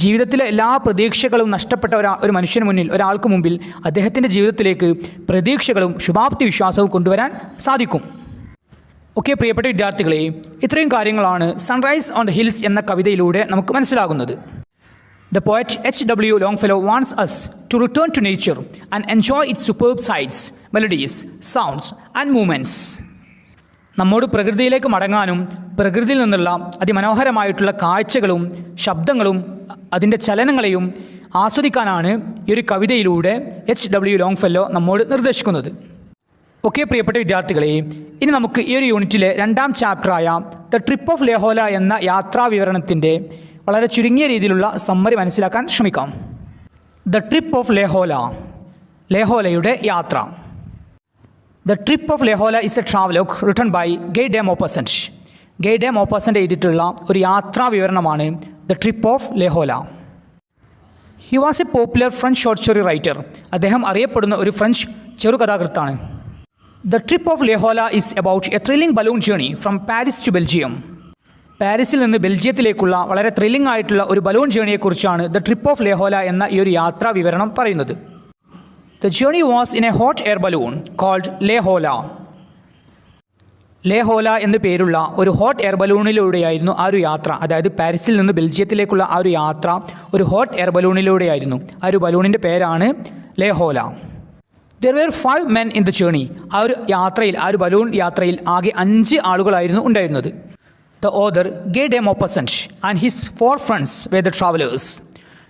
ജീവിതത്തിലെ എല്ലാ പ്രതീക്ഷകളും നഷ്ടപ്പെട്ട ഒരു മനുഷ്യന് മുന്നിൽ, ഒരാൾക്ക് മുമ്പിൽ അദ്ദേഹത്തിൻ്റെ ജീവിതത്തിലേക്ക് പ്രതീക്ഷകളും ശുഭാപ്തി വിശ്വാസവും കൊണ്ടുവരാൻ സാധിക്കും. ഓക്കെ പ്രിയപ്പെട്ട വിദ്യാർത്ഥികളെ, ഇത്രയും കാര്യങ്ങളാണ് സൺറൈസ് ഓൺ ദ ഹിൽസ് എന്ന കവിതയിലൂടെ നമുക്ക് മനസ്സിലാകുന്നത്. The poet H.W. Longfellow wants us to return to nature and enjoy its superb sights, melodies, sounds and movements. നമ്മോട് പ്രകൃതിയിലേക്ക് മടങ്ങാനും പ്രകൃതിയിൽ നിന്നുള്ള അതിമനോഹരമായിട്ടുള്ള കാഴ്ചകളും ശബ്ദങ്ങളും അതിൻ്റെ ചലനങ്ങളെയും ആസ്വദിക്കാനാണ് ഈ ഒരു കവിതയിലൂടെ H.W. Longfellow നമ്മോട് നിർദ്ദേശിക്കുന്നത്. ഓക്കെ പ്രിയപ്പെട്ട വിദ്യാർത്ഥികളെ, ഇനി നമുക്ക് ഈ ഒരു യൂണിറ്റിലെ 2ാം ചാപ്റ്ററായ ദ ട്രിപ്പ് ഓഫ് ലേഹോല എന്ന യാത്രാ വിവരണത്തിൻ്റെ വളരെ ചുരുങ്ങിയ രീതിയിലുള്ള സമ്മറി മനസ്സിലാക്കാൻ ശ്രമിക്കാം. ദ ട്രിപ്പ് ഓഫ് ലേഹോല, ലേഹോലയുടെ യാത്ര. The trip of Le Horla is a travelogue written by Guy de Maupassant. Guy de Maupassant എഴുതിയിട്ടുള്ള ഒരു യാത്രാ വിവരണമാണ് the trip of Le Horla. He was a popular French short story writer. അദ്ദേഹം അറിയപ്പെടുന്ന ഒരു ഫ്രഞ്ച് ചെറുകഥാകൃത്താണ്. The trip of Le Horla is about a thrilling balloon journey from Paris to Belgium. പാരീസിൽ നിന്ന് ബെൽജിയത്തിലേക്കുള്ള വളരെ ത്രില്ലിംഗ് ആയിട്ടുള്ള ഒരു ബലൂൺ ജേണിയെക്കുറിച്ചാണ് ദ ട്രിപ്പ് ഓഫ് ലേഹോല എന്ന ഈ ഒരു യാത്രാ വിവരണം പറയുന്നത്. The journey was in a hot air balloon called Le Horla. Le Horla എന്ന് പേരുള്ള ഒരു ഹോട്ട് എയർ ബലൂണിലൂടെയായിരുന്നു ആ ഒരു യാത്ര. അതായത് പാരീസിൽ നിന്ന് ബെൽജിയത്തിലേക്കുള്ള ആ ഒരു യാത്ര ഒരു ഹോട്ട് എയർ ബലൂണിലൂടെയായിരുന്നു. ആ ഒരു ബലൂണിൻ്റെ പേരാണ് ലേഹോല. There were 5 men in the journey. ആ ഒരു യാത്രയിൽ, ആ ഒരു ബലൂൺ യാത്രയിൽ ആകെ 5 ആളുകളായിരുന്നു ഉണ്ടായിരുന്നത്. The author Guy de Maupassant and his 4 friends were the travelers.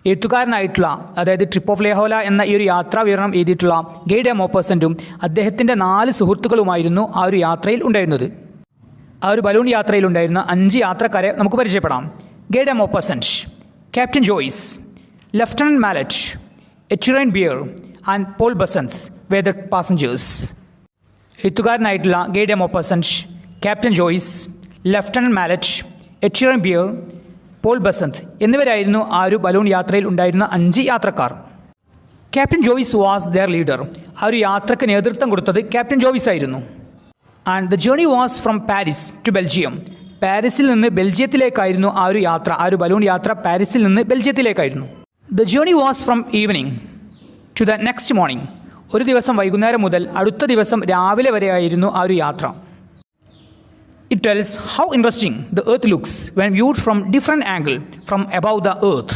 എഴുത്തുകാരനായിട്ടുള്ള, അതായത് ട്രിപ്പ് ഓഫ് ലേഹോല എന്ന ഈ ഒരു യാത്രാ വിവരണം എഴുതിയിട്ടുള്ള ഗെയ് ഡെ മോപ്പസൻറ്റും അദ്ദേഹത്തിൻ്റെ 4 സുഹൃത്തുക്കളുമായിരുന്നു ആ ഒരു യാത്രയിൽ ഉണ്ടായിരുന്നത്. ആ ഒരു ബലൂൺ യാത്രയിൽ ഉണ്ടായിരുന്ന 5 യാത്രക്കാരെ നമുക്ക് പരിചയപ്പെടാം. Guy de Maupassant, Captain Joyce, Lieutenant Mallet, Etienne Beer and Paul Bessand were the passengers. എഴുത്തുകാരനായിട്ടുള്ള Guy de Maupassant, Captain Joyce, Lieutenant Mallet, Etienne Beer, Paul Bessand എന്നിവരായിരുന്നു ആ ഒരു ബലൂൺ യാത്രയിൽ ഉണ്ടായിരുന്ന 5 യാത്രക്കാർ. Captain Joyce was their leader. ആ ഒരു യാത്രക്ക് നേതൃത്വം കൊടുത്തത് ക്യാപ്റ്റൻ ജോയ്സ് ആയിരുന്നു. And the journey was from Paris to Belgium. പാരീസിൽ നിന്ന് ബെൽജിയത്തിലേക്കായിരുന്നു ആ ഒരു യാത്ര. ആ ഒരു ബലൂൺ യാത്ര പാരീസിൽ നിന്ന് ബെൽജിയത്തിലേക്കായിരുന്നു. The journey was from evening to the next morning. ഒരു ദിവസം വൈകുന്നേരം മുതൽ അടുത്ത ദിവസം രാവിലെ വരെയായിരുന്നു ആ ഒരു യാത്ര. It tells how interesting the earth looks when viewed from different angle from above the earth.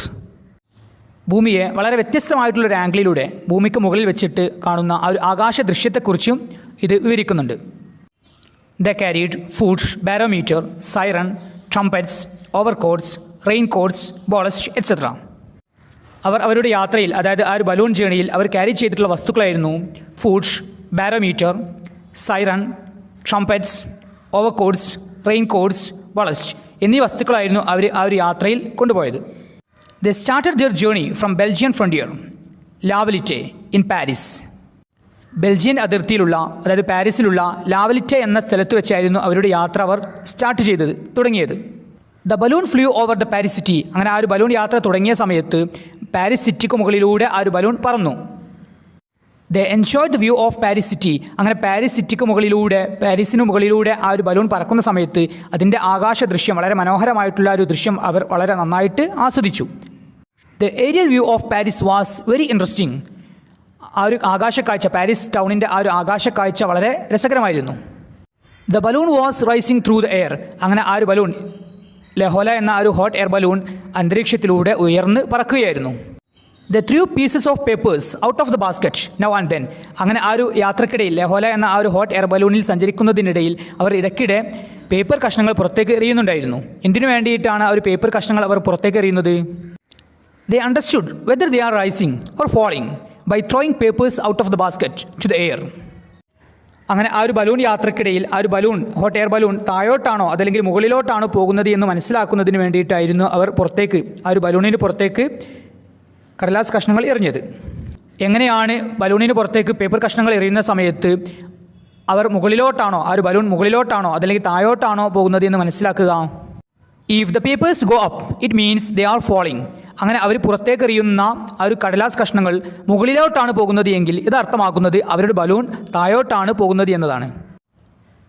ഭൂമിയെ വളരെ വ്യത്യസ്തമായിട്ടുള്ളൊരു ആംഗിളിലൂടെ ഭൂമിക്ക് മുകളിൽ വെച്ചിട്ട് കാണുന്ന ആ ഒരു ആകാശ ദൃശ്യത്തെക്കുറിച്ചും ഇത് വിവരിക്കുന്നുണ്ട്. They carried food, barometer, siren, trumpets, overcoats, raincoats, ballast, etc. അവർ അവരുടെ യാത്രയിൽ, അതായത് ആ ഒരു ബലൂൺ ജേണിയിൽ അവർ ക്യാരി ചെയ്തിട്ടുള്ള വസ്തുക്കളായിരുന്നു food, barometer, siren, trumpets, overcoats, rain coats, ballast എന്നീ വസ്തുക്കളായിരുന്നു അവർ ആ ഒരു യാത്രയിൽ കൊണ്ടുപോയത്. They started their journey from Belgian frontier La Villette in Paris. Belgian അതിർത്തിയിലുള്ള, അതായത് പാരീസിലുള്ള ലാവലിറ്റെ എന്ന സ്ഥലത്ത് വെച്ചായിരുന്നു അവരുടെ യാത്ര അവർ സ്റ്റാർട്ട് ചെയ്തത്, തുടങ്ങിയത്. The balloon flu over the Paris city. അങ്ങനെ ആ ഒരു ബലൂൺ യാത്ര തുടങ്ങിയ സമയത്ത് പാരീസ് സിറ്റിക്ക് മുകളിലൂടെ ആ ഒരു ബലൂൺ പറന്നു. The enjoyed the view of Paris city. അങ്ങനെ പാരീസ് സിറ്റിക്ക് മുകളിലൂടെ, പാരീസിന് മുകളിലൂടെ ആ ഒരു ബലൂൺ പറക്കുന്ന സമയത്ത് അതിൻ്റെ ആകാശ ദൃശ്യം, വളരെ മനോഹരമായിട്ടുള്ള ഒരു ദൃശ്യം അവർ വളരെ നന്നായിട്ട് ആസ്വദിച്ചു. The aerial view of Paris was very interesting. ആ ഒരു ആകാശക്കാഴ്ച, പാരീസ് ടൗണിൻ്റെ ആ ഒരു ആകാശക്കാഴ്ച വളരെ രസകരമായിരുന്നു. The balloon was rising through the air. അങ്ങനെ ആ ഒരു ബലൂൺ, ലഹോല എന്ന ആ ഒരു ഹോട്ട് എയർ ബലൂൺ അന്തരീക്ഷത്തിലൂടെ ഉയർന്ന് പറക്കുകയായിരുന്നു. They threw pieces of papers out of the basket now and then. അങ്ങനെ ആ ഒരു യാത്രക്കിടയിൽ, ലഹോല എന്ന ആ ഒരു ഹോട്ട് എയർ ബലൂണിൽ സഞ്ചരിക്കുന്നതിനിടയിൽ അവർ ഇടയ്ക്കിടെ പേപ്പർ കഷ്ണങ്ങൾ പുറത്തേക്ക് എറിയുന്നുണ്ടായിരുന്നു. എന്തിനു വേണ്ടിയിട്ടാണ് ആ ഒരു പേപ്പർ കഷ്ണങ്ങൾ അവർ പുറത്തേക്ക് എറിയുന്നത്? They understood whether they are rising or falling by throwing papers out of the basket to the air. അങ്ങനെ ആ ഒരു ബലൂൺ യാത്രക്കിടയിൽ ആ ഒരു ബലൂൺ, ഹോട്ട് എയർ ബലൂൺ താഴോട്ടാണോ അതല്ലെങ്കിൽ മുകളിലോട്ടാണോ പോകുന്നത് എന്ന് മനസ്സിലാക്കുന്നതിന് വേണ്ടിയിട്ടായിരുന്നു അവർ പുറത്തേക്ക്, ആ ഒരു ബലൂണിന് പുറത്തേക്ക് കടലാസ് കഷ്ണങ്ങൾ എറിഞ്ഞത്. എങ്ങനെയാണ് ബലൂണിന് പുറത്തേക്ക് പേപ്പർ കഷ്ണങ്ങൾ എറിയുന്ന സമയത്ത് അവർ മുകളിലോട്ടാണോ, ആ ഒരു ബലൂൺ മുകളിലോട്ടാണോ അതല്ലെങ്കിൽ താഴോട്ടാണോ പോകുന്നത് എന്ന് മനസ്സിലാക്കുക? If the papers go up it means they are falling. അങ്ങനെ അവർ പുറത്തേക്ക് എറിയുന്ന ആ ഒരു കടലാസ് കഷ്ണങ്ങൾ മുകളിലോട്ടാണ് പോകുന്നത് എങ്കിൽ ഇത് അർത്ഥമാക്കുന്നത് അവരുടെ ബലൂൺ താഴോട്ടാണ് പോകുന്നത് എന്നതാണ്.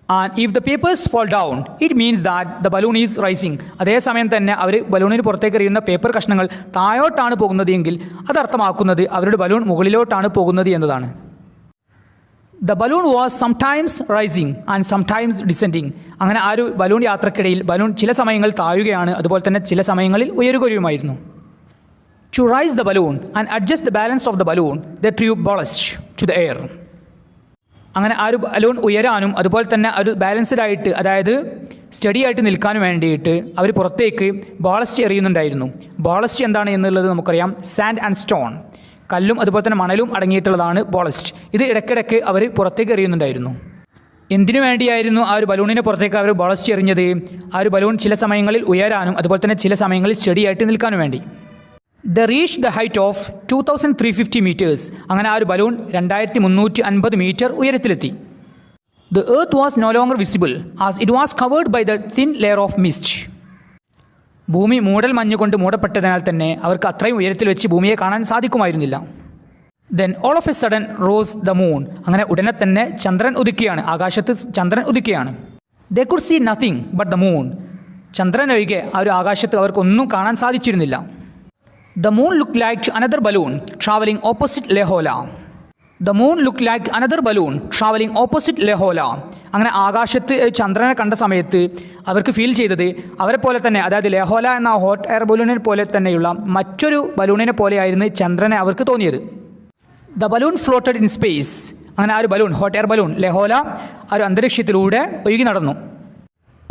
And if the papers fall down it means that the balloon is rising. അതേസമയം തന്നെ അവർ ബലൂണിന് പുറത്തേക്ക് എറിയുന്ന പേപ്പർ കഷ്ണങ്ങൾ താഴോട്ടാണ് പോകുന്നത് എങ്കിൽ അത് അർത്ഥമാക്കുന്നത് അവരുടെ ബലൂൺ മുകളിലോട്ടാണ് പോകുന്നത് എന്നതാണ്. The balloon was sometimes rising and sometimes descending. അങ്ങനെ ആ ഒരു ബലൂൺ യാത്രക്കിടയിൽ ബലൂൺ ചില സമയങ്ങളിൽ താഴുകയാണ്, അതുപോലെ തന്നെ ചില സമയങ്ങളിൽ ഉയരുകയുമായിരുന്നു. To rise the balloon and adjust the balance of the balloon, they threw ballast to the air. അങ്ങനെ ആ ഒരു ബലൂൺ ഉയരാനും അതുപോലെ തന്നെ ഒരു ബാലൻസ്ഡ് ആയിട്ട്, അതായത് സ്റ്റഡി ആയിട്ട് നിൽക്കാനും വേണ്ടിയിട്ട് അവർ പുറത്തേക്ക് ബോളസ്റ്റ് എറിയുന്നുണ്ടായിരുന്നു. ബോളസ്റ്റ് എന്താണ് എന്നുള്ളത് നമുക്കറിയാം. സാൻഡ് ആൻഡ് സ്റ്റോൺ, കല്ലും അതുപോലെ തന്നെ മണലും അടങ്ങിയിട്ടുള്ളതാണ് ബോളസ്റ്റ്. ഇത് ഇടയ്ക്കിടയ്ക്ക് അവർ പുറത്തേക്ക് എറിയുന്നുണ്ടായിരുന്നു. എന്തിനു വേണ്ടിയായിരുന്നു ആ ഒരു ബലൂണിനെ പുറത്തേക്ക് അവർ ബോളസ്റ്റ് എറിഞ്ഞത്? ആ ഒരു ബലൂൺ ചില സമയങ്ങളിൽ ഉയരാനും അതുപോലെ തന്നെ ചില സമയങ്ങളിൽ സ്റ്റഡി ആയിട്ട് നിൽക്കാനും വേണ്ടി. They reach the height of 2350 metres. അങ്ങനെ ആ ഒരു ബലൂൺ 2350 മീറ്റർ ഉയരത്തിലെത്തി. The earth was no longer visible as it was covered by the thin layer of mist. ഭൂമി മൂടൽ മഞ്ഞ് കൊണ്ട് മൂടപ്പെട്ടതിനാൽ തന്നെ അവർക്ക് അത്രയും ഉയരത്തിൽ വെച്ച് ഭൂമിയെ കാണാൻ സാധിക്കുമായിരുന്നില്ല. Then all of a sudden rose the moon. അങ്ങനെ ഉടനെ തന്നെ ചന്ദ്രൻ ഉദിക്കുകയാണ്, ആകാശത്ത് ചന്ദ്രൻ ഉദിക്കുകയാണ്. They could see nothing but the moon. ചന്ദ്രൻ ഒഴികെ ആ ഒരു ആകാശത്ത് അവർക്കൊന്നും കാണാൻ സാധിച്ചിരുന്നില്ല. The moon looked like another balloon traveling opposite Lehola. The moon looked like another balloon traveling opposite Lehola. അങ്ങനെ ആകാശത്ത് ചന്ദ്രനെ കണ്ട സമയത്ത് അവർക്ക് ഫീൽ ചെയ്തത് അവരെ പോലെ തന്നെ, അതായത് ലെഹോല എന്ന ഹോട്ട് എയർ ബലൂണിനെ പോലെ തന്നെയുള്ള മറ്റൊരു ബലൂണിനെ പോലെയായിരുന്നു ചന്ദ്രനെ അവർക്ക് തോന്നിയത്. The balloon floated in space. അങ്ങനെ ആ ഒരു ബലൂൺ, ഹോട്ട് എയർ ബലൂൺ ലെഹോല, ആ ഒരു അന്തരീക്ഷത്തിലൂടെ ഒഴുകി നടന്നു.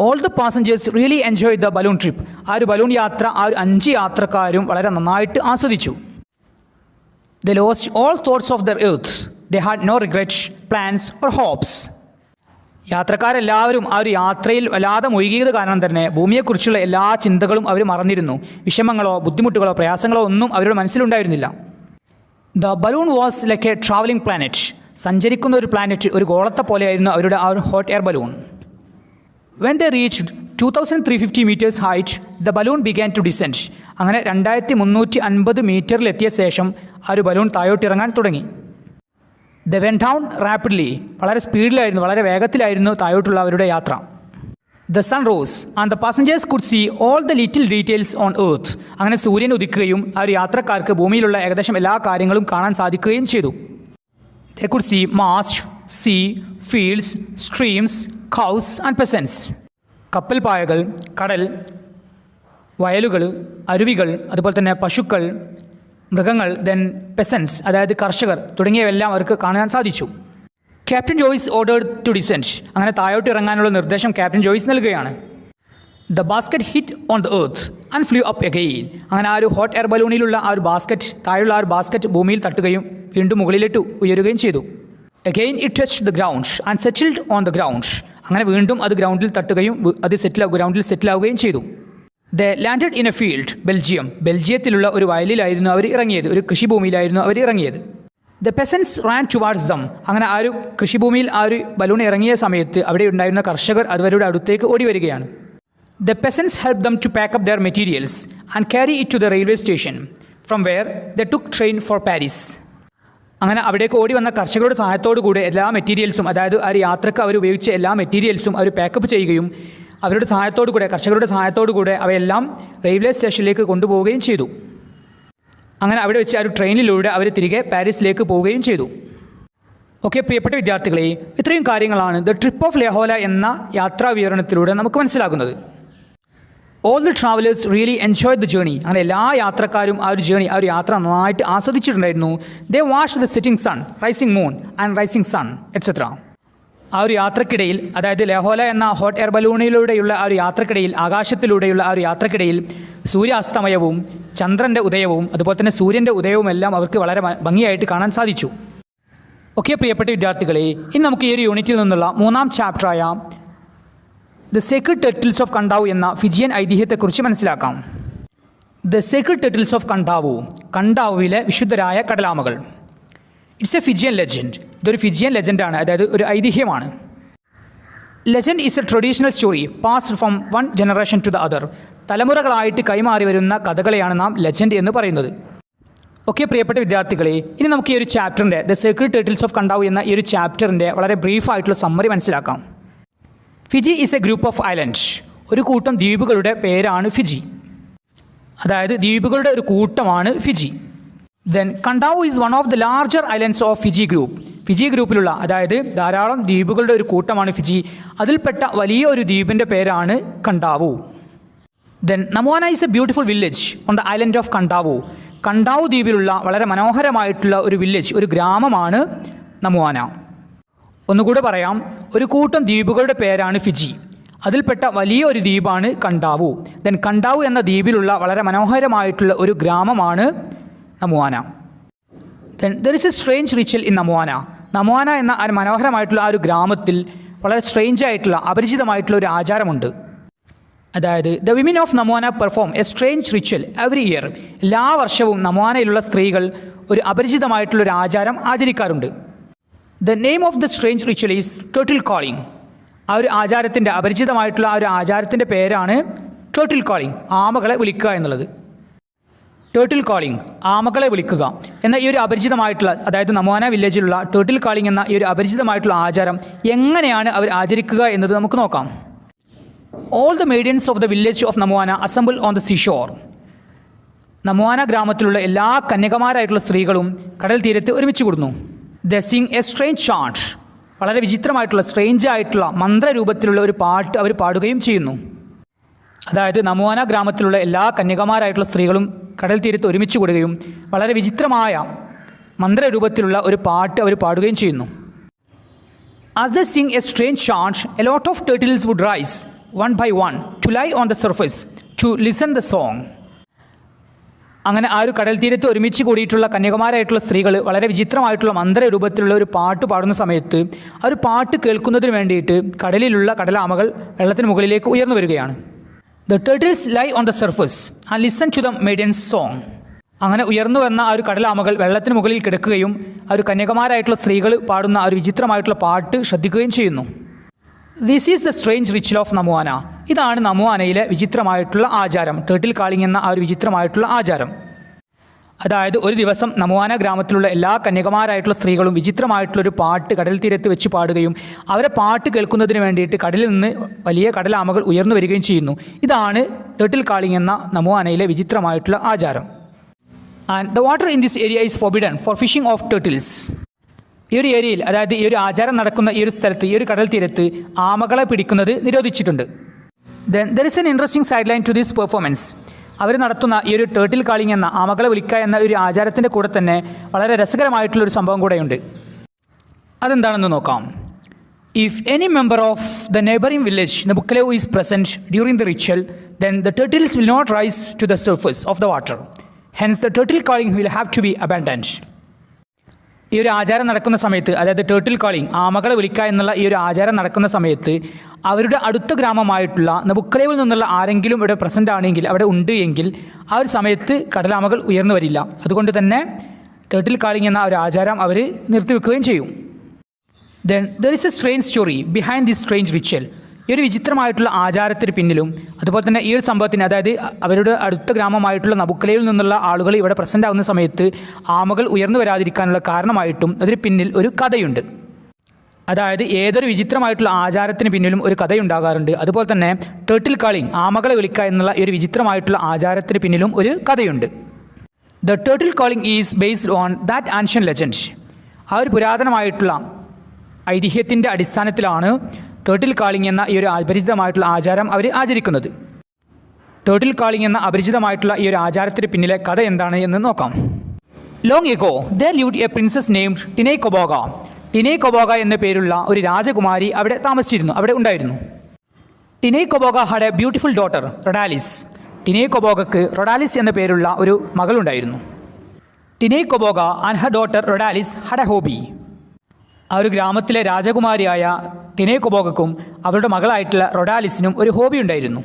All the passengers really enjoy the balloon trip. ആ ഒരു ബലൂൺ യാത്ര ആ ഒരു 5 യാത്രക്കാരും വളരെ നന്നായിട്ട് ആസ്വദിച്ചു. They lost all thoughts of the earth. They had no regret, plans or hopes. യാത്രക്കാരെല്ലാവരും ആ ഒരു യാത്രയിൽ വല്ലാതെ മുഴുകിയത് കാരണം തന്നെ ഭൂമിയെക്കുറിച്ചുള്ള എല്ലാ ചിന്തകളും അവർ മറന്നിരുന്നു. വിഷമങ്ങളോ ബുദ്ധിമുട്ടുകളോ പ്രയാസങ്ങളോ ഒന്നും അവരുടെ മനസ്സിലുണ്ടായിരുന്നില്ല. The balloon was like a travelling planet. സഞ്ചരിക്കുന്ന ഒരു പ്ലാനറ്റ്, ഒരു ഗോളത്തെ പോലെയായിരുന്നു അവരുടെ ആ ഒരു hot air balloon. When they reached 2350 meters height, the balloon began to descend. അങ്ങനെ 2350 മീറ്ററിലെത്തിയ ശേഷം ആ ഒരു ബലൂൺ താഴോട്ടിറങ്ങാൻ തുടങ്ങി. They went down rapidly. വളരെ സ്പീഡിലായിരുന്നു, വളരെ വേഗത്തിലായിരുന്നു താഴോട്ടുള്ള അവരുടെ യാത്ര. The sun rose and the passengers could see all the little details on earth. അങ്ങനെ സൂര്യൻ ഉദിക്കുകയും ആ ഒരു യാത്രക്കാർക്ക് ഭൂമിയിലുള്ള ഏകദേശം എല്ലാ കാര്യങ്ങളും കാണാൻ സാധിക്കുകയും ചെയ്തു. They could see mast, sea, fields, streams, cows and peasants. കപ്പൽ പായകൾ, കടൽ, വയലുകൾ, അരുവികൾ, അതുപോലെ തന്നെ പശുക്കൾ, മൃഗങ്ങൾ, ദെൻ പെസൻസ്, അതായത് കർഷകർ തുടങ്ങിയവയെല്ലാം അവർക്ക് കാണാൻ സാധിച്ചു. Captain Joyce ordered to descend. അങ്ങനെ താഴോട്ട് ഇറങ്ങാനുള്ള നിർദ്ദേശം ക്യാപ്റ്റൻ ജോയ്സ് നൽകുകയാണ്. The basket hit on the earth and flew up again. അങ്ങനെ ആ ഒരു ഹോട്ട് എയർ ബലൂണിലുള്ള ആ ഒരു ബാസ്ക്കറ്റ്, താഴെയുള്ള ആ ഒരു ബാസ്ക്കറ്റ് ഭൂമിയിൽ തട്ടുകയും വീണ്ടും മുകളിലിട്ട് ഉയരുകയും ചെയ്തു. Again it touched the ground and settled on the ground. അങ്ങനെ വീണ്ടും അത് ഗ്രൗണ്ടിൽ തട്ടുകയും അത് ഗ്രൗണ്ടിൽ സെറ്റിലാവുകയും ചെയ്തു. They landed in a field, Belgium. ബെൽജിയത്തിലുള്ള ഒരു വയലിലായിരുന്നു അവർ ഇറങ്ങിയത്, ഒരു കൃഷിഭൂമിയിലായിരുന്നു അവർ ഇറങ്ങിയത്. The peasants ran towards them. അങ്ങനെ ആ ഒരു കൃഷിഭൂമിയിൽ ആ ഒരു ബലൂൺ ഇറങ്ങിയ സമയത്ത് അവിടെ ഉണ്ടായിരുന്ന കർഷകർ അവരുടെ അടുത്തേക്ക് ഓടി വരികയാണ്. The peasants help them to pack up their materials and carry it to the railway station from where the took train for Paris. അങ്ങനെ അവിടേക്ക് ഓടി വന്ന കർഷകരുടെ സഹായത്തോടു കൂടെ എല്ലാ മെറ്റീരിയൽസും, അതായത് ആ ഒരു യാത്രക്ക് അവർ ഉപയോഗിച്ച എല്ലാ മെറ്റീരിയൽസും അവർ പാക്കപ്പ് ചെയ്യുകയും അവരുടെ സഹായത്തോടു കൂടെ, കർഷകരുടെ സഹായത്തോടു കൂടെ അവയെല്ലാം റെയിൽവേ സ്റ്റേഷനിലേക്ക് കൊണ്ടുപോവുകയും ചെയ്തു. അങ്ങനെ അവിടെ വെച്ച് ആ ഒരു ട്രെയിനിലൂടെ അവർ തിരികെ പാരീസിലേക്ക് പോവുകയും ചെയ്തു. ഓക്കെ പ്രിയപ്പെട്ട വിദ്യാർത്ഥികളെ, ഇത്രയും കാര്യങ്ങളാണ് ദ ട്രിപ്പ് ഓഫ് ലഹോല എന്ന യാത്രാ വിവരണത്തിലൂടെ നമുക്ക് മനസ്സിലാകുന്നത്. All the travellers really enjoy the journey. അങ്ങനെ എല്ലാ യാത്രക്കാരും ആ ഒരു യാത്ര നന്നായിട്ട് ആസ്വദിച്ചിട്ടുണ്ടായിരുന്നു. They watch the setting sun, rising moon and rising sun etcetera. ആ ഒരു യാത്രക്കിടയിൽ, അതായത് ലഹോല എന്ന ഹോട്ട് എയർ ബലൂണിലൂടെയുള്ള ആ ഒരു യാത്രക്കിടയിൽ, ആകാശത്തിലൂടെയുള്ള ആ ഒരു യാത്രക്കിടയിൽ സൂര്യാസ്തമയവും ചന്ദ്രൻ്റെ ഉദയവും അതുപോലെ തന്നെ സൂര്യൻ്റെ ഉദയവും എല്ലാം അവർക്ക് വളരെ ഭംഗിയായിട്ട് കാണാൻ സാധിച്ചു. ഓക്കെ പ്രിയപ്പെട്ട വിദ്യാർത്ഥികളെ, ഇനി നമുക്ക് ഈ ഒരു യൂണിറ്റിൽ നിന്നുള്ള 3-ാം ചാപ്റ്ററായ the sacred turtles of Kandavu എന്ന ഫിജിയൻ ഐതിഹ്യത്തെക്കുറിച്ച് മനസ്സിലാക്കാം. The sacred turtles of Kandavu, കണ്ടാവുവിലെ വിശുദ്ധരായ കടലാമകൾ. It's a Fijian legend. ഇതൊരു ഫിജിയൻ ലെജൻഡാണ്, അതായത് ഒരു ഐതിഹ്യമാണ്. Legend is a traditional story passed from one generation to the other. തലമുറകളായിട്ട് കൈമാറി വരുന്ന കഥകളെയാണ് നാം ലെജൻഡ് എന്ന് പറയുന്നത്. ഓക്കെ പ്രിയപ്പെട്ട വിദ്യാർത്ഥികളെ, ഇനി നമുക്ക് ഈ ഒരു ചാപ്റ്ററിൻ്റെ the sacred turtles of Kandavu എന്ന ഈ ഒരു ചാപ്റ്ററിൻ്റെ വളരെ ബ്രീഫായിട്ടുള്ള സമ്മറി മനസ്സിലാക്കാം. Fiji is a group of island. ഒരു കൂട്ടം ദ്വീപുകളുടെ പേരാണ് ഫിജി, അതായത് ദ്വീപുകളുടെ ഒരു കൂട്ടമാണ് Fiji. Then Kandavu is one of the larger islands of Fiji group. Fiji ഗ്രൂപ്പിലുള്ള, അതായത് ധാരാളം ദ്വീപുകളുടെ ഒരു കൂട്ടമാണ് ഫിജി. അതിൽപ്പെട്ട വലിയ ഒരു ദ്വീപിൻ്റെ പേരാണ് Kandavu. Then Namuana is a beautiful village on the island of Kandavu. Kandavu ദ്വീപിലുള്ള വളരെ മനോഹരമായിട്ടുള്ള ഒരു വില്ലേജ്, ഒരു ഗ്രാമമാണ് നമുവാന. ഒന്നുകൂടെ പറയാം, ഒരു കൂട്ടം ദ്വീപുകളുടെ പേരാണ് ഫിജി. അതിൽപ്പെട്ട വലിയ ഒരു ദ്വീപാണ് കണ്ടാവു. ദെൻ കണ്ടാവു എന്ന ദ്വീപിലുള്ള വളരെ മനോഹരമായിട്ടുള്ള ഒരു ഗ്രാമമാണ് Namuana. Then there is a strange ritual in Namuana. Namuana എന്ന ആ മനോഹരമായിട്ടുള്ള ആ ഒരു ഗ്രാമത്തിൽ വളരെ സ്ട്രേഞ്ച് ആയിട്ടുള്ള, അപരിചിതമായിട്ടുള്ള ഒരു ആചാരമുണ്ട്. അതായത് the women of Namuana perform a strange ritual every year. എല്ലാ വർഷവും നമുവാനയിലുള്ള സ്ത്രീകൾ ഒരു അപരിചിതമായിട്ടുള്ളൊരു ആചാരം ആചരിക്കാറുണ്ട്. The name of the strange ritual is turtle calling. ആ ഒരു ആചാരത്തിൻ്റെ, അപരിചിതമായിട്ടുള്ള ആ ഒരു ആചാരത്തിൻ്റെ പേരാണ് ടേർട്ടിൽ കോളിംഗ്, ആമകളെ വിളിക്കുക എന്നുള്ളത്. ടേർട്ടിൽ കോളിംഗ്, ആമകളെ വിളിക്കുക എന്ന ഈ ഒരു അപരിചിതമായിട്ടുള്ള, അതായത് നമുവാന വില്ലേജിലുള്ള ടേർട്ടിൽ കോളിംഗ് എന്ന ഈ ഒരു അപരിചിതമായിട്ടുള്ള ആചാരം എങ്ങനെയാണ് അവർ ആചരിക്കുക എന്നത് നമുക്ക് നോക്കാം. All the maidens of the village of Namuana assemble on the seashore. Namuana ഗ്രാമത്തിലുള്ള എല്ലാ കന്യകമാരായിട്ടുള്ള സ്ത്രീകളും കടൽ തീരത്ത് ഒരുമിച്ച് കൂടുന്നു. They sing a strange chant. വളരെ വിചിത്രമായിട്ടുള്ള, സ്ട്രേഞ്ച് ആയിട്ടുള്ള മന്ത്രരൂപത്തിലുള്ള ഒരു പാട്ട് അവർ പാടുകയും ചെയ്യുന്നു. അതായത് നമുവാന ഗ്രാമത്തിലുള്ള എല്ലാ കന്യകമാരായിട്ടുള്ള സ്ത്രീകളും കടൽ തീരത്ത് ഒരുമിച്ച് കൂടുകയും വളരെ വിചിത്രമായ മന്ത്രരൂപത്തിലുള്ള ഒരു പാട്ട് അവർ പാടുകയും ചെയ്യുന്നു. As the sing a strange chant, a lot of turtles would rise one by one to lie on the surface to listen the song. അങ്ങനെ ആ ഒരു കടൽ തീരത്ത് ഒരുമിച്ച് കൂടിയിട്ടുള്ള കന്യകമാരായിട്ടുള്ള സ്ത്രീകൾ വളരെ വിചിത്രമായിട്ടുള്ള മന്ത്രരൂപത്തിലുള്ള ഒരു പാട്ട് പാടുന്ന സമയത്ത് ആ ഒരു പാട്ട് കേൾക്കുന്നതിന് വേണ്ടിയിട്ട് കടലിലുള്ള കടലാമകൾ വെള്ളത്തിന് മുകളിലേക്ക് ഉയർന്നു വരികയാണ്. The turtles lie on the surface and listen to the maidens song. അങ്ങനെ ഉയർന്നു വന്ന ആ ഒരു കടലാമകൾ വെള്ളത്തിന് മുകളിൽ കിടക്കുകയും ആ ഒരു കന്യകമാരായിട്ടുള്ള സ്ത്രീകൾ പാടുന്ന ആ ഒരു വിചിത്രമായിട്ടുള്ള പാട്ട് ശ്രദ്ധിക്കുകയും ചെയ്യുന്നു. This is the strange ritual of Namuana. ഇതാണ് നമുവാനയിലെ വിചിത്രമായിട്ടുള്ള ആചാരം, ടേർട്ടിൽ കാളിംഗ് എന്ന ആ ഒരു വിചിത്രമായിട്ടുള്ള ആചാരം. അതായത് ഒരു ദിവസം നമുവാന ഗ്രാമത്തിലുള്ള എല്ലാ കന്യകമാരായിട്ടുള്ള സ്ത്രീകളും വിചിത്രമായിട്ടുള്ളൊരു പാട്ട് കടൽ തീരത്ത് വെച്ച് പാടുകയും അവരെ പാട്ട് കേൾക്കുന്നതിന് വേണ്ടിയിട്ട് കടലിൽ നിന്ന് വലിയ കടലാമകൾ ഉയർന്നു വരികയും ചെയ്യുന്നു. ഇതാണ് ടേർട്ടിൽ കാളിംഗ് എന്ന നമുവാനയിലെ വിചിത്രമായിട്ടുള്ള ആചാരം. And the water in this area is forbidden for fishing of turtles. ഈ ഒരു ഏരിയയിൽ, അതായത് ഈ ഒരു ആചാരം നടക്കുന്ന ഈ ഒരു സ്ഥലത്ത്, ഈ ഒരു കടൽ തീരത്ത് ആമകളെ പിടിക്കുന്നത് നിരോധിച്ചിട്ടുണ്ട്. Then there is an interesting side line to this performance. അവർ നടത്തുന്ന ഈ ഒരു ടേർട്ടിൽ കാളിംഗ് എന്ന, ആമകളെ വിളിക്കുക എന്ന ഒരു ആചാരത്തിൻ്റെ കൂടെ തന്നെ വളരെ രസകരമായിട്ടുള്ളൊരു സംഭവം കൂടെയുണ്ട്. അതെന്താണെന്ന് നോക്കാം. If any member of the neighboring village, Nabukkalevu, is present during the ritual, then the turtles will not rise to the surface of the water. Hence, the turtle calling will have to be abandoned. ഈ ഒരു ആചാരം നടക്കുന്ന സമയത്ത്, അതായത് ടേർട്ടിൽ കോളിംഗ്, ആമകളെ വിളിക്കുക എന്നുള്ള ഈ ഒരു ആചാരം നടക്കുന്ന സമയത്ത് അവരുടെ അടുത്ത ഗ്രാമമായിട്ടുള്ള നബുക്കലേവിൽ നിന്നുള്ള ആരെങ്കിലും ഇവിടെ പ്രസൻ്റ് ആണെങ്കിൽ, അവിടെ ഉണ്ട് എങ്കിൽ ആ ഒരു സമയത്ത് കടലാമകൾ ഉയർന്നു വരില്ല. അതുകൊണ്ട് തന്നെ ടേർട്ടിൽ കോളിംഗ് എന്ന ഒരു ആചാരം അവർ നിർത്തിവെക്കുകയും ചെയ്യും. Then there is a strange story behind this strange ritual. ഈ ഒരു വിചിത്രമായിട്ടുള്ള ആചാരത്തിന് പിന്നിലും അതുപോലെ തന്നെ ഈ ഒരു സംഭവത്തിന്, അതായത് അവരുടെ അടുത്ത ഗ്രാമമായിട്ടുള്ള നബുക്കലയിൽ നിന്നുള്ള ആളുകൾ ഇവിടെ പ്രസൻ്റ് ആവുന്ന സമയത്ത് ആമകൾ ഉയർന്നു വരാതിരിക്കാനുള്ള കാരണമായിട്ടും അതിന് പിന്നിൽ ഒരു കഥയുണ്ട്. അതായത് ഏതൊരു വിചിത്രമായിട്ടുള്ള ആചാരത്തിന് പിന്നിലും ഒരു കഥയുണ്ടാകാറുണ്ട്. അതുപോലെ തന്നെ ടേർട്ടിൽ കാളിംഗ്, ആമകളെ വിളിക്കുക എന്നുള്ള ഈ ഒരു വിചിത്രമായിട്ടുള്ള ആചാരത്തിന് പിന്നിലും ഒരു കഥയുണ്ട്. The turtle calling is based on that ancient legend. ആ ഒരു പുരാതനമായിട്ടുള്ള ഐതിഹ്യത്തിൻ്റെ അടിസ്ഥാനത്തിലാണ് ടേർട്ടിൽ കാളിംഗ് എന്ന ഈ ഒരു അപരിചിതമായിട്ടുള്ള ആചാരം അവർ ആചരിക്കുന്നത്. ടേർട്ടിൽ കാളിംഗ് എന്ന അപരിചിതമായിട്ടുള്ള ഈ ഒരു ആചാരത്തിന് പിന്നിലെ കഥ എന്താണ് എന്ന് നോക്കാം. Long ago there lived a princess named ടിനൈ കൊബോഗ. ടിനൈ കൊബോഗ എന്ന പേരുള്ള ഒരു രാജകുമാരി അവിടെ താമസിച്ചിരുന്നു, അവിടെ ഉണ്ടായിരുന്നു. ടിനൈ കൊബോഗ had a beautiful daughter, റൊഡാലിസ്. ടിനൈ കൊബോഗക്ക് റൊഡാലിസ് എന്ന പേരുള്ള ഒരു മകളുണ്ടായിരുന്നു. Tinaicoboga and her daughter Rodalis had a hobby. ആ ഒരു ഗ്രാമത്തിലെ രാജകുമാരിയായ ടിനൈ കൊബോഗക്കും അവരുടെ മകളായിട്ടുള്ള റൊഡാലിസിനും ഒരു ഹോബി ഉണ്ടായിരുന്നു.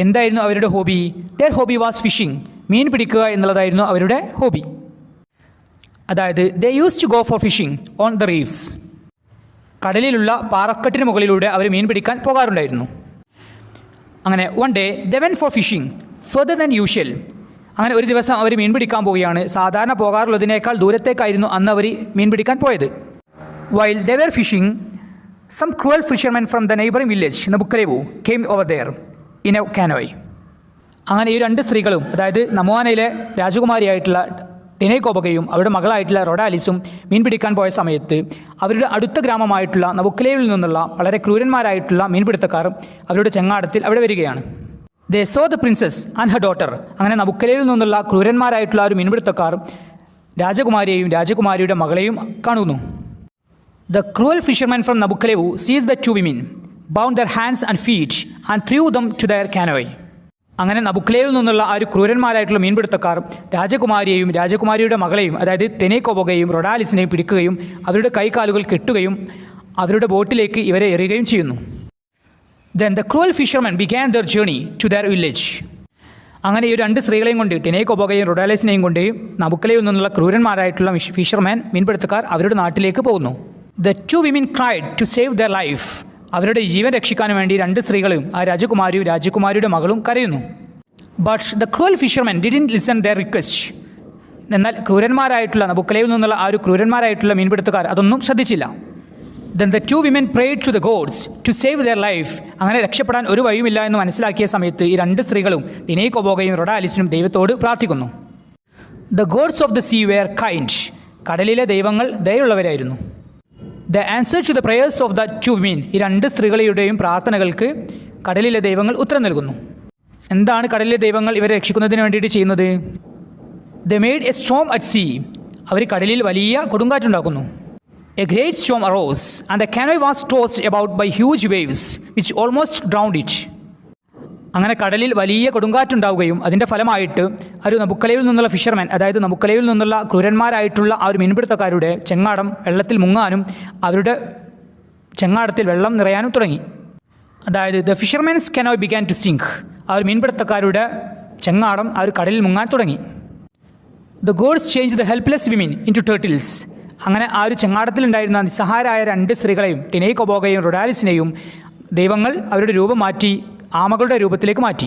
എന്തായിരുന്നു അവരുടെ hobby? Their hobby was fishing. മീൻ പിടിക്കുക എന്നുള്ളതായിരുന്നു അവരുടെ ഹോബി. അതായത് they use to go for fishing on the reefs. കടലിലുള്ള പാറക്കെട്ടിന് മുകളിലൂടെ അവർ മീൻ പിടിക്കാൻ പോകാറുണ്ടായിരുന്നു. അങ്ങനെ one day they went for fishing further than usual. അങ്ങനെ ഒരു ദിവസം അവർ മീൻ പിടിക്കാൻ പോവുകയാണ്. സാധാരണ പോകാറുള്ളതിനേക്കാൾ ദൂരത്തേക്കായിരുന്നു അന്ന് അവർ മീൻ പിടിക്കാൻ പോയത്. While they were fishing, some cruel fishermen from the neighboring village, Nabukkalevu, came over there in a canoe. അങ്ങനെ ഈ രണ്ട് സ്ത്രീകളും, അതായത് നമുവാനയിലെ രാജകുമാരിയായിട്ടുള്ള ടിനൈ കൊബോഗയും അവരുടെ മകളായിട്ടുള്ള റൊഡാലിസും മീൻ പിടിക്കാൻ പോയ സമയത്ത് അവരുടെ അടുത്ത ഗ്രാമമായിട്ടുള്ള നബുക്കലേവിൽ നിന്നുള്ള വളരെ ക്രൂരന്മാരായിട്ടുള്ള മീൻപിടുത്തക്കാർ അവരുടെ ചെങ്ങാടത്തിൽ അവിടെ വരികയാണ്. They saw the princess and her daughter. അങ്ങനെ നബുക്കലേവിൽ നിന്നുള്ള ക്രൂരന്മാരായിട്ടുള്ള ഒരു മീൻപിടുത്തക്കാർ രാജകുമാരിയെയും രാജകുമാരിയുടെ മകളെയും കാണുന്നു. The cruel fishermen from Nabukkalevu seized the two women, bound their hands and feet and threw them to their canoe. അങ്ങനെ നബുക്കലേവിൽ നിന്നുള്ള ആ ഒരു ക്രൂരന്മാരായിട്ടുള്ള മീൻപിടുത്തക്കാർ രാജകുമാരിയെയും രാജകുമാരിയുടെ മകളെയും, അതായത് ടിനൈ കൊബോഗയെയും റൊഡാലിസിനെയും പിടിക്കുകയും അവരുടെ കൈകാലുകൾ കെട്ടുകയും അവരുടെ ബോട്ടിലേക്ക് ഇവരെ എറിയുകയും ചെയ്യുന്നു. Then the cruel fishermen began their journey to their village. അങ്ങനെ ഈ രണ്ട് സ്ത്രീകളെയും കൊണ്ട്, ടിനൈ കൊബോഗയെയും റൊഡാലിസിനെയും കൊണ്ട് നബുക്കലേവിൽ നിന്നുള്ള ക്രൂരന്മാരായിട്ടുള്ള ഫിഷർമാൻ, മീൻപിടുത്തക്കാർ അവരുടെ നാട്ടിലേക്ക് പോകുന്നു. The two women cried to save their life. അവരുടെ ജീവൻ രക്ഷിക്കാൻ വേണ്ടി രണ്ട് സ്ത്രീകളും, ആ രാജകുമാരിയും രാജകുമാരിയുടെ മകളും കരയുന്നു. But the cruel fishermen didn't listen their request. എന്നാൽ ക്രൂരന്മാരായിട്ടുള്ള നബുക്കലേവിൽ നിന്നുള്ള ആ ഒരു ക്രൂരന്മാരായിട്ടുള്ള മീൻപിടുത്തക്കാർ അതൊന്നും ശ്രദ്ധിച്ചില്ല. Then the two women prayed to the gods to save their life. അങ്ങനെ രക്ഷപ്പെടാൻ ഒരു വഴിയുമില്ല എന്ന് മനസ്സിലാക്കിയ സമയത്ത് ഈ രണ്ട് സ്ത്രീകളും ടിനൈ കൊബോഗയും റൊഡാലിസിനും ദൈവത്തോട് പ്രാർത്ഥിക്കുന്നു. The gods of the sea were kind. കടലിലെ ദൈവങ്ങൾ ദയയുള്ളവരായിരുന്നു. The answer to the prayers of the two women. ഈ രണ്ട് സ്ത്രീകളുടെയും പ്രാർത്ഥനകൾക്ക് കടലിലെ ദൈവങ്ങൾ ഉത്തരം നൽകുന്നു. എന്താണ് കടലിലെ ദൈവങ്ങൾ ഇവരെ രക്ഷിക്കുന്നതിന് വേണ്ടിയിട്ട് ചെയ്യുന്നത്? They made a storm at sea. അവർ കടലിൽ വലിയ കൊടുങ്കാറ്റുണ്ടാക്കുന്നു. A great storm arose and the canoe was tossed about by huge waves which almost drowned it. അങ്ങനെ കടലിൽ വലിയ കൊടുങ്കാറ്റുണ്ടാവുകയും അതിൻ്റെ ഫലമായിട്ട് ഒരു നബുക്കലേവിൽ നിന്നുള്ള ഫിഷർമാൻ, അതായത് നബുക്കലേവിൽ നിന്നുള്ള ക്രൂരന്മാരായിട്ടുള്ള ആ ഒരു മീൻപിടുത്തക്കാരുടെ ചെങ്ങാടം വെള്ളത്തിൽ മുങ്ങാനും അവരുടെ ചെങ്ങാടത്തിൽ വെള്ളം നിറയാനും തുടങ്ങി. അതായത് the fisherman's canoe began to sink. ആ ഒരു മീൻപിടുത്തക്കാരുടെ ചെങ്ങാടം ആ ഒരു കടലിൽ മുങ്ങാൻ തുടങ്ങി. The gods changed the helpless women into turtles. അങ്ങനെ ആ ഒരു ചെങ്ങാടത്തിലുണ്ടായിരുന്ന നിസ്സഹായരായ രണ്ട് സ്ത്രീകളെയും, ടിനൈ കൊബോഗയും റൊഡാലിസിനെയും, ദൈവങ്ങൾ അവരുടെ രൂപം മാറ്റി ആമകളുടെ രൂപത്തിലേക്ക് മാറ്റി.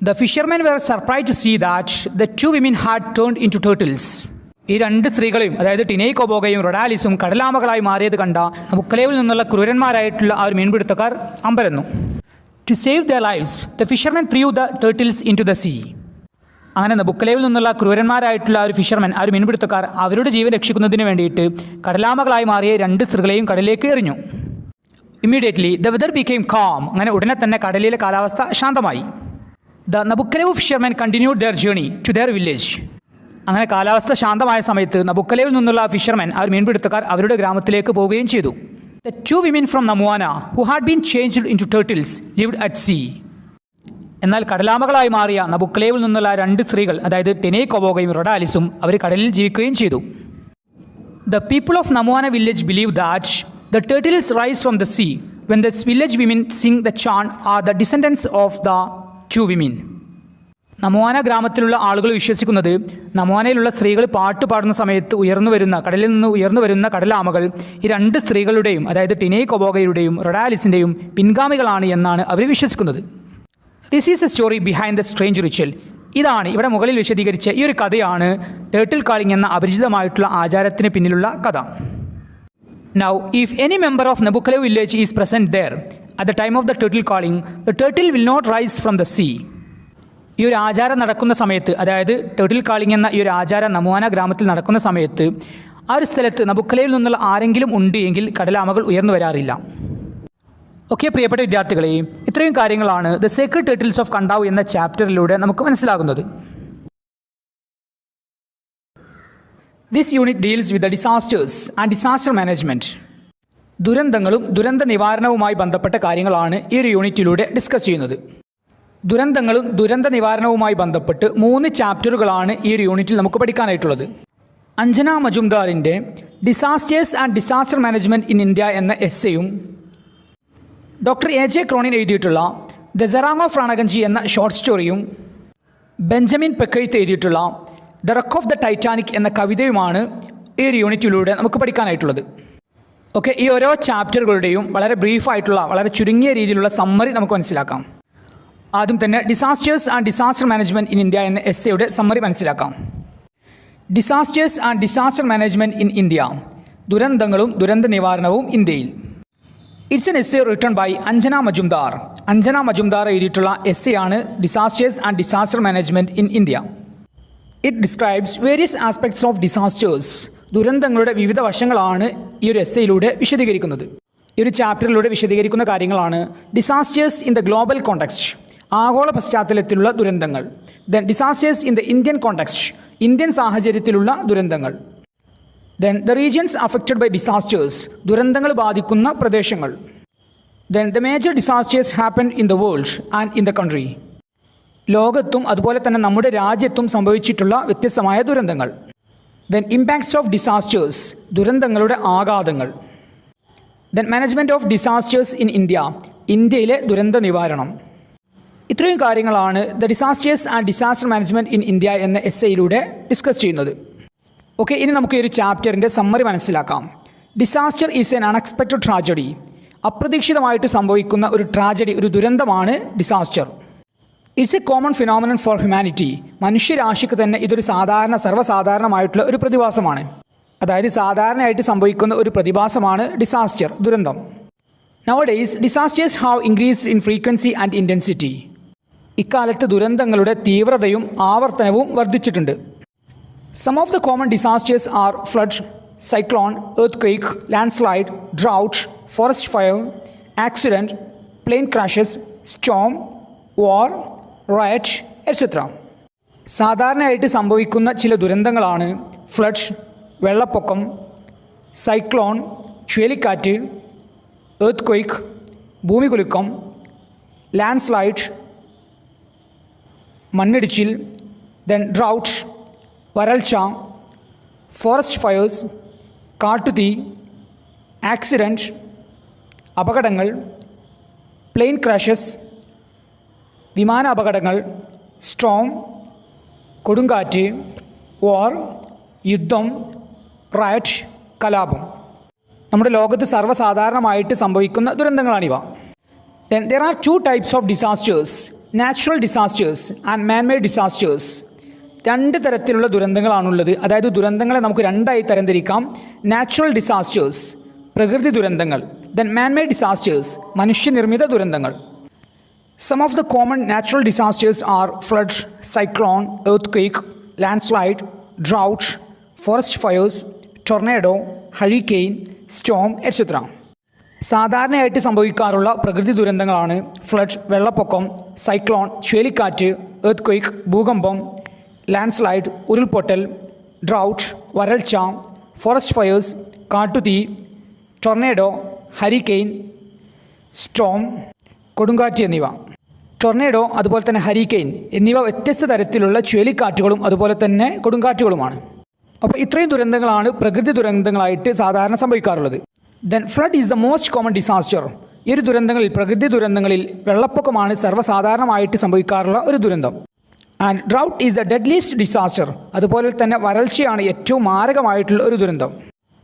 The fishermen were surprised to see that the two women had turned into turtles. ഈ രണ്ട് സ്ത്രീകളെയും, അതായത് ടിനൈ കൊബോഗയും റൊഡാലിസും കടലാമകളായി മാറിയത് കണ്ട നബുക്കലേവിൽ നിന്നുള്ള ക്രൂരന്മാരായിട്ടുള്ള ആ ഒരു മീൻപിടുത്തക്കാർ അമ്പരന്നു. To save their lives, the fishermen threw the turtles into the sea. അങ്ങനെ നബുക്കലേവിൽ നിന്നുള്ള ക്രൂരന്മാരായിട്ടുള്ള ഒരു ഫിഷർമാൻ, ആ ഒരു മീൻപിടുത്തക്കാർ അവരുടെ ജീവൻ രക്ഷിക്കുന്നതിന് വേണ്ടിയിട്ട് കടലാമകളായി മാറിയ രണ്ട് സ്ത്രീകളെയും കടലിലേക്ക് എറിഞ്ഞു. Immediately the weather became calm. അങ്ങനെ ഉടനെ തന്നെ കടലിലെ കാലാവസ്ഥ ശാന്തമായി. The Nabukkalevu fishermen continued their journey to their village. അങ്ങനെ കാലാവസ്ഥ ശാന്തമായ സമയത്ത് നബുക്കലയിൽ നിന്നുള്ള ഫിഷർമെൻ മീൻപിടുത്തക്കാർ അവരുടെ ഗ്രാമത്തിലേക്ക് പോവുകയും ചെയ്തു. The two women from Namuana who had been changed into turtles lived at sea. എന്നാൽ കടലാമകളായി മാറിയ നബുക്കലേവിൽ നിന്നുള്ള 2 സ്ത്രീകൾ, അതായത് ടെനേക്കോബോഗയും റൊഡാലിസും, അവർ കടലിൽ ജീവിക്കുകയും ചെയ്തു. The people of Namuana village believe that the turtles rise from the sea when the village women sing the chant are the descendants of the two women. നമോന ഗ്രാമത്തിലുള്ള ആളുകൾ വിശ്വസിക്കുന്നത് നമോനയിലുള്ള സ്ത്രീകൾ പാട്ട് പാടുന്ന സമയത്ത് കടലിൽ നിന്ന് ഉയർന്നു വരുന്ന കടലാമകൾ ഈ 2 സ്ത്രീകളുടെയും, അതായത് ടിനേക്കോബോഗയുടെയും റൊഡാലിസിൻ്റെയും പിൻഗാമികളാണ് എന്നാണ് അവർ വിശ്വസിക്കുന്നത്. This is a story behind the strange ritual. ഇതാണ് ഇവിടെ മുകളിൽ വിശദീകരിച്ച ഈ ഒരു കഥയാണ് ടേർട്ടിൽ കാളിംഗ് എന്ന അപരിചിതമായിട്ടുള്ള ആചാരത്തിന് പിന്നിലുള്ള കഥ. Now, if any member of Nabukalev village is present there at the time of the turtle calling, the turtle will not rise from the sea. ഈ ഒരു ആചാരം നടക്കുന്ന സമയത്ത്, അതായത് ടേർട്ടിൽ കാളിംഗ് എന്ന ഈ ഒരു ആചാരം നമോന ഗ്രാമത്തിൽ നടക്കുന്ന സമയത്ത് ആ ഒരു സ്ഥലത്ത് നബുക്കലയിൽ നിന്നുള്ള ആരെങ്കിലും ഉണ്ട് എങ്കിൽ കടലാമകൾ ഉയർന്നു വരാറില്ല. ഓക്കെ പ്രിയപ്പെട്ട വിദ്യാർത്ഥികളെ, ഇത്രയും കാര്യങ്ങളാണ് ദ സേക്രഡ് ടേർട്ടിൽസ് ഓഫ് കണ്ടാവ് എന്ന ചാപ്റ്ററിലൂടെ നമുക്ക് മനസ്സിലാകുന്നത്. This unit deals with the disasters and disaster management. ദുരന്തങ്ങളും ദുരന്ത നിവാരണവുമായി ബന്ധപ്പെട്ട കാര്യങ്ങളാണ് ഈ ഒരു യൂണിറ്റിലൂടെ ഡിസ്കസ് ചെയ്യുന്നത്. ദുരന്തങ്ങളും ദുരന്ത നിവാരണവുമായി ബന്ധപ്പെട്ട് 3 ചാപ്റ്ററുകളാണ് ഈ ഒരു യൂണിറ്റിൽ നമുക്ക് പഠിക്കാനായിട്ടുള്ളത്. അഞ്ജന മജുംദാറിൻ്റെ disasters and disaster management in India എന്ന എസ്സേയും ഡോക്ടർ എ ജെ ക്രോണിൻ എഴുതിയിട്ടുള്ള ദ സെറാങ് ഓഫ് റാണഗഞ്ചി എന്ന ഷോർട്ട് സ്റ്റോറിയും ബെഞ്ചമിൻ പെക്കഴ്ത്ത് എഴുതിയിട്ടുള്ള the wreck of the Titanic എന്ന കവിതയുമാണ് ഈ ഒരു യൂണിറ്റിലൂടെ നമുക്ക് പഠിക്കാനായിട്ടുള്ളത്. ഓക്കെ, ഈ ഓരോ ചാപ്റ്ററുകളുടെയും വളരെ ബ്രീഫായിട്ടുള്ള, വളരെ ചുരുങ്ങിയ രീതിയിലുള്ള സമ്മറി നമുക്ക് മനസ്സിലാക്കാം. ആദ്യം തന്നെ disasters and disaster management in India എന്ന എസ്സേയുടെ സമ്മറി മനസ്സിലാക്കാം. Disasters and disaster management in India, ദുരന്തങ്ങളും ദുരന്ത നിവാരണവും ഇന്ത്യയിൽ. It's an essay written by Anjana Majumdar. Anjana Majumdar എഴുതിയിട്ടുള്ള എസ്സേയാണ് disasters and disaster management in India. It describes various aspects of disasters. ദുരന്തങ്ങളുടെ വിവിധ വശങ്ങളാണ് ഈ ഒരു എസ്സേയിലൂടെ വിശദീകരിക്കുന്നത്. ഈ ഒരു ചാപ്റ്ററിലൂടെ വിശദീകരിക്കുന്ന കാര്യങ്ങളാണ് disasters in the global context, ആഗോള പശ്ചാത്തലത്തിലുള്ള ദുരന്തങ്ങൾ. Then disasters in the Indian context, Indian സാഹചര്യത്തിലുള്ള ദുരന്തങ്ങൾ. Then the regions affected by disasters, ദുരന്തങ്ങൾ ബാധിക്കുന്ന പ്രദേശങ്ങൾ. Then the major disasters happen in the world and in the country, ലോകത്തും അതുപോലെ തന്നെ നമ്മുടെ രാജ്യത്തും സംഭവിച്ചിട്ടുള്ള വ്യത്യസ്തമായ ദുരന്തങ്ങൾ. ദെൻ ഇമ്പാക്ട്സ് ഓഫ് ഡിസാസ്റ്റേഴ്സ്, ദുരന്തങ്ങളുടെ ആഘാതങ്ങൾ. Then management of disasters in India, ഇന്ത്യയിലെ ദുരന്ത നിവാരണം. ഇത്രയും കാര്യങ്ങളാണ് the disasters and disaster management in India എന്ന എസ്സേയിലൂടെ ഡിസ്കസ് ചെയ്യുന്നത്. ഓക്കെ, ഇനി നമുക്ക് ഈ ഒരു ചാപ്റ്ററിൻ്റെ സമ്മറി മനസ്സിലാക്കാം. Disaster is an unexpected tragedy. അപ്രതീക്ഷിതമായിട്ട് സംഭവിക്കുന്ന ഒരു ട്രാജഡി, ഒരു ദുരന്തമാണ് disaster. It's a common phenomenon for humanity. മനുഷ്യരാശിക്ക് തന്നെ ഇതൊരു സർവ്വസാധാരണമായിട്ടുള്ള ഒരു പ്രതിഭാസമാണ്. അതായത് സാധാരണയായിട്ട് സംഭവിക്കുന്ന ഒരു പ്രതിഭാസമാണ് ഡിസാസ്റ്റർ, ദുരന്തം. Nowadays disasters have increased in frequency and intensity. ഇക്കാലത്ത് ദുരന്തങ്ങളുടെ തീവ്രതയും ആവർത്തനവും വർദ്ധിച്ചിട്ടുണ്ട്. Some of the common disasters are flood, cyclone, earth, landslide, drought, forest fire, accident, plane crashes, storm, war, riot etcetera. സാധാരണയായിട്ട് സംഭവിക്കുന്ന ചില ദുരന്തങ്ങളാണ് ഫ്ലഡ്, വെള്ളപ്പൊക്കം, സൈക്ലോൺ, ചുഴലിക്കാറ്റ്, എർത്ത്, ഭൂമികുലുക്കം, ലാൻഡ്സ്ലൈഡ്, മണ്ണിടിച്ചിൽ, ദെൻ ഡ്രൗട്ട്, വരൾച്ച, ഫോറസ്റ്റ് ഫയേഴ്സ്, കാട്ടുതീ, ആക്സിഡൻറ്റ്, അപകടങ്ങൾ, പ്ലെയിൻ ക്രാഷസ്, വിമാന അപകടങ്ങൾ, സ്റ്റോം, കൊടുങ്കാറ്റ്, വാർ, യുദ്ധം, റയറ്റ്, കലാപം. നമ്മുടെ ലോകത്ത് സർവ്വസാധാരണമായിട്ട് സംഭവിക്കുന്ന ദുരന്തങ്ങളാണിവ. Then there are 2 types of disasters, natural disasters and man-made disasters. 2 തരത്തിലുള്ള ദുരന്തങ്ങളാണുള്ളത്. അതായത് ദുരന്തങ്ങളെ നമുക്ക് 2ആയി തരംതിരിക്കാം. നാച്ചുറൽ ഡിസാസ്റ്റേഴ്സ്, പ്രകൃതി ദുരന്തങ്ങൾ. ദെൻ man-made disasters, മനുഷ്യനിർമ്മിത ദുരന്തങ്ങൾ. Some of the common natural disasters are flood, cyclone, earthquake, landslide, drought, forest fires, tornado, hurricane, storm, etc. സാധാരണയായിട്ട് സംഭവിക്കാറുള്ള പ്രകൃതി ദുരന്തങ്ങളാണ് ഫ്ലഡ്, വെള്ളപ്പൊക്കം, സൈക്ലോൺ, ചുഴലിക്കാറ്റ്, എർത്ത്, ഭൂകമ്പം, ലാൻഡ്സ്ലൈഡ്, ഉരുൾപൊട്ടൽ, ഡ്രൗട്ട്, വരൾച്ച, ഫോറസ്റ്റ് ഫയേഴ്സ്, കാട്ടുതീ, ടൊർണേഡോ, ഹരിക്കെയിൻ, സ്റ്റോം, കൊടുങ്കാറ്റ് എന്നിവ. ടൊർണേഡോ അതുപോലെ തന്നെ ഹരിക്കെയിൻ എന്നിവ വ്യത്യസ്ത തരത്തിലുള്ള ചുഴലിക്കാറ്റുകളും അതുപോലെ തന്നെ കൊടുങ്കാറ്റുകളുമാണ്. അപ്പോൾ ഇത്രയും ദുരന്തങ്ങളാണ് പ്രകൃതി ദുരന്തങ്ങളായിട്ട് സാധാരണ സംഭവിക്കാറുള്ളത്. Then flood is the most common disaster. ഈ ഒരു ദുരന്തങ്ങളിൽ, പ്രകൃതി ദുരന്തങ്ങളിൽ വെള്ളപ്പൊക്കമാണ് സർവ്വസാധാരണമായിട്ട് സംഭവിക്കാറുള്ള ഒരു ദുരന്തം. And drought is the deadliest disaster. അതുപോലെ തന്നെ വരൾച്ചയാണ് ഏറ്റവും മാരകമായിട്ടുള്ള ഒരു ദുരന്തം.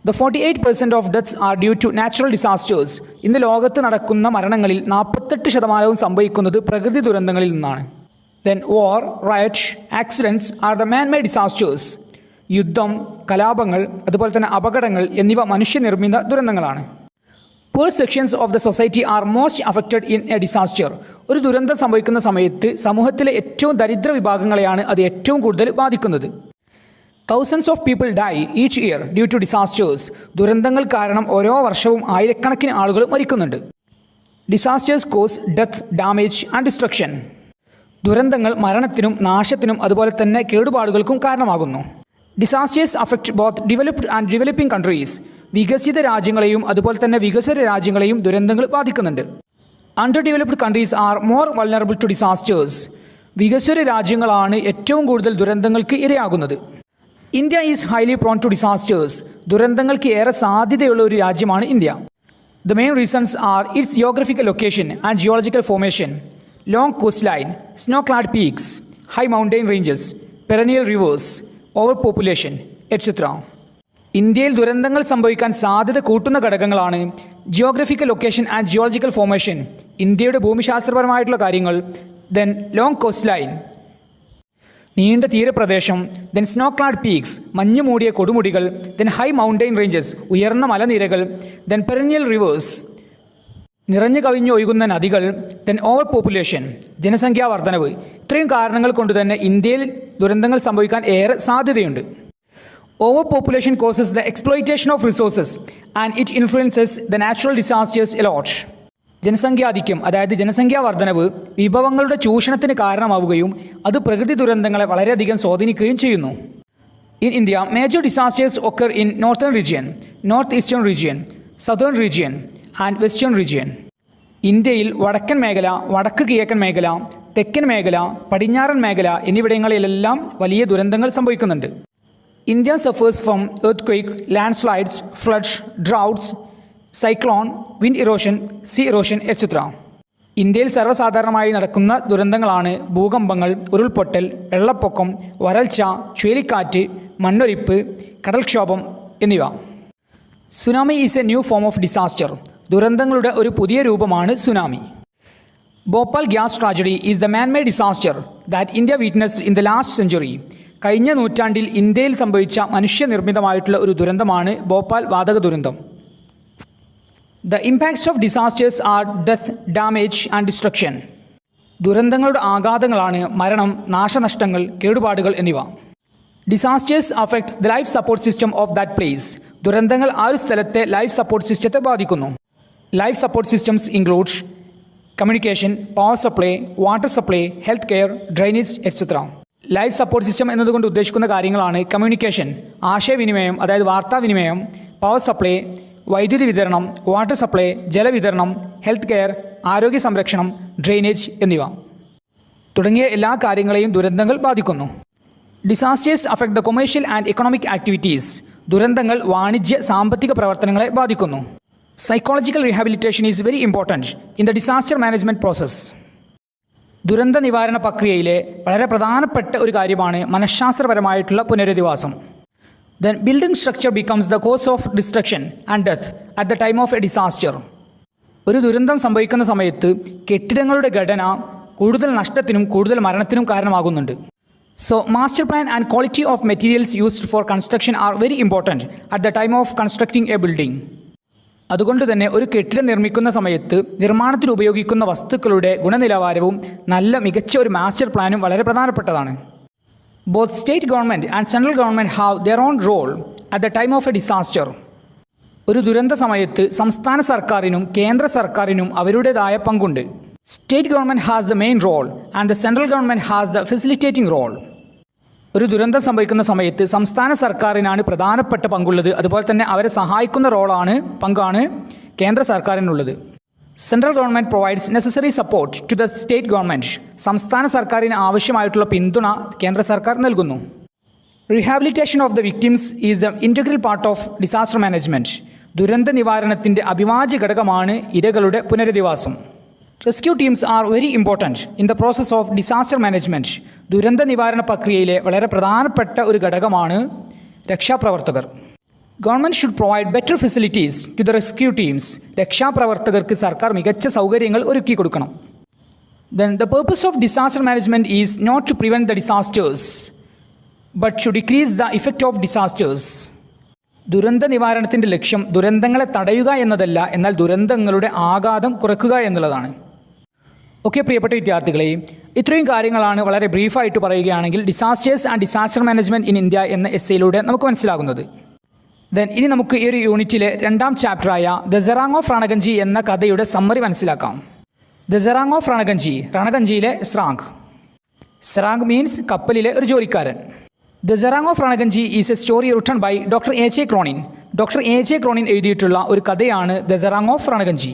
The 48% of deaths are due to natural disasters. ഇന്ന് ലോകത്ത് നടക്കുന്ന മരണങ്ങളിൽ 48% സംഭവിക്കുന്നത് പ്രകൃതി ദുരന്തങ്ങളിൽ നിന്നാണ്. Then war, riot, accidents are the man made disasters. യുദ്ധം, കലാപങ്ങൾ, അതുപോലെ തന്നെ അപകടങ്ങൾ എന്നിവ മനുഷ്യനിർമ്മിത ദുരന്തങ്ങളാണ്. Poor sections of the society are most affected in a disaster. ഒരു ദുരന്തം സംഭവിക്കുന്ന സമയത്ത് സമൂഹത്തിലെ ഏറ്റവും ദരിദ്ര വിഭാഗങ്ങളെയാണ് അത് ഏറ്റവും കൂടുതൽ ബാധിക്കുന്നത്. Thousands of people die each year due to disasters. ദുരന്തങ്ങൾ കാരണം ഓരോ വർഷവും ആയിരക്കണക്കിന് ആളുകൾ മരിക്കുന്നുണ്ട്. Disasters cause death, damage and destruction. ദുരന്തങ്ങൾ മരണത്തിനും നാശത്തിനും അതുപോലെ തന്നെ കേടുപാടുകൾക്കും കാരണമാകുന്നു. Disasters affect both developed and developing countries. വികസിത രാജ്യങ്ങളെയും അതുപോലെ തന്നെ വികസ്വര രാജ്യങ്ങളെയും ദുരന്തങ്ങൾ ബാധിക്കുന്നുണ്ട്. Under developed countries are more vulnerable to disasters. വികസ്വര രാജ്യങ്ങളാണ് ഏറ്റവും കൂടുതൽ ദുരന്തങ്ങൾക്ക് ഇരയാകുന്നത്. India is highly prone to disasters. ദുരന്തങ്ങൾക്ക് ഏറെ സാധ്യതയുള്ള ഒരു രാജ്യമാണ് India. The main reasons are its geographical location and geological formation, long coast line, snow clad peaks, high mountain ranges, perennial rivers, over population etcetera. ഇന്ത്യയിൽ ദുരന്തങ്ങൾ സംഭവിക്കാൻ സാധ്യത കൂട്ടുന്ന ഘടകങ്ങളാണ് geographical location and geological formation, ഇന്ത്യയുടെ ഭൂമിശാസ്ത്രപരമായിട്ടുള്ള കാര്യങ്ങൾ, ദെൻ ലോങ് കോസ്റ്റ് ലൈൻ, നീണ്ട തീരപ്രദേശം, ദെൻ സ്നോ ക്ലാഡ് പീക്സ്, മഞ്ഞു മൂടിയ കൊടുമുടികൾ, ദെൻ ഹൈ മൗണ്ടെയിൻ റേഞ്ചസ്, ഉയർന്ന മലനിരകൾ, ദെൻ പെരനിയൽ റിവേഴ്സ്, നിറഞ്ഞു കവിഞ്ഞൊഴുകുന്ന നദികൾ, ദെൻ ഓവർ പോപ്പുലേഷൻ, ജനസംഖ്യാ വർധനവ്. ഇത്രയും കാരണങ്ങൾ കൊണ്ട് തന്നെ ഇന്ത്യയിൽ ദുരന്തങ്ങൾ സംഭവിക്കാൻ ഏറെ സാധ്യതയുണ്ട്. Over population causes the exploitation of resources and it influences the natural disasters a lot. ജനസംഖ്യാധിക്യം, അതായത് ജനസംഖ്യാ വർധനവ് വിഭവങ്ങളുടെ ചൂഷണത്തിന് കാരണമാവുകയും അത് പ്രകൃതി ദുരന്തങ്ങളെ വളരെയധികം സ്വാധീനിക്കുകയും ചെയ്യുന്നു. In India major disasters occur in northern region, north eastern region, southern region and western region. ഇന്ത്യയിൽ വടക്കൻ മേഖല, വടക്ക് കിഴക്കൻ മേഖല, തെക്കൻ മേഖല, പടിഞ്ഞാറൻ മേഖല എന്നിവിടങ്ങളിലെല്ലാം വലിയ ദുരന്തങ്ങൾ സംഭവിക്കുന്നുണ്ട്. India suffers from earthquake, landslides, floods, droughts, cyclone, wind erosion, sea erosion etcetera. ഇന്ത്യയിൽ സർവ്വസാധാരണമായി നടക്കുന്ന ദുരന്തങ്ങളാണ് ഭൂകമ്പങ്ങൾ, ഉരുൾപൊട്ടൽ, വെള്ളപ്പൊക്കം, വരൾച്ച, ചുഴലിക്കാറ്റ്, മണ്ണൊലിപ്പ്, കടൽക്ഷോഭം എന്നിവ. Tsunami is A new form of disaster. ദുരന്തങ്ങളുടെ ഒരു പുതിയ രൂപമാണ് tsunami. Bhopal gas tragedy is the man made disaster that India witnessed in the last century. കഴിഞ്ഞ നൂറ്റാണ്ടിൽ ഇന്ത്യയിൽ സംഭവിച്ച മനുഷ്യനിർമ്മിതമായിട്ടുള്ള ഒരു ദുരന്തമാണ് ഭോപ്പാൽ വാതക ദുരന്തം. The impacts of disasters are death, damage and destruction. ദുരന്തങ്ങളുടെ ആഘാതങ്ങളാണ് മരണം, നാശനഷ്ടങ്ങൾ, കേടുപാടുകൾ എന്നിവ. Disasters affect the life support system of that place. ദുരന്തങ്ങൾ ആ ഒരു സ്ഥലത്തെ ലൈഫ് സപ്പോർട്ട് സിസ്റ്റത്തെ ബാധിക്കുന്നു. Life support systems include communication, power supply, water supply, health care, drainage etcetera. Life support system എന്നതുകൊണ്ട് ഉദ്ദേശിക്കുന്ന കാര്യങ്ങളാണ് കമ്മ്യൂണിക്കേഷൻ, ആശയവിനിമയം അതായത് വാർത്താവിനിമയം, പവർ സപ്ലൈ, വൈദ്യുതി വിതരണം, വാട്ടർ സപ്ലൈ, ജലവിതരണം, ഹെൽത്ത് കെയർ, ആരോഗ്യ സംരക്ഷണം, ഡ്രെയിനേജ് എന്നിവ തുടങ്ങിയ എല്ലാ കാര്യങ്ങളെയും ദുരന്തങ്ങൾ ബാധിക്കുന്നു. Disasters affect the commercial and economic activities. ദുരന്തങ്ങൾ വാണിജ്യ സാമ്പത്തിക പ്രവർത്തനങ്ങളെ ബാധിക്കുന്നു. Psychological rehabilitation is very important in the disaster management process. ദുരന്ത നിവാരണ പ്രക്രിയയിലെ വളരെ പ്രധാനപ്പെട്ട ഒരു കാര്യമാണ് മനഃശാസ്ത്രപരമായിട്ടുള്ള പുനരധിവാസം. Then building structure becomes the cause of destruction and death at the time of a disaster. ഒരു ദുരന്തം സംഭവിക്കുന്ന സമയത്ത് കെട്ടിടങ്ങളുടെ ഘടന കൂടുതൽ നഷ്ടത്തിനും കൂടുതൽ മരണത്തിനും കാരണമാകുന്നുണ്ട്. So master plan and quality of materials used for construction are very important at the time of constructing a building. അതുകൊണ്ട് തന്നെ ഒരു കെട്ടിടം നിർമ്മിക്കുന്ന സമയത്ത് നിർമ്മാണത്തിൽ ഉപയോഗിക്കുന്ന വസ്തുക്കളുടെ ഗുണനിലവാരവും നല്ല മികച്ച ഒരു മാസ്റ്റർ പ്ലാനും വളരെ പ്രധാനപ്പെട്ടതാണ്. Both state government and central government have their own role at the time of a disaster. ഒരു ദുരന്ത സമയത്ത് സംസ്ഥാന സർക്കാരിനും കേന്ദ്ര സർക്കാരിനും അവരുടേതായ പങ്കുണ്ട്. State government has the main role and the central government has the facilitating role. ഒരു ദുരന്തം സംഭവിക്കുന്ന സമയത്ത് സംസ്ഥാന സർക്കാരിനാണ് പ്രധാനപ്പെട്ട പങ്കുള്ളത്. അതുപോലെ തന്നെ അവരെ സഹായിക്കുന്ന പങ്കാണ് കേന്ദ്ര സർക്കാരിനുള്ളത്. Central government provides necessary support to the state government. സംസ്ഥാന സർക്കാരിന് ആവശ്യമായിട്ടുള്ള പിന്തുണ കേന്ദ്ര സർക്കാർ നൽകുന്നു. Rehabilitation of the victims is the integral part of disaster management. ദുരന്ത നിവാരണത്തിൻ്റെ അവിഭാജ്യ ഘടകമാണ് ഇരകളുടെ പുനരധിവാസം. Rescue teams are very important in the process of disaster management. ദുരന്ത നിവാരണ പ്രക്രിയയിലെ വളരെ പ്രധാനപ്പെട്ട ഒരു ഘടകമാണ് രക്ഷാപ്രവർത്തകർ. Government should provide better facilities to the rescue teams. രക്ഷാപ്രവർത്തകർക്ക് സർക്കാർ മികച്ച സൗകര്യങ്ങൾ ഒരുക്കി കൊടുക്കണം. Then the purpose of disaster management is not to prevent the disasters but to decrease the effect of disasters. ദുരന്ത നിവാരണത്തിൻ്റെ ലക്ഷ്യം ദുരന്തങ്ങളെ തടയുക എന്നതല്ല, എന്നാൽ ദുരന്തങ്ങളുടെ ആഘാതം കുറയ്ക്കുക എന്നുള്ളതാണ്. ഓക്കെ പ്രിയപ്പെട്ട വിദ്യാർത്ഥികളെ, ഇത്രയും കാര്യങ്ങളാണ് വളരെ ബ്രീഫായിട്ട് പറയുകയാണെങ്കിൽ disasters and disaster management in India എന്ന എസ്സേയിലൂടെ നമുക്ക് മനസ്സിലാകുന്നത്. ദെൻ ഇനി നമുക്ക് ഈ ഒരു യൂണിറ്റിലെ 2ാം ചാപ്റ്ററായ ദ സെറാങ് ഓഫ് രണഗഞ്ചി എന്ന കഥയുടെ സമ്മറി മനസ്സിലാക്കാം. ദ സെറാങ് ഓഫ് രണഗഞ്ചി, രണഗഞ്ചിയിലെ സ്രാങ്. സെറാങ് മീൻസ് കപ്പലിലെ ഒരു ജോലിക്കാരൻ. The serang of Ranganji is a story written by doctor A J. Cronin. Doctor A J. Cronin എഴുതിയിട്ടുള്ള ഒരു കഥയാണ് the serang of Ranganji.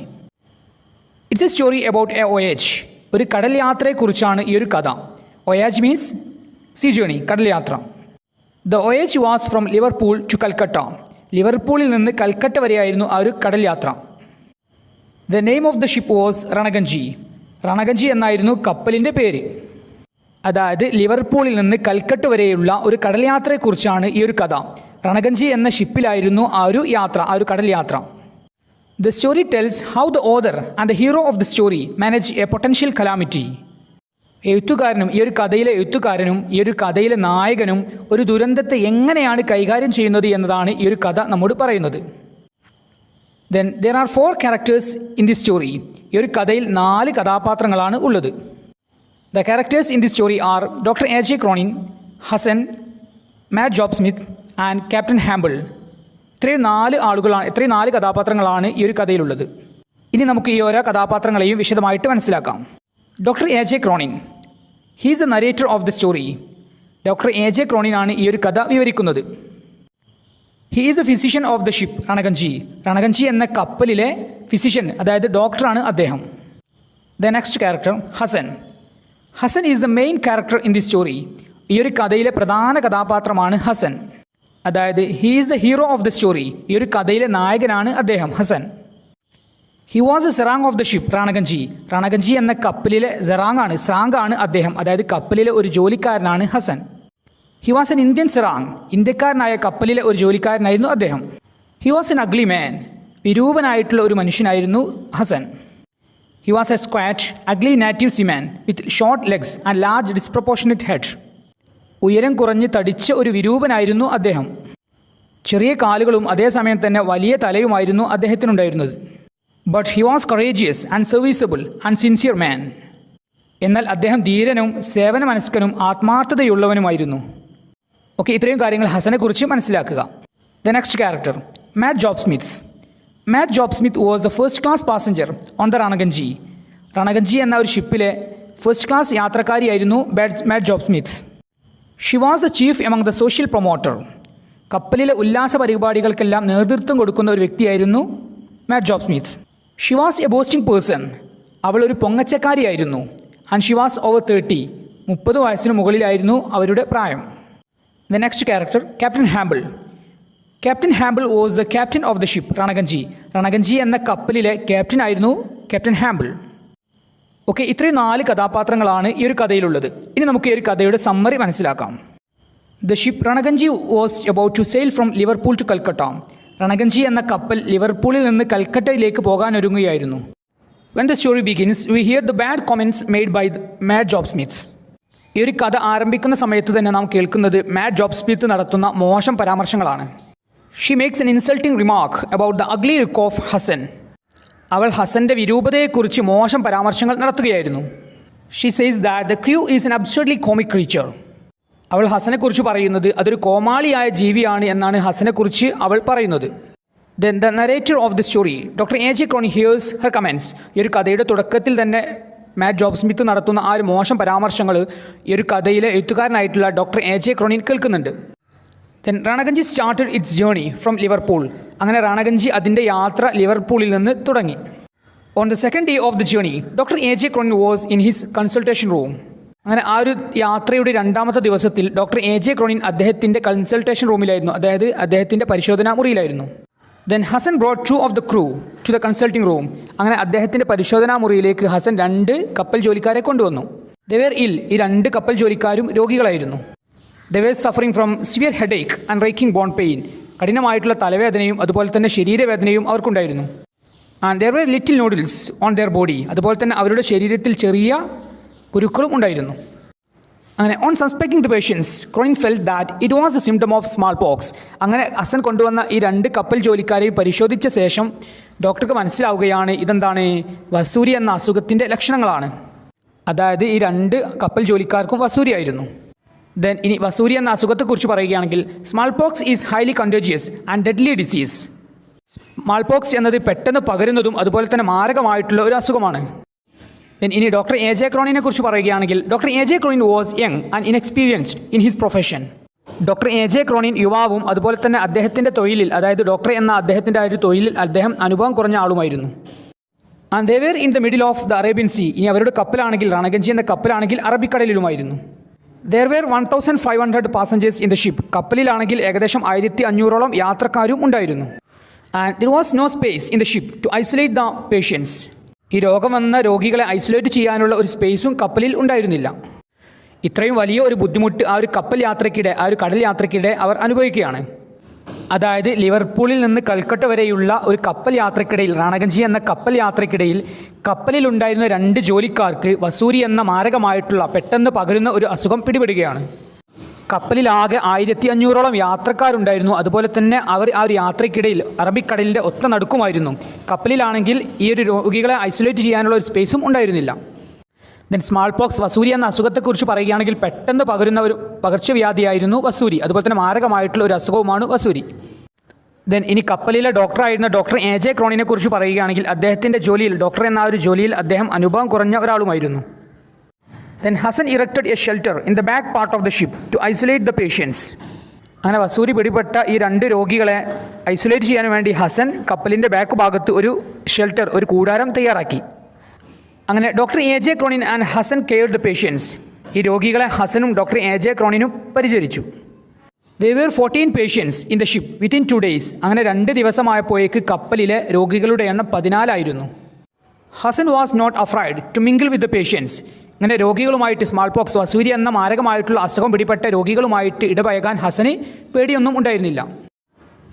It's a story about a voyage. ഒരു കടൽ യാത്രയെക്കുറിച്ചാണ് ഈ ഒരു കഥ. വോയേജ് മീൻസ് സീ ജേണി, കടൽ യാത്ര. The voyage was from Liverpool to Calcutta. ലിവർപൂളിൽ നിന്ന് കൽക്കട്ട വരെയായിരുന്നു ആ ഒരു കടൽ യാത്ര. The name of the ship was Ranganji. Ranganji എന്നായിരുന്നു കപ്പലിൻ്റെ പേര്. അതായത് ലിവർപൂളിൽ നിന്ന് കൽക്കട്ട വരെയുള്ള ഒരു കടൽ യാത്രയെക്കുറിച്ചാണ് ഈ ഒരു കഥ. രണഗഞ്ചി എന്ന ഷിപ്പിലായിരുന്നു ആ ഒരു യാത്ര, ആ ഒരു കടൽ യാത്ര. The story tells how the author and the hero of the story manage A potential calamity. എഴുത്തുകാരനും ഈ ഒരു കഥയിലെ നായകനും ഒരു ദുരന്തത്തെ എങ്ങനെയാണ് കൈകാര്യം ചെയ്യുന്നത് എന്നതാണ് ഈ ഒരു കഥ നമ്മോട് പറയുന്നത്. Then there are 4 characters in the story. ഈ ഒരു കഥയിൽ 4 കഥാപാത്രങ്ങളാണ് ഉള്ളത്. The characters in the story are doctor A J. Cronin, Hassan, Mat Job Smith and captain Hample. ഇത്രയും 4 കഥാപാത്രങ്ങളാണ് ഈ ഒരു കഥയിലുള്ളത്. ഇനി നമുക്ക് ഈ ഓരോ കഥാപാത്രങ്ങളെയും വിശദമായിട്ട് മനസ്സിലാക്കാം. Doctor A J. Cronin, he's a narrator of the story. Doctor A J. Cronin ആണ് ഈ ഒരു കഥ വിവരിക്കുന്നത്. He is a physician of the ship Ranganji. Ranganji എന്ന കപ്പലിലെ ഫിസിഷ്യൻ, അതായത് ഡോക്ടറാണ് അദ്ദേഹം. The next character Hassan. Hassan is the main character in the story. ഈ ഒരു കഥയിലെ പ്രധാന കഥാപാത്രമാണ് ഹസൻ, അതായത് he is the hero of the story. ഈ ഒരു കഥയിലെ നായകനാണ് അദ്ദേഹം, Hassan. He was A serang of the ship Ranganji. Ranganji എന്ന കപ്പലിലെ സ്രാങ്കാണ് അദ്ദേഹം, അതായത് കപ്പലിലെ ഒരു ജോലിക്കാരനാണ് Hassan. He was an Indian serang. ഇന്ത്യക്കാരനായ കപ്പലിലെ ഒരു ജോലിക്കാരനായിരുന്നു അദ്ദേഹം. He was an ugly man. വിരൂപനായിട്ടുള്ള ഒരു മനുഷ്യനായിരുന്നു Hassan. He was a squat, ugly native seaman with short legs and large disproportionate head. ഉയരം കുറഞ്ഞ് തടിച്ച ഒരു വിരൂപനായിരുന്നു അദ്ദേഹം. ചെറിയ കാലുകളും അതേസമയം തന്നെ വലിയ തലയുമായിരുന്നു അദ്ദേഹത്തിനുണ്ടായിരുന്നത്. But he was courageous and serviceable and sincere man. എന്നാൽ അദ്ദേഹം ധീരനും സേവനമനസ്കനും ആത്മാർത്ഥതയുള്ളവനുമായിരുന്നു. ഓക്കെ, ഇത്രയും കാര്യങ്ങൾ ഹസനെക്കുറിച്ച് മനസ്സിലാക്കുക. The next character Mat Job Smith. Mat Job Smith was the first class passenger on the Ranganji. Ranganji എന്ന ഒരു ഷിപ്പിലെ ഫസ്റ്റ് ക്ലാസ് യാത്രക്കാരിയായിരുന്നു Mat Job Smith. She was the chief among the social promoter. കപ്പലിലെ ഉല്ലാസ പരിപാടികൾക്കെല്ലാം നേതൃത്വം കൊടുക്കുന്ന ഒരു വ്യക്തിയായിരുന്നു Mat Job Smith. She was a boasting person. അവൾ ഒരു പൊങ്ങച്ചക്കാരിയായിരുന്നു. And she was over 30. 30 വയസ്സിന് മുകളിലായിരുന്നു അവരുടെ പ്രായം. The next character captain Hample. Captain Hample was the captain of the ship Ranganji. Ranganji എന്ന കപ്പലിലെ ക്യാപ്റ്റൻ ആയിരുന്നു ക്യാപ്റ്റൻ ഹാമ്പിൾ. ഓക്കെ, ഇത്രയും 4 കഥാപാത്രങ്ങളാണ് ഈ ഒരു കഥയിലുള്ളത്. ഇനി നമുക്ക് ഈ ഒരു കഥയുടെ സമ്മറി മനസ്സിലാക്കാം. The ship Ranganji was about to sail from Liverpool to Calcutta. Ranganji എന്ന കപ്പൽ ലിവർപൂളിൽ നിന്ന് കൽക്കട്ടയിലേക്ക് പോകാനൊരുങ്ങുകയായിരുന്നു. When the story begins we hear the bad comments made by Mat Job Smith. ഈ ഒരു കഥ ആരംഭിക്കുന്ന സമയത്ത് തന്നെ നാം കേൾക്കുന്നത് മാറ്റ് ജോബ് സ്മിത്ത് നടത്തുന്ന മോശം പരാമർശങ്ങളാണ്. She makes an insulting remark about the ugly look of Hassan. അവൾ ഹസൻ്റെ വിരൂപതയെക്കുറിച്ച് മോശം പരാമർശങ്ങൾ നടത്തുകയായിരുന്നു. She says that the crew is an absurdly comic creature. അവൾ ഹസനെക്കുറിച്ച് പറയുന്നത് അതൊരു കോമാളിയായ ജീവിയാണ് എന്നാണ് ഹസനെക്കുറിച്ച് അവൾ പറയുന്നത്. Then the narrator of the story doctor A J. Cronin hears her comments. ഈ ഒരു കഥയുടെ തുടക്കത്തിൽ തന്നെ മാറ്റ് ജോബ് സ്മിത്ത് നടത്തുന്ന ആ ഒരു മോശം പരാമർശങ്ങൾ ഈ ഒരു കഥയിലെ എഴുത്തുകാരനായിട്ടുള്ള ഡോക്ടർ AJ ക്രോണിൻ കേൾക്കുന്നുണ്ട്. Then Ranganji started its journey from Liverpool. അങ്ങനെ റാണഗഞ്ചി അതിൻ്റെ യാത്ര ലിവർപൂളിൽ നിന്ന് തുടങ്ങി. On the second day of the journey doctor AJ Cronin was in his consultation room. അങ്ങനെ ആ ഒരു യാത്രയുടെ രണ്ടാമത്തെ ദിവസത്തിൽ ഡോക്ടർ AJ ക്രോണിൻ അദ്ദേഹത്തിൻ്റെ കൺസൾട്ടേഷൻ റൂമിലായിരുന്നു, അതായത് അദ്ദേഹത്തിൻ്റെ പരിശോധനാ മുറിയിലായിരുന്നു. Then Hassan brought 2 of the crew to the consulting room. അങ്ങനെ അദ്ദേഹത്തിൻ്റെ പരിശോധനാ മുറിയിലേക്ക് ഹസൻ 2 കപ്പൽ ജോലിക്കാരെ കൊണ്ടുവന്നു. ദേ വെർ ഇൽ. ഈ 2 കപ്പൽ ജോലിക്കാരും രോഗികളായിരുന്നു. They were suffering from severe headache and racking bone pain. കഠിനമായിട്ടുള്ള തലവേദനയും അതുപോലെ തന്നെ ശരീരവേദനയും അവർക്കുണ്ടായിരുന്നു. And there were little noodles on their body. അതുപോലെ തന്നെ അവരുടെ ശരീരത്തിൽ ചെറിയ കുരുക്കളും ഉണ്ടായിരുന്നു. അങ്ങനെ on suspecting the patients Cronin felt that it was the symptom of small pox. അങ്ങനെ ഹസൻ കൊണ്ടുവന്ന ഈ 2 കപ്പൽ ജോലിക്കാരെയും പരിശോധിച്ച ശേഷം ഡോക്ടർക്ക് മനസ്സിലാവുകയാണ് ഇതെന്താണ്, വസൂരി എന്ന അസുഖത്തിൻ്റെ ലക്ഷണങ്ങളാണ്. അതായത് ഈ 2 കപ്പൽ ജോലിക്കാർക്കും വസൂരിയായിരുന്നു. ദെൻ ഇനി വസൂരി എന്ന അസുഖത്തെക്കുറിച്ച് പറയുകയാണെങ്കിൽ small pox is highly contagious and deadly disease. Small pox എന്നത് പെട്ടെന്ന് പകരുന്നതും അതുപോലെ തന്നെ മാരകമായിട്ടുള്ള ഒരു അസുഖമാണ്. ദെൻ ഇനി ഡോക്ടർ AJ ക്രോണിനെ കുറിച്ച് പറയുകയാണെങ്കിൽ doctor AJ Cronin was young and inexperienced in his profession. Doctor AJ Cronin യുവാവും അതുപോലെ തന്നെ അദ്ദേഹത്തിൻ്റെ തൊഴിലിൽ, അതായത് ഡോക്ടർ എന്ന അദ്ദേഹത്തിൻ്റെ ആ ഒരു തൊഴിലിൽ അദ്ദേഹം അനുഭവം കുറഞ്ഞ ആളുമായിരുന്നു. And they were in the middle of the Arabian sea. ഇനി അവരുടെ കപ്പലാണെങ്കിൽ റാണഗഞ്ചി എന്ന കപ്പലാണെങ്കിൽ അറബിക്കടലിലുമായിരുന്നു. There were 1500 passengers in the ship. കപ്പലിലാണെങ്കിൽ ഏകദേശം 1500ഓളം യാത്രക്കാരും ഉണ്ടായിരുന്നു. And there was no space in the ship to isolate the patients. ഈ രോഗം വന്ന രോഗികളെ ഐസൊലേറ്റ് ചെയ്യാനുള്ള ഒരു സ്പേസും കപ്പലിൽ ഉണ്ടായിരുന്നില്ല. ഇത്രയും വലിയ ഒരു ബുദ്ധിമുട്ട് ആ ഒരു കപ്പൽ യാത്രയ്ക്കിടെ, ആ ഒരു കടൽ യാത്രയ്ക്കിടെ അവർ അനുഭവിക്കുകയാണ്. അതായത് ലിവർപൂളിൽ നിന്ന് കൽക്കട്ട വരെയുള്ള ഒരു കപ്പൽ യാത്രയ്ക്കിടയിൽ, റാണഗഞ്ചി എന്ന കപ്പൽ യാത്രയ്ക്കിടയിൽ കപ്പലിലുണ്ടായിരുന്ന 2 ജോലിക്കാർക്ക് വസൂരി എന്ന മാരകമായിട്ടുള്ള പെട്ടെന്ന് പകരുന്ന ഒരു അസുഖം പിടിപെടുകയാണ്. കപ്പലിലാകെ 1500ഓളം യാത്രക്കാരുണ്ടായിരുന്നു. അതുപോലെ തന്നെ അവർ ആ ഒരു യാത്രയ്ക്കിടയിൽ അറബിക്കടലിൻ്റെ ഒത്ത നടുക്കുമായിരുന്നു. കപ്പലിലാണെങ്കിൽ ഈ ഒരു രോഗികളെ ഐസൊലേറ്റ് ചെയ്യാനുള്ള ഒരു സ്പേസും ഉണ്ടായിരുന്നില്ല. ദെൻ സ്മാൾ പോക്സ്, വസൂരി എന്ന അസുഖത്തെക്കുറിച്ച് പറയുകയാണെങ്കിൽ പെട്ടെന്ന് പകരുന്ന ഒരു പകർച്ചവ്യാധിയായിരുന്നു വസൂരി. അതുപോലെ തന്നെ മാരകമായിട്ടുള്ള ഒരു അസുഖവുമാണ് വസൂരി. ദെൻ ഇനി കപ്പലിലെ ഡോക്ടറായിരുന്ന ഡോക്ടർ AJ ക്രോണിനെ കുറിച്ച് പറയുകയാണെങ്കിൽ അദ്ദേഹത്തിൻ്റെ ജോലിയിൽ, ഡോക്ടർ എന്ന ഒരു ജോലിയിൽ അദ്ദേഹം അനുഭവം കുറഞ്ഞ ഒരാളുമായിരുന്നു. Then Hassan erected a shelter in the back part of the ship to isolate the patients. അങ്ങനെ വസൂരി പിടിപെട്ട ഈ 2 രോഗികളെ ഐസൊലേറ്റ് ചെയ്യാൻ വേണ്ടി ഹസൻ കപ്പലിൻ്റെ ബാക്ക് ഭാഗത്ത് ഒരു ഷെൽട്ടർ, ഒരു കൂടാരം തയ്യാറാക്കി. അങ്ങനെ doctor AJ Cronin and Hassan cared the patients. ഈ രോഗികളെ ഹസനും ഡോക്ടർ AJ ക്രോണിനും പരിചരിച്ചു. They were 14 patients in the ship within 2 days. അങ്ങനെ 2 ദിവസമായപ്പോഴേക്ക് കപ്പലിലെ രോഗികളുടെ എണ്ണം 14 ആയിരുന്നു. Hasan was not afraid to mingle with the patients. അങ്ങനെ രോഗികളുമായിട്ട്, സ്മാൾ പോക്സ്, വസൂരി എന്ന മാരകമായിട്ടുള്ള അസുഖം പിടിപെട്ട രോഗികളുമായിട്ട് ഇടപഴകാൻ ഹസന് പേടിയൊന്നും ഉണ്ടായിരുന്നില്ല.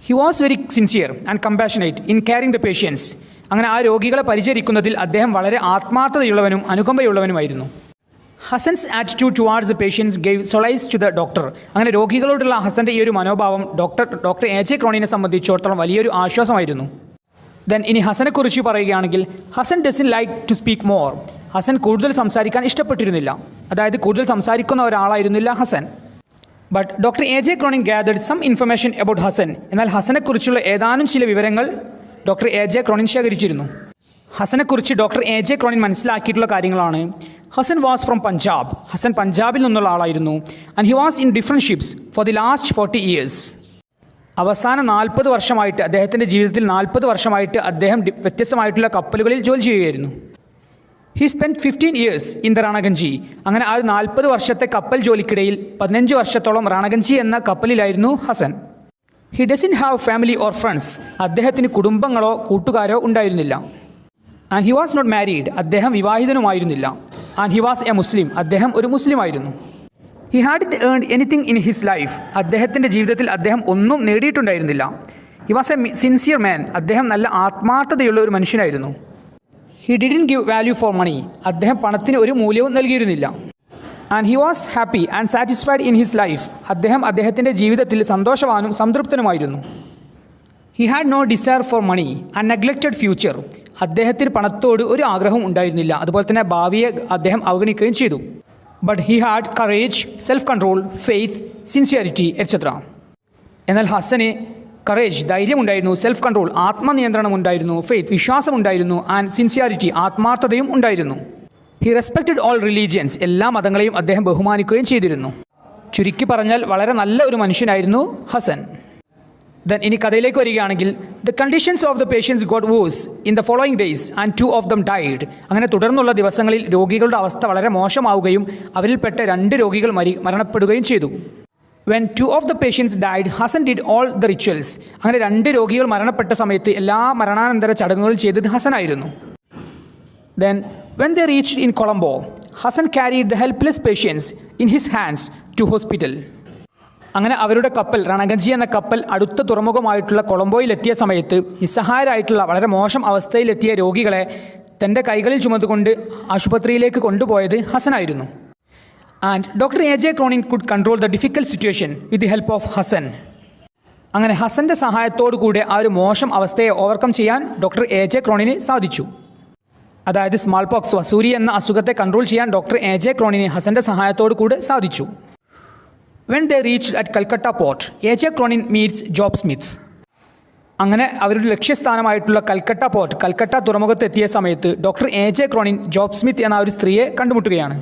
He was very sincere and compassionate in caring the patients. അങ്ങനെ ആ രോഗികളെ പരിചരിക്കുന്നതിൽ അദ്ദേഹം വളരെ ആത്മാർത്ഥതയുള്ളവനും അനുകമ്പയുള്ളവനുമായിരുന്നു. Hassan's attitude towards the patients gave solace to the doctor. അങ്ങനെ രോഗികളോടുള്ള ഹസൻ്റെ ഈ ഒരു മനോഭാവം ഡോക്ടർ AJ ക്രോണിനെ സംബന്ധിച്ചിടത്തോളം വലിയൊരു ആശ്വാസമായിരുന്നു. ദെൻ ഇനി ഹസനെക്കുറിച്ച് പറയുകയാണെങ്കിൽ Hassan doesn't like to speak more. Hassan കൂടുതൽ സംസാരിക്കാൻ ഇഷ്ടപ്പെട്ടിരുന്നില്ല, അതായത് കൂടുതൽ സംസാരിക്കുന്ന ഒരാളായിരുന്നില്ല Hassan. But doctor AJ Cronin gathered some information about Hassan. എന്നാൽ ഹസനെക്കുറിച്ചുള്ള ഏതാനും ചില വിവരങ്ങൾ ഡോക്ടർ AJ ക്രോണിൻ ശേഖരിച്ചിരുന്നു. ഹസനെക്കുറിച്ച് ഡോക്ടർ AJ ക്രോണിൻ മനസ്സിലാക്കിയിട്ടുള്ള കാര്യങ്ങളാണ്: ഹസൻ വാസ് ഫ്രം പഞ്ചാബ്. ഹസൻ പഞ്ചാബിൽ നിന്നുള്ള ആളായിരുന്നു. And he was in different ships for the last 40 years. അവസാന 40 വർഷമായിട്ട്, അദ്ദേഹത്തിൻ്റെ ജീവിതത്തിൽ 40 വർഷമായിട്ട് അദ്ദേഹം വ്യത്യസ്തമായിട്ടുള്ള കപ്പലുകളിൽ ജോലി ചെയ്യുകയായിരുന്നു. He spend 15 years in the Rangunjee. അങ്ങനെ ആ 40 വർഷത്തെ കപ്പൽ ജോലിക്കിടയിൽ 15 വർഷത്തോളം റാണഗഞ്ചി എന്ന കപ്പലിലായിരുന്നു Hasan. He doesn't have family or friends. അദ്ദേഹത്തിന് കുടുംബങ്ങളോ കൂട്ടുകാരോ ഉണ്ടായിരുന്നില്ല. And he was not married. അദ്ദേഹം വിവാഹിതനുമായിരുന്നില്ല. And he was a Muslim. അദ്ദേഹം ഒരു മുസ്ലിമായിരുന്നു. He hadn't earned anything in his life. അദ്ദേഹത്തിൻ്റെ ജീവിതത്തിൽ അദ്ദേഹം ഒന്നും നേടിയിട്ടുണ്ടായിരുന്നില്ല. He was a sincere man. അദ്ദേഹം നല്ല ആത്മാർത്ഥതയുള്ള ഒരു മനുഷ്യനായിരുന്നു. He didn't give value for money. അദ്ദേഹം പണത്തിന് ഒരു മൂല്യവും നൽകിയിരുന്നില്ല. And he was happy and satisfied in his life. അദ്ദേഹം അദ്ദേഹത്തിൻ്റെ ജീവിതത്തിൽ സന്തോഷവാനും സംതൃപ്തനുമായിരുന്നു. He had no desire for money and neglected future. അദ്ദേഹത്തിന് പണത്തോട് ഒരു ആഗ്രഹം ഉണ്ടായിരുന്നില്ല, അതുപോലെ തന്നെ ഭാവിയെ അദ്ദേഹം അവഗണിക്കുകയും ചെയ്തു. But he had courage, self control, faith, sincerity et cetera. എന്നാൽ ഹസന് കറേജ്, ധൈര്യമുണ്ടായിരുന്നു, സെൽഫ് കൺട്രോൾ, ആത്മനിയന്ത്രണം ഉണ്ടായിരുന്നു, ഫെയ്ത്ത്, വിശ്വാസമുണ്ടായിരുന്നു, ആൻഡ് സിൻസിയാരിറ്റി, ആത്മാർത്ഥതയും ഉണ്ടായിരുന്നു. ഹി റെസ്പെക്റ്റഡ് ഓൾ റിലീജിയൻസ്, എല്ലാ മതങ്ങളെയും അദ്ദേഹം ബഹുമാനിക്കുകയും ചെയ്തിരുന്നു. ചുരുക്കി പറഞ്ഞാൽ വളരെ നല്ല ഒരു മനുഷ്യനായിരുന്നു ഹസൻ. ദെൻ ഇനി കഥയിലേക്ക് വരികയാണെങ്കിൽ, the conditions of the patients got worse in the following days and 2 of them died. അങ്ങനെ തുടർന്നുള്ള ദിവസങ്ങളിൽ രോഗികളുടെ അവസ്ഥ വളരെ മോശമാവുകയും അവരിൽപ്പെട്ട 2 രോഗികൾ മരണപ്പെടുകയും ചെയ്തു. When 2 of the patients died, Hasan did all the rituals. അങ്ങനെ 2 രോഗികൾ മരണപ്പെട്ട സമയത്ത് എല്ലാ മരണാനന്തര ചടങ്ങുകളും ചെയ്തത് ഹസനായിരുന്നു. Then when they reached in Colombo, Hasan carried the helpless patients in his hands to hospital. അങ്ങനെ അവരുടെ കപ്പൽ രണഗഞ്ചി എന്ന കപ്പൽ അടുത്ത തുറമുഖമായിട്ടുള്ള കൊളംബോയിലെത്തിയ സമയത്ത് നിസ്സഹായരായിട്ടുള്ള വളരെ മോശം അവസ്ഥയിലെത്തിയ രോഗികളെ തൻ്റെ കൈകളിൽ ചുമന്നുകൊണ്ട് ആശുപത്രിയിലേക്ക് കൊണ്ടുപോയത് ഹസനായിരുന്നു. And doctor A J Cronin could control the difficult situation with the help of Hasan. അങ്ങനെ ഹസൻ്റെ സഹായത്തോടു കൂടെ ആ ഒരു മോശം അവസ്ഥയെ ഓവർകം ചെയ്യാൻ ഡോക്ടർ എ ജെ ക്രോണിന് സാധിച്ചു. അതായത് സ്മാൾ പോക്സ്, വസൂരി എന്ന അസുഖത്തെ കൺട്രോൾ ചെയ്യാൻ ഡോക്ടർ എ ജെ ക്രോണിന് ഹസൻ്റെ സഹായത്തോടു കൂടെ സാധിച്ചു. When they reach at Calcutta port, A J Cronin meets Job Smith. അങ്ങനെ അവരുടെ ലക്ഷ്യസ്ഥാനമായിട്ടുള്ള കൽക്കട്ട പോർട്ട്, കൽക്കട്ട തുറമുഖത്തെത്തിയ സമയത്ത് doctor A J Cronin Job Smith എന്ന ഒരു സ്ത്രീയെ കണ്ടുമുട്ടുകയാണ്.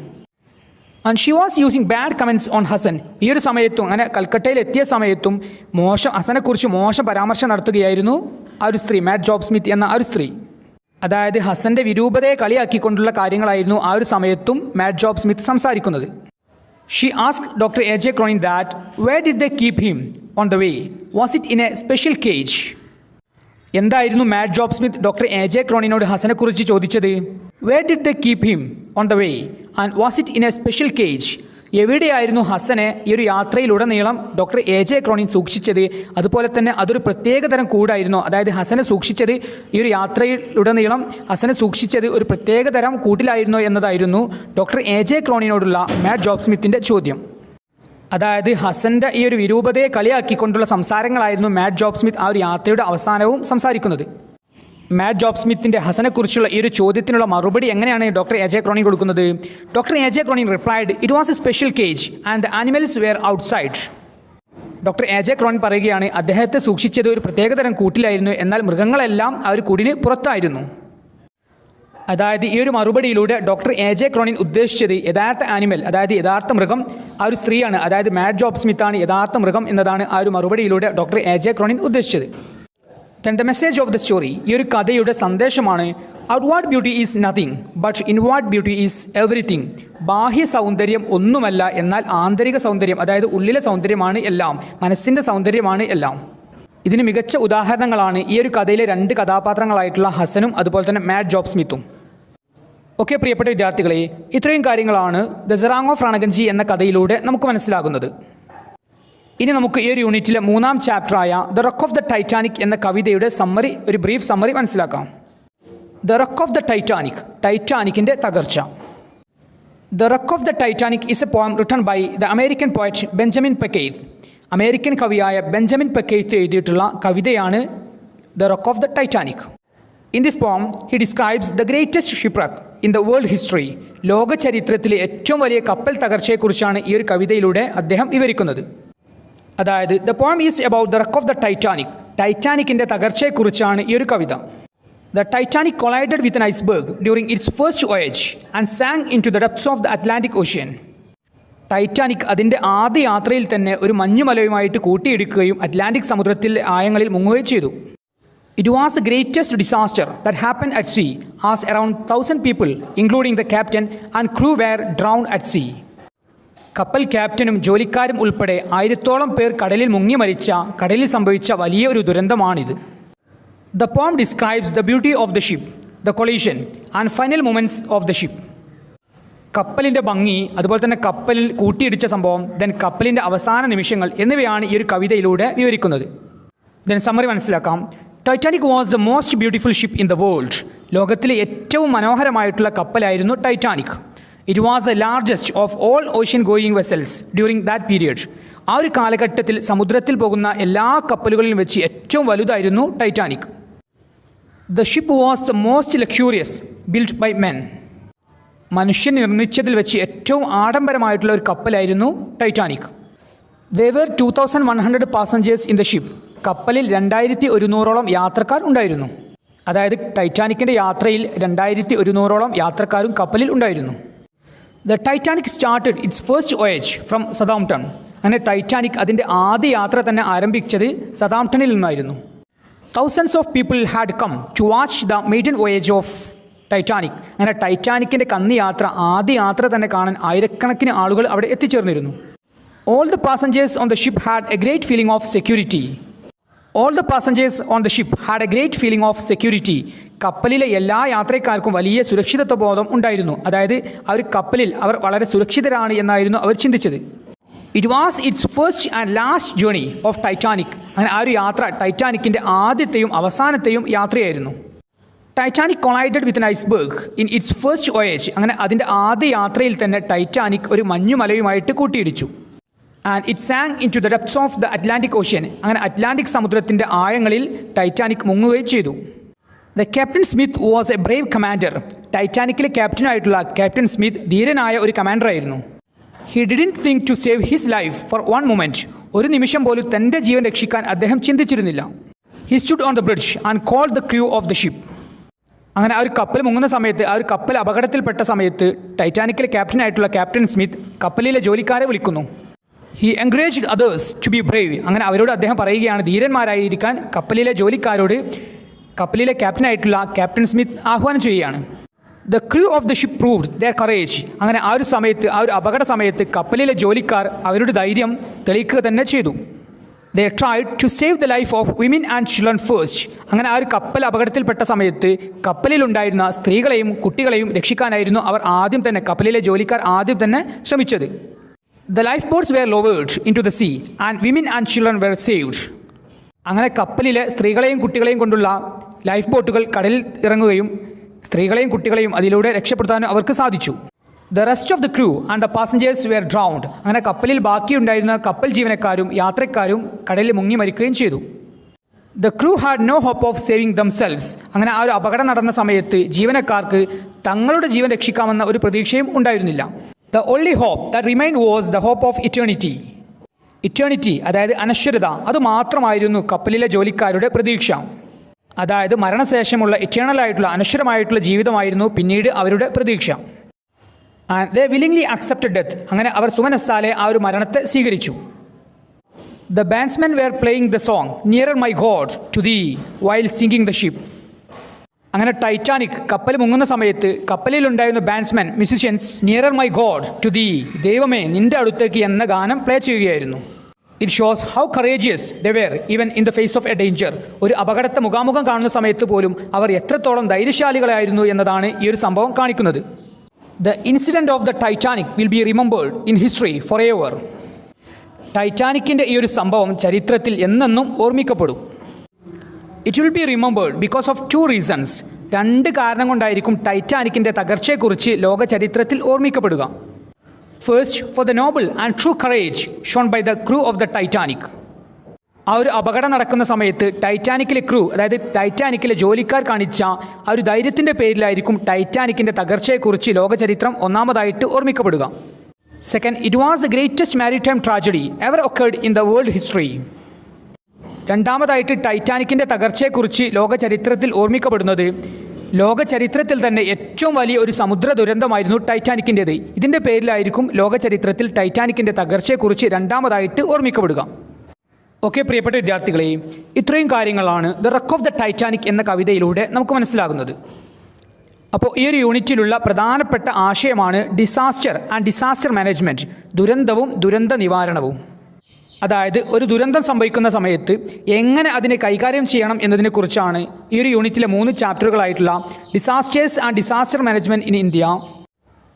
And she was using bad comments on Hasan. ഈ ഒരു സമയത്തും അങ്ങനെ കൽക്കട്ടയിൽ എത്തിയ സമയത്തും ഹസനെക്കുറിച്ച് മോശം പരാമർശം നടത്തുകയായിരുന്നു ആ ഒരു സ്ത്രീ, മാഡ് ജോബ് സ്മിത്ത് എന്ന ആ ഒരു സ്ത്രീ. അതായത് ഹസൻ്റെ വിരൂപതയെ കളിയാക്കിക്കൊണ്ടുള്ള കാര്യങ്ങളായിരുന്നു ആ ഒരു സമയത്തും മാഡ് ജോബ് സ്മിത്ത് സംസാരിക്കുന്നത്. She asked Dr. A. J. Cronin that where did they keep him on the way? Was it in a special cage? എന്തായിരുന്നു mad Job Smith doctor A J ക്രോണിനോട് ഹസനെക്കുറിച്ച് ചോദിച്ചത്? Where did the keep him on the way and was it in a special cage? എവിടെയായിരുന്നു ഹസനെ ഈ ഒരു യാത്രയിലുടനീളം ഡോക്ടർ എ ജെ ക്രോണിൻ സൂക്ഷിച്ചത്? അതുപോലെ തന്നെ അതൊരു പ്രത്യേകതരം കൂടായിരുന്നോ? അതായത് ഹസനെ സൂക്ഷിച്ചത് ഈ ഒരു യാത്രയിലുടനീളം ഹസനെ സൂക്ഷിച്ചത് ഒരു പ്രത്യേകതരം കൂട്ടിലായിരുന്നോ എന്നതായിരുന്നു ഡോക്ടർ എ ജെ ക്രോണിനോടുള്ള മാഡ് ജോബ് സ്മിത്തിൻ്റെ ചോദ്യം. അതായത് ഹസൻ്റെ ഈ ഒരു വിരൂപതയെ കളിയാക്കിക്കൊണ്ടുള്ള സംസാരങ്ങളായിരുന്നു മാഡ് ജോബ് സ്മിത്ത് ആ ഒരു യാത്രയുടെ അവസാനവും സംസാരിക്കുന്നത്. മാഡ് ജോബ് സ്മിത്തിൻ്റെ ഹസനെക്കുറിച്ചുള്ള ഈ ഒരു ചോദ്യത്തിനുള്ള മറുപടി എങ്ങനെയാണ് ഡോക്ടർ എ ജെ ക്രോണിൻ കൊടുക്കുന്നത്? Doctor A J Cronin replied, it was a special cage and the animals were outside. Doctor A J Cronin പറയുകയാണ്, അദ്ദേഹത്തെ സൂക്ഷിച്ചത് ഒരു പ്രത്യേകതരം കൂട്ടിലായിരുന്നു, എന്നാൽ മൃഗങ്ങളെല്ലാം ആ ഒരു കൂടിന് പുറത്തായിരുന്നു. അതായത് ഈ ഒരു മറുപടിയിലൂടെ ഡോക്ടർ എ ജെ ക്രോണിൻ ഉദ്ദേശിച്ചത് യഥാർത്ഥ ആനിമൽ, അതായത് യഥാർത്ഥ മൃഗം ആ ഒരു സ്ത്രീയാണ്, അതായത് മാഡ് ജോബ് സ്മിത്താണ് യഥാർത്ഥ മൃഗം എന്നതാണ് ആ ഒരു മറുപടിയിലൂടെ ഡോക്ടർ എ ജെ ക്രോണിൻ ഉദ്ദേശിച്ചത്. Then the message of the story, ഈ ഒരു കഥയുടെ സന്ദേശമാണ്, outward beauty is nothing but inward beauty is everything. ബാഹ്യ സൗന്ദര്യം ഒന്നുമല്ല, എന്നാൽ ആന്തരിക സൗന്ദര്യം, അതായത് ഉള്ളിലെ സൗന്ദര്യമാണ് എല്ലാം, മനസ്സിൻ്റെ സൗന്ദര്യമാണ് എല്ലാം. ഇതിന് മികച്ച ഉദാഹരണങ്ങളാണ് ഈ ഒരു കഥയിലെ 2 കഥാപാത്രങ്ങളായിട്ടുള്ള ഹസനും അതുപോലെ തന്നെ മാഡ് ജോബ് സ്മിത്തും. ഓക്കെ പ്രിയപ്പെട്ട വിദ്യാർത്ഥികളെ, ഇത്രയും കാര്യങ്ങളാണ് ദ സെറാങ് ഓഫ് റാണഗഞ്ചി എന്ന കഥയിലൂടെ നമുക്ക് മനസ്സിലാകുന്നത്. ഇനി നമുക്ക് ഈ ഒരു യൂണിറ്റിലെ 3ാം ചാപ്റ്ററായ the wreck of the Titanic എന്ന കവിതയുടെ സമ്മറി, ഒരു ബ്രീഫ് സമ്മറി മനസ്സിലാക്കാം. The wreck of the Titanic, ടൈറ്റാനിക്കിൻ്റെ തകർച്ച. The wreck of the Titanic is a poem written by the American poet Benjamin Peckeith. American കവിയായ ബെഞ്ചമിൻ പെക്കെയ്ത്ത് എഴുതിയിട്ടുള്ള കവിതയാണ് the wreck of the Titanic. In this poem, he describes the greatest shipwreck in the world history. ലോക ചരിത്രത്തിലെ ഏറ്റവും വലിയ കപ്പൽ തകർച്ചയെക്കുറിച്ചാണ് ഈ ഒരു കവിതയിലൂടെ അദ്ദേഹം വിവരിക്കുന്നത്. അതായത് the poem is about the wreck of the Titanic. ടൈറ്റാനിക്കിൻ്റെ തകർച്ചയെക്കുറിച്ചാണ് ഈ ഒരു കവിത. The Titanic collided with an iceberg during its first voyage and sank into the depths of the Atlantic Ocean. Titanic അതിൻ്റെ ആദ്യ യാത്രയിൽ തന്നെ ഒരു മഞ്ഞുമലയുമായിട്ട് കൂട്ടിയിടിക്കുകയും അറ്റ്ലാന്റിക് സമുദ്രത്തിൽ ആഴങ്ങളിൽ മുങ്ങുകയും ചെയ്തു. It was the greatest disaster that happened at sea, as around 1,000 people, including the captain and crew, were drowned at sea. കപ്പൽ ക്യാപ്റ്റനും ജോലിക്കാരും ഉൾപ്പെടെ 1000-ഓളം പേർ കടലിൽ മുങ്ങി മരിച്ച, കടലിൽ സംഭവിച്ച വലിയ ഒരു ദുരന്തമാണിത്. The poem describes the beauty of the ship, the collision and final moments of the ship. കപ്പലിൻ്റെ ഭംഗി, അതുപോലെ തന്നെ കപ്പലിൽ കൂട്ടിയിടിച്ച സംഭവം, ദെൻ കപ്പലിൻ്റെ അവസാന നിമിഷങ്ങൾ എന്നിവയാണ് ഈ ഒരു കവിതയിലൂടെ വിവരിക്കുന്നത്. ദെൻ സമ്മറി മനസ്സിലാക്കാം. Titanic was the most beautiful ship in the world. ലോകത്തിലെ ഏറ്റവും മനോഹരമായിട്ടുള്ള കപ്പലായിരുന്നു Titanic. It was the largest of all ocean going vessels during that period. ആ ഒരു കാലഘട്ടത്തിൽ സമുദ്രത്തിൽ പോകുന്ന എല്ലാ കപ്പലുകളിലും വെച്ച് ഏറ്റവും വലുതായിരുന്നു Titanic. The ship was the most luxurious built by men. മനുഷ്യൻ നിർമ്മിച്ചതിൽ വെച്ച് ഏറ്റവും ആഡംബരമായിട്ടുള്ള ഒരു കപ്പലായിരുന്നു Titanic. There were 2,100 passengers in the ship. കപ്പലിൽ 2100-ഓളം യാത്രക്കാർ ഉണ്ടായിരുന്നു. അതായത് ടൈറ്റാനിക്കിൻ്റെ യാത്രയിൽ 2100ഓളം യാത്രക്കാരും കപ്പലിൽ ഉണ്ടായിരുന്നു. The Titanic started its first voyage from Southampton. അങ്ങനെ ടൈറ്റാനിക് അതിൻ്റെ ആദ്യ യാത്ര തന്നെ ആരംഭിച്ചത് സതാംപ്ടണിൽ നിന്നായിരുന്നു. Thousands of people had come to watch the maiden voyage of Titanic. അങ്ങനെ ടൈറ്റാനിക്കിൻ്റെ കന്നി യാത്ര, ആദ്യ യാത്ര തന്നെ കാണാൻ ആയിരക്കണക്കിന് ആളുകൾ അവിടെ എത്തിച്ചേർന്നിരുന്നു. All the passengers on the ship had a great feeling of security. All the passengers on the ship had a great feeling of security. കപ്പലിലെ എല്ലാ യാത്രക്കാർക്കും വലിയ സുരക്ഷിതത്വ ബോധം ഉണ്ടായിരുന്നു. അതായത് ആ ഒരു കപ്പലിൽ അവർ വളരെ സുരക്ഷിതരാണ് എന്നായിരുന്നു അവർ ചിന്തിച്ചത്. It was its first and last journey of Titanic. അങ്ങനെ ആ ഒരു യാത്ര ടൈറ്റാനിക്കിൻ്റെ ആദ്യത്തെയും അവസാനത്തെയും യാത്രയായിരുന്നു. Titanic collided with an iceberg in its first voyage. അങ്ങനെ അതിൻ്റെ ആദ്യ യാത്രയിൽ തന്നെ ടൈറ്റാനിക് ഒരു മഞ്ഞുമലയുമായിട്ട് കൂട്ടിയിടിച്ചു. And it sank in to the depths of the Atlantic ocean. അങ്ങനെ അറ്റ്ലാന്റിക് സമുദ്രത്തിൻ്റെ ആഴങ്ങളിൽ ടൈറ്റാനിക് മുങ്ങുകയും ചെയ്തു. The captain Smith was a brave commander. ടൈറ്റാനിക്കിലെ ക്യാപ്റ്റനായിട്ടുള്ള ക്യാപ്റ്റൻ സ്മിത്ത് ധീരനായ ഒരു കമാൻഡറായിരുന്നു. He didn't think to save his life for one moment. ഒരു നിമിഷം പോലും തൻ്റെ ജീവൻ രക്ഷിക്കാൻ അദ്ദേഹം ചിന്തിച്ചിരുന്നില്ല. He stood on the bridge and called the crew of the ship. അങ്ങനെ ആ ഒരു കപ്പൽ മുങ്ങുന്ന സമയത്ത്, ആ ഒരു കപ്പൽ അപകടത്തിൽപ്പെട്ട സമയത്ത് ടൈറ്റാനിക്കിലെ ക്യാപ്റ്റനായിട്ടുള്ള ക്യാപ്റ്റൻ സ്മിത്ത് കപ്പലിലെ ജോലിക്കാരെ വിളിക്കുന്നു. He encouraged others to be brave. അങ്ങനെ അവരോട് അദ്ദേഹം പറയുകയാണ് ധീരന്മാരായിരിക്കാൻ കപ്പലിലെ ജോലിക്കാരോട് കപ്പലിലെ ക്യാപ്റ്റനായിട്ടുള്ള ക്യാപ്റ്റൻ സ്മിത്ത് ആഹ്വാനം ചെയ്യുകയാണ്. The crew of the ship proved their courage. അങ്ങനെ ആ ഒരു സമയത്ത്, ആ ഒരു അപകട സമയത്ത് കപ്പലിലെ ജോലിക്കാർ അവരുടെ ധൈര്യം തെളിയിക്കുക തന്നെ ചെയ്തു. They tried to save the life of women and children first. അങ്ങനെ ആ ഒരു കപ്പൽ അപകടത്തിൽപ്പെട്ട സമയത്ത് കപ്പലിലുണ്ടായിരുന്ന സ്ത്രീകളെയും കുട്ടികളെയും രക്ഷിക്കാനായിരുന്നു അവർ ആദ്യം തന്നെ, കപ്പലിലെ ജോലിക്കാർ ആദ്യം തന്നെ ശ്രമിച്ചത്. The life boats were lowered in to the sea and women and children were saved. അങ്ങനെ കപ്പലിലെ സ്ത്രീകളെയും കുട്ടികളെയും കൊണ്ടുള്ള ലൈഫ് ബോട്ടുകൾ കടലിൽ ഇറങ്ങുകയും സ്ത്രീകളെയും കുട്ടികളെയും അതിലൂടെ രക്ഷപ്പെടുത്താനും അവർക്ക് സാധിച്ചു. The rest of the crew and the passengers were drowned. അങ്ങനെ കപ്പലിൽ ബാക്കിയുണ്ടായിരുന്ന കപ്പൽ ജീവനക്കാരും യാത്രക്കാരും കടലിൽ മുങ്ങി മരിക്കുകയും ചെയ്തു. The crew had no hope of saving themselves. അങ്ങനെ ആ ഒരു അപകടം നടന്ന സമയത്ത് ജീവനക്കാർക്ക് തങ്ങളുടെ ജീവൻ രക്ഷിക്കാമെന്ന ഒരു പ്രതീക്ഷയും ഉണ്ടായിരുന്നില്ല. The only hope that remained was the hope of eternity. Eternity അതായത് അനശ്വരത, അത് മാത്രമായിരുന്നു കപ്പലിലെ ജോലിക്കാരുടെ പ്രതീക്ഷ. അതായത് മരണശേഷമുള്ള ഇറ്റേണലായിട്ടുള്ള അനശ്വരമായിട്ടുള്ള ജീവിതമായിരുന്നു പിന്നീട് അവരുടെ പ്രതീക്ഷ. And they willingly accepted death. അങ്ങനെ അവർ സുമനസ്സാലെ ആ ഒരു മരണത്തെ സ്വീകരിച്ചു. The bandsmen were playing the song nearer my God to thee while sinking the ship. അങ്ങനെ ടൈറ്റാനിക് കപ്പൽ മുങ്ങുന്ന സമയത്ത് കപ്പലിലുണ്ടായിരുന്ന bandsmen, musicians nearer my God to thee, ദൈവമേ നിന്റെ അടുത്തേക്ക് എന്ന ഗാനം പ്ലേ ചെയ്യുകയായിരുന്നു. It shows how courageous they were even in the face of a danger. ഒരു അപകടത്തെ മുഖാമുഖം കാണുന്ന സമയത്ത് പോലും അവർ എത്രത്തോളം ധൈര്യശാലികളായിരുന്നു എന്നതാണ് ഈ ഒരു സംഭവം കാണിക്കുന്നത്. The incident of the Titanic will be remembered in history for ever. ടൈറ്റാനിക്കിൻ്റെ ഈ ഒരു സംഭവം ചരിത്രത്തിൽ എന്നെന്നും ഓർമ്മിക്കപ്പെടും. It will be remembered because of two reasons. രണ്ട് കാരണം കൊണ്ടായിരിക്കും ടൈറ്റാനിക്കിൻ്റെ തകർച്ചയെക്കുറിച്ച് ലോക ചരിത്രത്തിൽ ഓർമ്മിക്കപ്പെടുക. First, for the noble and true courage shown by the crew of the Titanic. ആ ഒരു അപകടം നടക്കുന്ന സമയത്ത് ടൈറ്റാനിക്കിലെ ക്രൂ, അതായത് ടൈറ്റാനിക്കിലെ ജോലിക്കാർ കാണിച്ച ആ ഒരു ധൈര്യത്തിൻ്റെ പേരിലായിരിക്കും ടൈറ്റാനിക്കിൻ്റെ തകർച്ചയെക്കുറിച്ച് ലോകചരിത്രം ഒന്നാമതായിട്ട് ഓർമ്മിക്കപ്പെടുക. Second, it was the greatest maritime tragedy ever occurred in the world history. രണ്ടാമതായിട്ട് ടൈറ്റാനിക്കിൻ്റെ തകർച്ചയെക്കുറിച്ച് ലോക ചരിത്രത്തിൽ ഓർമ്മിക്കപ്പെടുന്നത് ലോക ചരിത്രത്തിൽ തന്നെ ഏറ്റവും വലിയ ഒരു സമുദ്ര ദുരന്തമായിരുന്നു ടൈറ്റാനിക്കിൻ്റേത്. ഇതിൻ്റെ പേരിലായിരിക്കും ലോക ചരിത്രത്തിൽ ടൈറ്റാനിക്കിൻ്റെ തകർച്ചയെക്കുറിച്ച് രണ്ടാമതായിട്ട് ഓർമ്മിക്കപ്പെടുക. ഓക്കെ പ്രിയപ്പെട്ട വിദ്യാർത്ഥികളെ, ഇത്രയും കാര്യങ്ങളാണ് the wreck of the Titanic എന്ന കവിതയിലൂടെ നമുക്ക് മനസ്സിലാകുന്നത്. അപ്പോൾ ഈ ഒരു യൂണിറ്റിലുള്ള പ്രധാനപ്പെട്ട ആശയമാണ് ഡിസാസ്റ്റർ ആൻഡ് ഡിസാസ്റ്റർ മാനേജ്മെൻറ്റ്, ദുരന്തവും ദുരന്ത നിവാരണവും. അതായത് ഒരു ദുരന്തം സംഭവിക്കുന്ന സമയത്ത് എങ്ങനെ അതിനെ കൈകാര്യം ചെയ്യണം എന്നതിനെക്കുറിച്ചാണ് ഈ ഒരു യൂണിറ്റിലെ 3 ചാപ്റ്ററുകളായിട്ടുള്ള disasters and disaster management in India,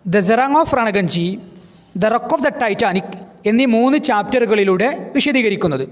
the serang of Rangunjee, the wreck of the Titanic എന്നീ 3 ചാപ്റ്ററുകളിലൂടെ വിശദീകരിക്കുന്നത്.